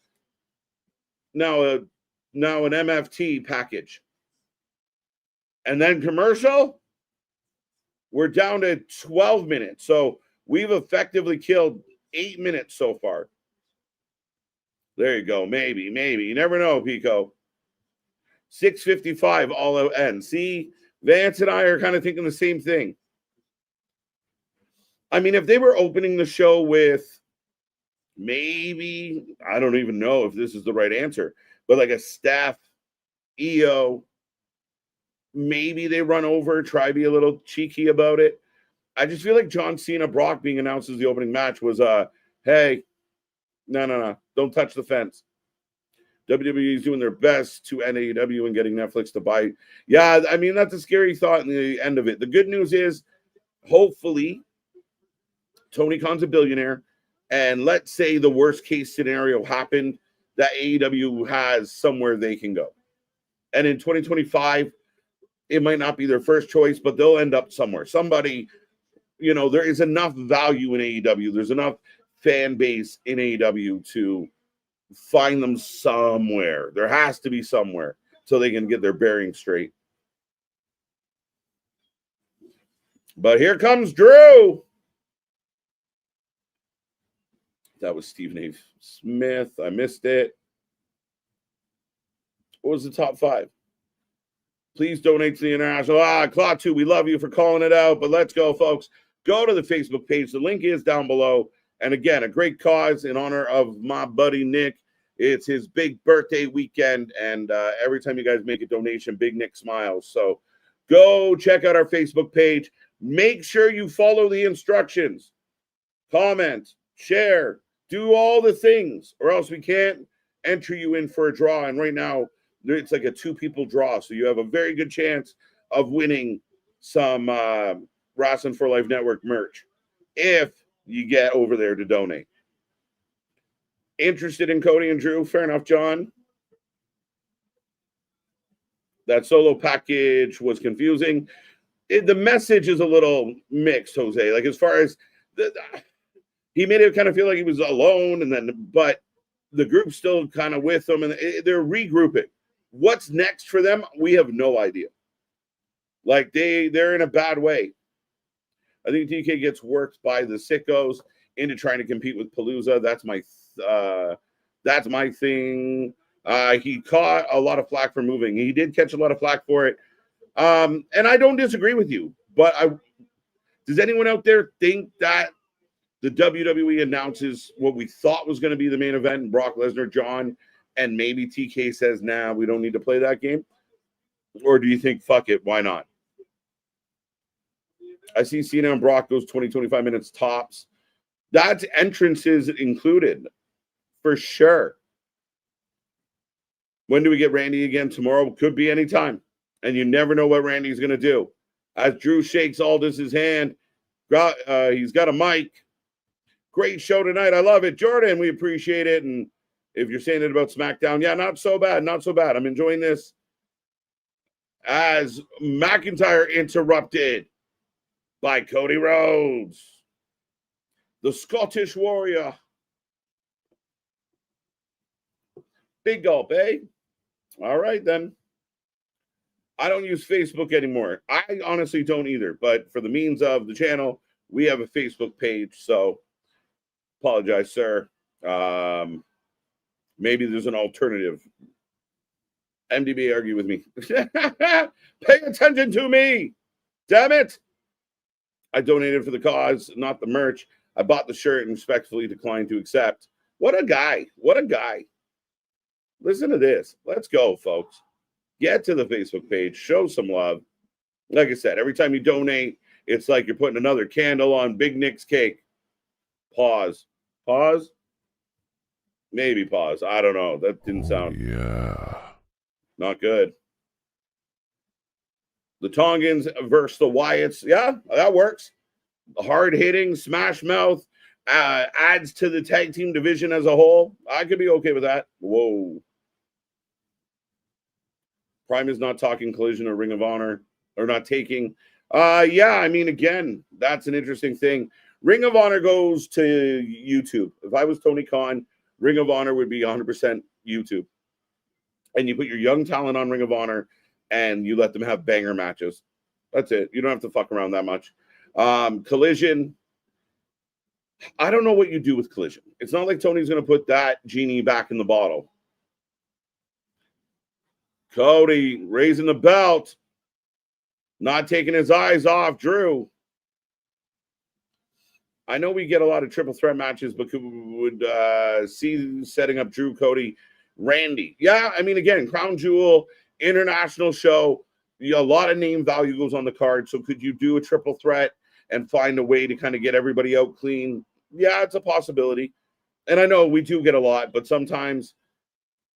Now an MFT package. And then commercial, we're down to 12 minutes. So we've effectively killed 8 minutes so far. There you go. Maybe. You never know, Pico. 6:55 all out end. See, Vance and I are kind of thinking the same thing. I mean, if they were opening the show with maybe, I don't even know if this is the right answer, but like a Steph, EO, maybe they run over, try to be a little cheeky about it. I just feel like John Cena, Brock being announced as the opening match was, hey, no, don't touch the fence. WWE is doing their best to end AEW and getting Netflix to buy. Yeah, I mean, that's a scary thought in the end of it. The good news is, hopefully, Tony Khan's a billionaire, and let's say the worst case scenario happened, that AEW has somewhere they can go. And in 2025, it might not be their first choice, but they'll end up somewhere. Somebody, there is enough value in AEW. There's enough fan base in AEW to find them somewhere. There has to be somewhere so they can get their bearings straight. But here comes Drew. That was Stephen A. Smith. I missed it. What was the top 5? Please donate to the international. Claw 2, we love you for calling it out. But let's go, folks. Go to the Facebook page. The link is down below. And again, a great cause in honor of my buddy Nick. It's his big birthday weekend. And every time you guys make a donation, Big Nick smiles. So go check out our Facebook page. Make sure you follow the instructions. Comment, share, do all the things, or else we can't enter you in for a draw. And right now, it's like a 2-people draw. So you have a very good chance of winning some Wrestling for Life Network merch if you get over there to donate. Interested in Cody and Drew? Fair enough, John. That solo package was confusing. The message is a little mixed, Jose. Like, as far as he made it kind of feel like he was alone, but the group's still kind of with them, and they're regrouping. What's next for them? We have no idea. Like, they're in a bad way. I think TK gets worked by the sickos into trying to compete with Palooza. That's my thing. He caught a lot of flack for moving. He did catch a lot of flack for it. And I don't disagree with you, but does anyone out there think that the WWE announces what we thought was going to be the main event, Brock Lesnar, John, and maybe TK says, nah, we don't need to play that game? Or do you think, fuck it, why not? I see Cena and Brock goes 20, 25 minutes tops. That's entrances included, for sure. When do we get Randy again? Tomorrow? Could be anytime. And you never know what Randy's going to do. As Drew shakes Aldous' hand, he's got a mic. Great show tonight. I love it. Jordan, we appreciate it. And if you're saying it about SmackDown, yeah, not so bad. Not so bad. I'm enjoying this. as McIntyre interrupted by Cody Rhodes, the Scottish Warrior. Big gulp, eh? All right, then. I don't use Facebook anymore. I honestly don't either, but for the means of the channel, we have a Facebook page, so apologize, sir. Maybe there's an alternative. MDB, argue with me. Pay attention to me. Damn it. I donated for the cause, not the merch. I bought the shirt and respectfully declined to accept. What a guy. What a guy. Listen to this. Let's go, folks. Get to the Facebook page. Show some love. Like I said, every time you donate, it's like you're putting another candle on Big Nick's cake. Pause. Pause. Maybe pause. I don't know. That didn't sound not good. The Tongans versus the Wyatts. Yeah, that works. Hard-hitting, smash mouth adds to the tag team division as a whole. I could be okay with that. Whoa. Prime is not talking Collision or Ring of Honor, or not taking. Yeah, I mean, again, that's an interesting thing. Ring of Honor goes to YouTube. If I was Tony Khan, Ring of Honor would be 100% YouTube. And you put your young talent on Ring of Honor and you let them have banger matches. That's it. You don't have to fuck around that much. Collision. I don't know what you do with Collision. It's not like Tony's going to put that genie back in the bottle. Cody raising the belt. Not taking his eyes off Drew. I know we get a lot of triple threat matches, but would see setting up Drew, Cody, Randy. Yeah, I mean, again, Crown Jewel, international show. A lot of name value goes on the card. So could you do a triple threat and find a way to kind of get everybody out clean? Yeah, it's a possibility. And I know we do get a lot, but sometimes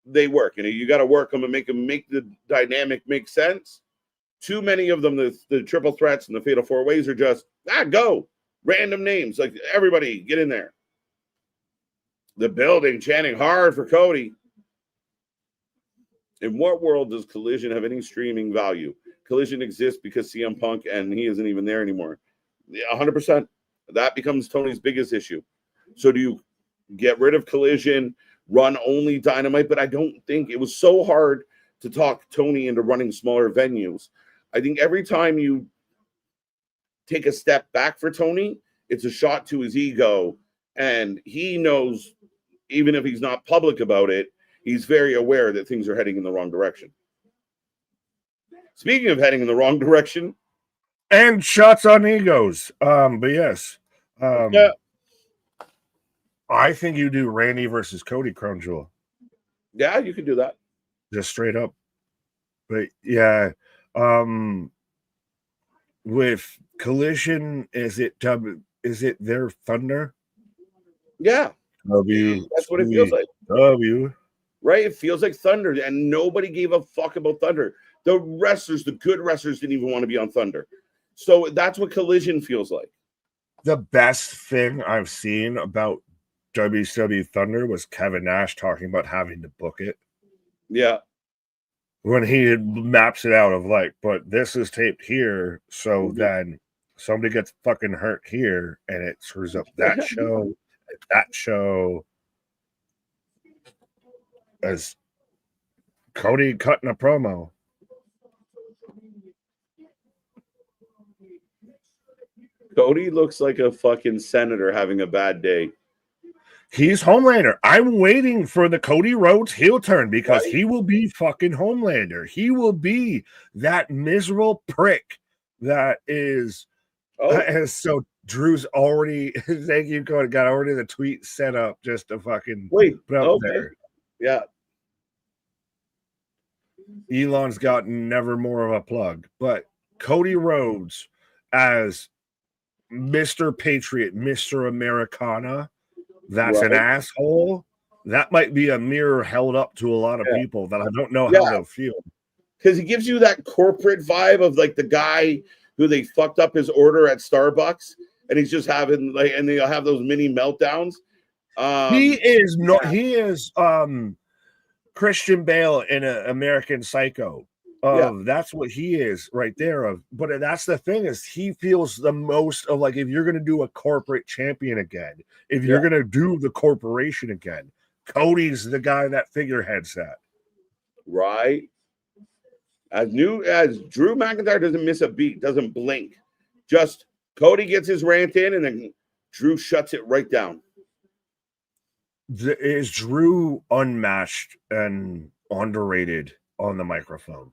they work. You know, you got to work them and make the dynamic make sense. Too many of them, the triple threats and the fatal four ways are just, go. Random names. Like, everybody get in there. The building chanting hard for Cody. In what world does Collision have any streaming value? Collision exists because CM Punk, and he isn't even there anymore. 100%. That becomes Tony's biggest issue. So do you get rid of Collision, run only Dynamite? But I don't think it was so hard to talk Tony into running smaller venues. I think every time you take a step back for Tony, it's a shot to his ego. And he knows, even if he's not public about it, he's very aware that things are heading in the wrong direction. Speaking of heading in the wrong direction. And shots on egos. But yes. Yeah. I think you do Randy versus Cody, Crown Jewel. Yeah, you can do that. Just straight up. But yeah. With Collision, is it their Thunder? Yeah. W. That's what it feels like. W. Right? It feels like Thunder, and nobody gave a fuck about Thunder. The wrestlers, the good wrestlers, didn't even want to be on Thunder. So that's what Collision feels like. The best thing I've seen about WCW Thunder was Kevin Nash talking about having to book it. Yeah. When he maps it out of like, but this is taped here, so then somebody gets fucking hurt here, and it screws up that show. As Cody cutting a promo. Cody looks like a fucking senator having a bad day. He's Homelander. I'm waiting for the Cody Rhodes heel turn because he will be fucking Homelander. He will be that miserable prick that is. So Drew's already, thank you, Cody, got already the tweet set up just to fucking put out there. Yeah. Elon's got never more of a plug, but Cody Rhodes as Mr. Patriot, Mr. Americana, that's an asshole. That might be a mirror held up to a lot of people that I don't know how they'll feel. Because he gives you that corporate vibe of like the guy who they fucked up his order at Starbucks, and he's just having like, and they'll have those mini meltdowns. He is Christian Bale in American Psycho. That's what he is right there. But that's the thing is he feels the most of like if you're going to do a corporate champion again, if you're going to do the corporation again, Cody's the guy that figurehead's at. Right. As Drew McIntyre doesn't miss a beat, doesn't blink. Just Cody gets his rant in and then Drew shuts it right down. Is Drew unmatched and underrated on the microphone?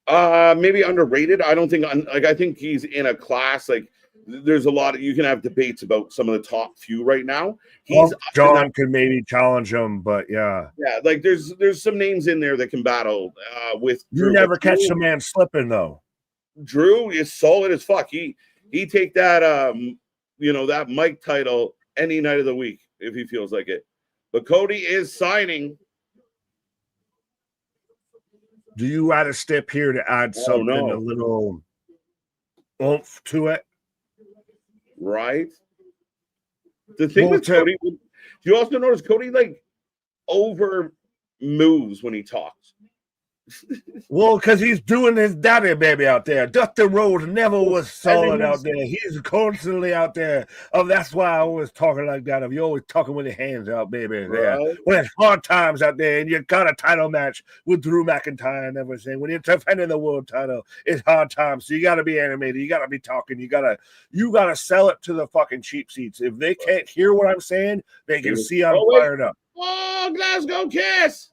Maybe underrated. I don't think I think he's in a class like there's a lot of you can have debates about some of the top few right now. John could maybe challenge him, but yeah, like there's some names in there that can battle with Drew. You never catch a man slipping though. Drew is solid as fuck. He take that that mic title any night of the week if he feels like it. But Cody is signing. Do you add a step here to add something a little oomph to it? Right. The thing with Cody, you also notice Cody like over moves when he talks. Well, because he's doing his daddy baby out there. Dusty Rhodes never was solid out there. He's constantly out there. That's why I was talking like that. You're always talking with your hands out, baby. There. Right. When it's hard times out there and you got a title match with Drew McIntyre and everything. When you're defending the world title, it's hard times. So you got to be animated. You got to be talking. You gotta sell it to the fucking cheap seats. If they can't hear what I'm saying, they can see I'm fired up. Oh, Glasgow Kiss.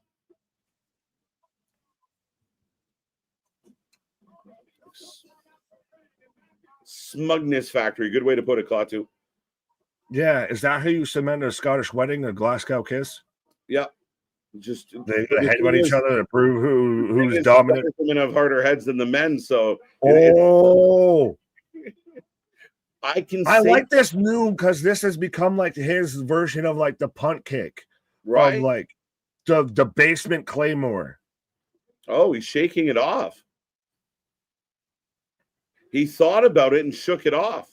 Smugness factory. Good way to put it, Klaatu. Yeah. Is that how you cement a Scottish wedding, a Glasgow kiss? Yeah. Just they headbutt each other to prove who's dominant. Women have harder heads than the men, so I like this new because this has become like his version of like the punt kick, right? Of like the basement claymore. Oh, he's shaking it off. He thought about it and shook it off.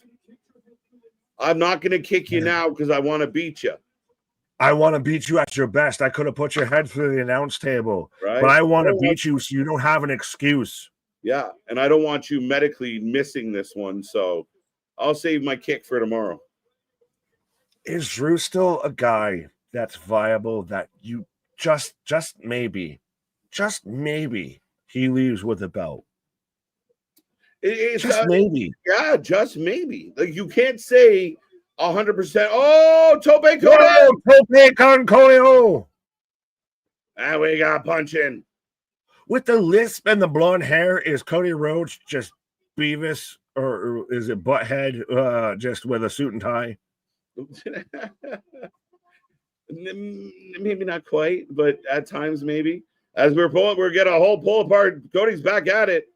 I'm not going to kick you now because I want to beat you. I want to beat you at your best. I could have put your head through the announce table, right? But I want to beat you so you don't have an excuse. Yeah, and I don't want you medically missing this one, so I'll save my kick for tomorrow. Is Drew still a guy that's viable that you just maybe he leaves with a belt? It's just maybe. Yeah, just maybe. Like you can't say 100%. Oh, Tope Cody. Tope con Cody. And we got punching. With the lisp and the blonde hair, is Cody Rhodes just Beavis or is it Butthead just with a suit and tie? Maybe not quite, but at times maybe. As we're getting a whole pull apart. Cody's back at it.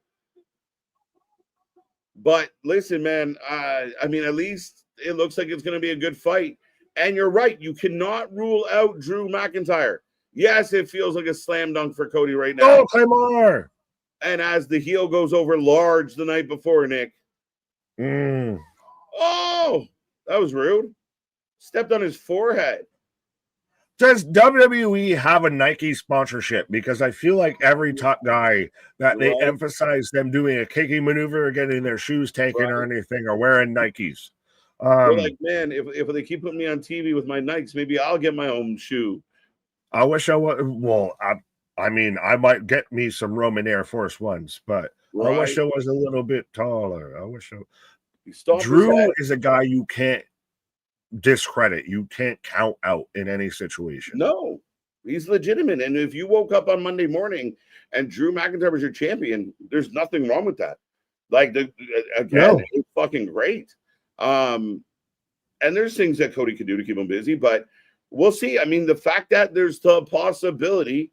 But listen, man, I mean, at least it looks like it's going to be a good fight. And you're right. You cannot rule out Drew McIntyre. Yes, it feels like a slam dunk for Cody right now. Oh, Claymore. And as the heel goes over large the night before, Nick. Oh, that was rude. Stepped on his forehead. Does WWE have a Nike sponsorship? Because I feel like every top guy that they emphasize them doing a kicking maneuver or getting their shoes taken or anything or wearing Nikes. They're like, man, if they keep putting me on TV with my Nikes, maybe I'll get my own shoe. I wish I would. Well, I mean, I might get me some Roman Air Force Ones, but I wish I was a little bit taller. I wish Drew is a guy you can't discredit. You can't count out in any situation. No, he's legitimate. And if you woke up on Monday morning and Drew McIntyre was your champion, there's nothing wrong with that. Like, it's fucking great. And there's things that Cody could do to keep him busy, but we'll see. I mean, the fact that there's the possibility,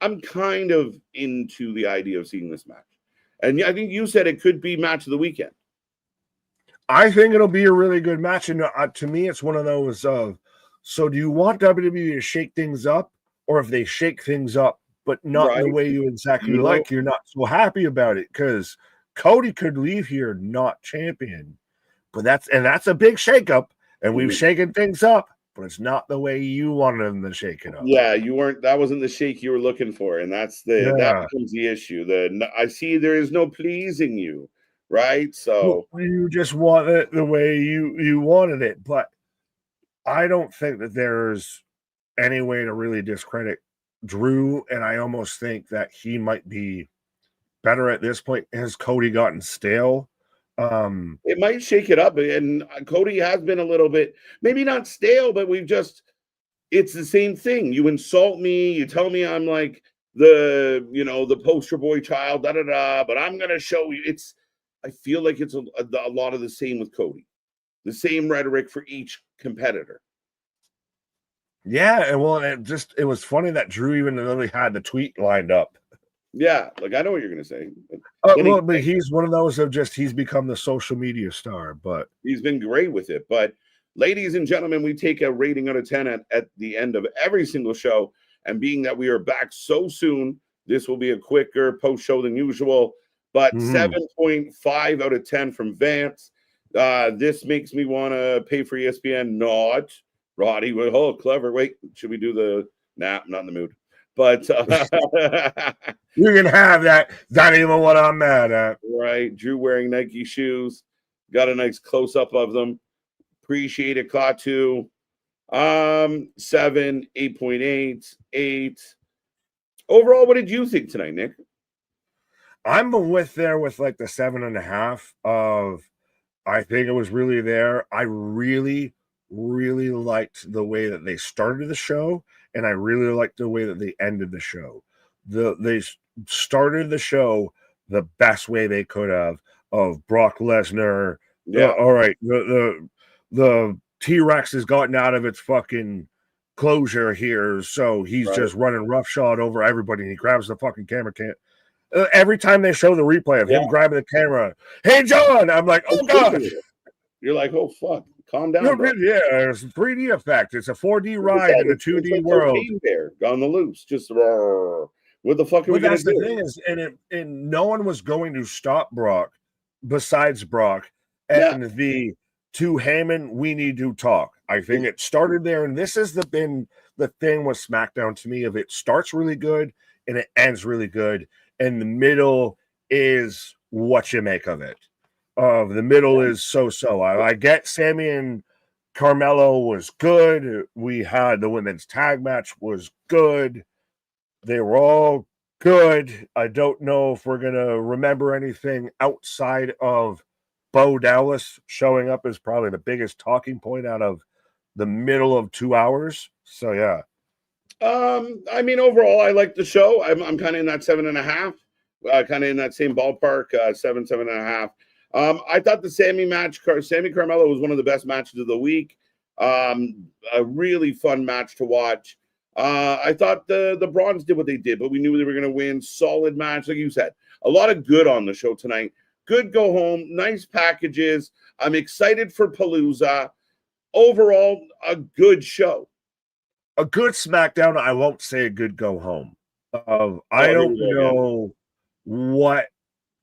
I'm kind of into the idea of seeing this match. And I think you said it could be match of the weekend. I think it'll be a really good match. And to me, it's one of those so do you want WWE to shake things up? Or if they shake things up, but not in the way you exactly like, you're not so happy about it? Because Cody could leave here not champion. But that's a big shakeup. And we've shaken things up. but it's not the way you wanted them to shake it up. Yeah, you weren't. That wasn't the shake you were looking for, and that becomes the issue. I see there is no pleasing you, right? So you just want it the way you wanted it, but I don't think that there's any way to really discredit Drew, and I almost think that he might be better at this point. Has Cody gotten stale? It might shake it up, and Cody has been a little bit, maybe not stale, but it's the same thing. You insult me, you tell me I'm like the poster boy child, but I'm gonna show you. I feel like it's a lot of the same with Cody, the same rhetoric for each competitor. Yeah, and well, it was funny that Drew even literally had the tweet lined up. Yeah, like I know what you're gonna say. But he's one of those he's become the social media star, but he's been great with it. But ladies and gentlemen, we take a rating out of 10 at the end of every single show. And being that we are back so soon, this will be a quicker post-show than usual. But 7.5 out of 10 from Vance. This makes me want to pay for ESPN. Not. Roddy, oh, clever. Wait, should we do the... Nah, I'm not in the mood. But you can have that. Not even what I'm mad at. Right. Drew wearing Nike shoes. Got a nice close-up of them. Appreciate it, Klaatu. 7, 8.8, 8. Overall, what did you think tonight, Nick? I'm with like the 7.5 of, I think it was really there. I really, really liked the way that they started the show, and I really liked the way that they ended the show. They started the show the best way they could have, of Brock Lesnar. Yeah. All right. The T-Rex has gotten out of its fucking closure here, so he's just running roughshod over everybody, and he grabs the fucking camera. Every time they show the replay of him grabbing the camera, hey, John, I'm like, oh, God. You're like, oh, fuck. Calm down, bro. Yeah, it's a 3D effect. It's a 4D ride in a 2D like world. Bear on the loose. Just, what the fuck are we going to do? That's the thing is, and no one was going to stop Brock besides Brock and the to Heyman, we need to talk. I think it started there, and this has been the thing with SmackDown to me, of it starts really good and it ends really good, and the middle is what you make of it. The middle is so. I get Sammy and Carmelo was good. We had the women's tag match was good. They were all good. I don't know if we're gonna remember anything outside of Bo Dallas showing up as probably the biggest talking point out of the middle of 2 hours. So yeah. I mean, overall, I like the show. I'm kind of in that 7.5, kind of in that same ballpark, 7.5. I thought the Sammy Carmelo was one of the best matches of the week. A really fun match to watch. I thought the Brawns did what they did, but we knew they were going to win. Solid match, like you said. A lot of good on the show tonight. Good go home, nice packages. I'm excited for Palooza. Overall, a good show. A good SmackDown. I won't say a good go home. I don't know what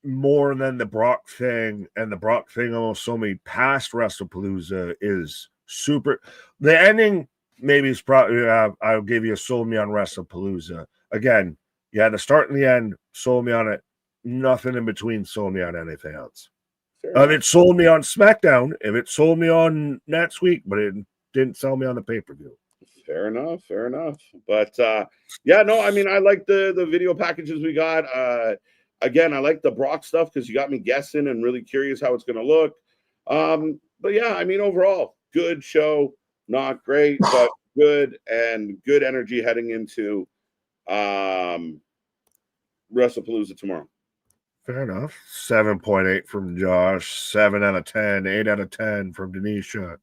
more than the Brock thing, and the Brock thing almost sold me past Wrestlepalooza is super. The ending maybe is probably, I'll give you a sold me on Wrestlepalooza. Again, yeah, the start and the end sold me on it. Nothing in between sold me on anything else. It sold me on SmackDown, if it sold me on next week, but it didn't sell me on the pay-per-view. Fair enough. But yeah, no, I mean, I like the video packages we got. Again, I like the Brock stuff because you got me guessing and really curious how it's going to look. But yeah, I mean, overall, good show. Not great, but good, and good energy heading into Wrestlepalooza tomorrow. Fair enough. 7.8 from Josh. 7 out of 10. 8 out of 10 from Denisha.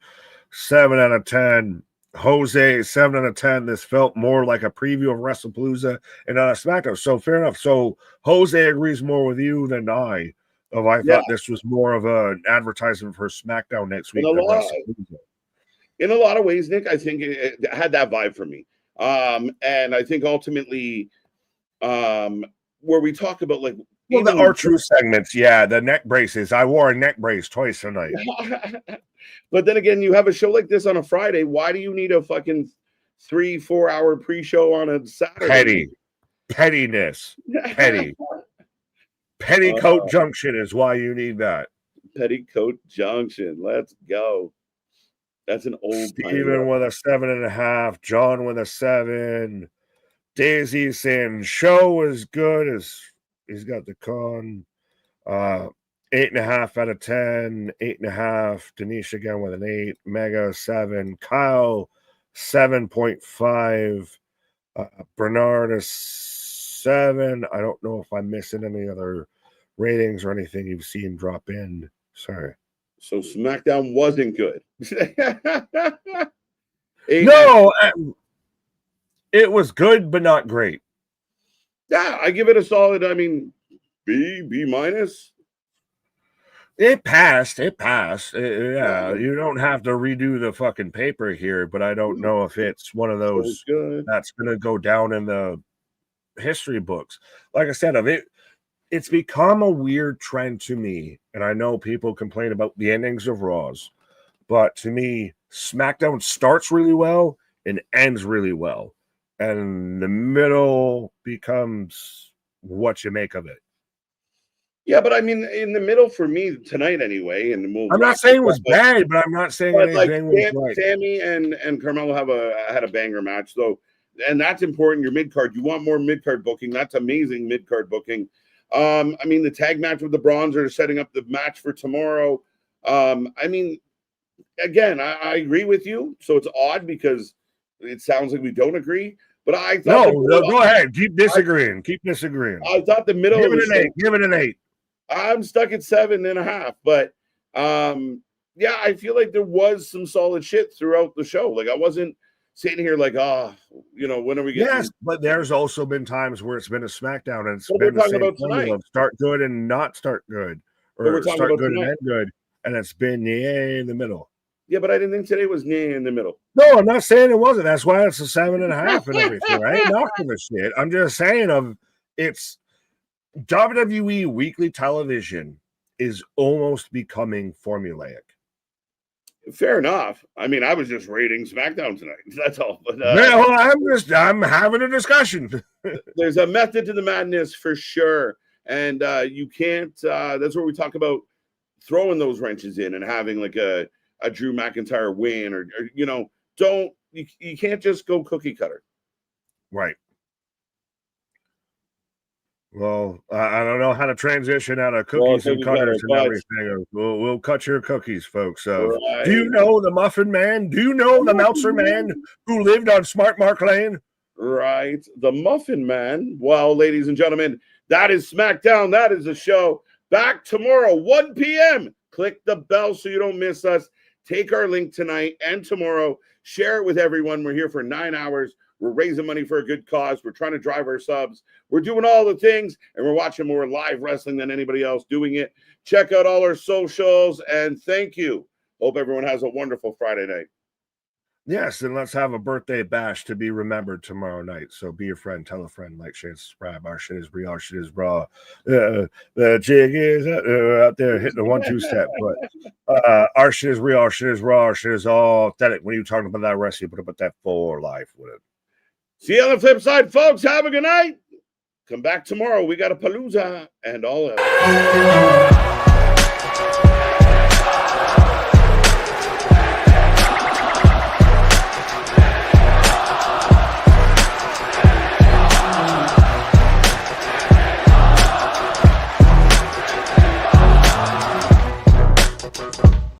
7 out of 10. Jose, 7 out of 10. This felt more like a preview of Wrestlepalooza and SmackDown. So fair enough. So Jose agrees more with you than I. I thought this was more of an advertisement for SmackDown next week. In a lot of ways, Nick, I think it had that vibe for me. And I think ultimately, where we talk about like Well, the R-Truth segments, yeah, the neck braces. I wore a neck brace twice tonight. But then again, you have a show like this on a Friday. Why do you need a fucking 3-4 hour pre-show on a Saturday? Pettiness. Petticoat Junction is why you need that. Petticoat Junction. Let's go. That's an old Steven with a 7.5. John with a 7. Daisy saying show is good as he's got the con. 8.5 out of 10. 8.5. Denise again with an 8. Mega 7. Kyle 7.5. Bernard is 7. I don't know if I'm missing any other ratings or anything you've seen drop in. Sorry. So SmackDown wasn't good. No, it was good, but not great. Yeah, I give it a solid. I mean, B minus. It passed. Yeah, you don't have to redo the fucking paper here, but I don't know if it's one of those that's going to go down in the history books. Like I said, it's become a weird trend to me, and I know people complain about the endings of Raws, but to me, SmackDown starts really well and ends really well, and the middle becomes what you make of it. Yeah, but I mean, in the middle for me tonight anyway, and I'm not saying it was bad, but I'm not saying anything was right. Sammy and Carmelo had a banger match, though, and that's important. Your mid card, you want more mid card booking. That's amazing mid card booking. I mean, the tag match with the Bronzer is setting up the match for tomorrow. I mean, again, I agree with you. So it's odd because it sounds like we don't agree. But I thought go ahead. Keep disagreeing. I thought the middle. Give it an 8. Give it an 8. I'm stuck at 7.5. But yeah, I feel like there was some solid shit throughout the show. Like I wasn't sitting here like, when are we getting? Yes, but there's also been times where it's been a SmackDown and it's been the same formula of start good and not start good, or start good and end good, and it's been in the middle. Yeah, but I didn't think today was in the middle. No, I'm not saying it wasn't. That's why it's a 7.5 and everything. I ain't knocking the shit. I'm just saying it's WWE weekly television is almost becoming formulaic. Fair enough. I mean, I was just rating SmackDown tonight. That's all. But I'm having a discussion. There's a method to the madness for sure, and you can't. That's where we talk about throwing those wrenches in and having like a Drew McIntyre win, or you can't just go cookie cutter. Right. Well, I don't know how to transition out of cookies and cutters and everything. We'll cut your cookies, folks. Right. Do you know the Muffin Man? Do you know the Meltzer Man who lived on Smart Mark Lane? Right. The Muffin Man. Well, ladies and gentlemen, that is SmackDown. That is the show. Back tomorrow, 1 p.m. Click the bell so you don't miss us. Take our link tonight and tomorrow. Share it with everyone. We're here for 9 hours. We're raising money for a good cause. We're trying to drive our subs. We're doing all the things, and we're watching more live wrestling than anybody else doing it. Check out all our socials, and thank you. Hope everyone has a wonderful Friday night. Yes, and let's have a birthday bash to be remembered tomorrow night. So be a friend, tell a friend, like, share, subscribe. Our shit is real, our shit is raw. The jig is out there hitting the 1-2 step. But our shit is real, our shit is raw, our shit is all authentic. When you're talking about that wrestling, you put up that full life with it. See you on the flip side, folks. Have a good night. Come back tomorrow. We got a palooza and all else.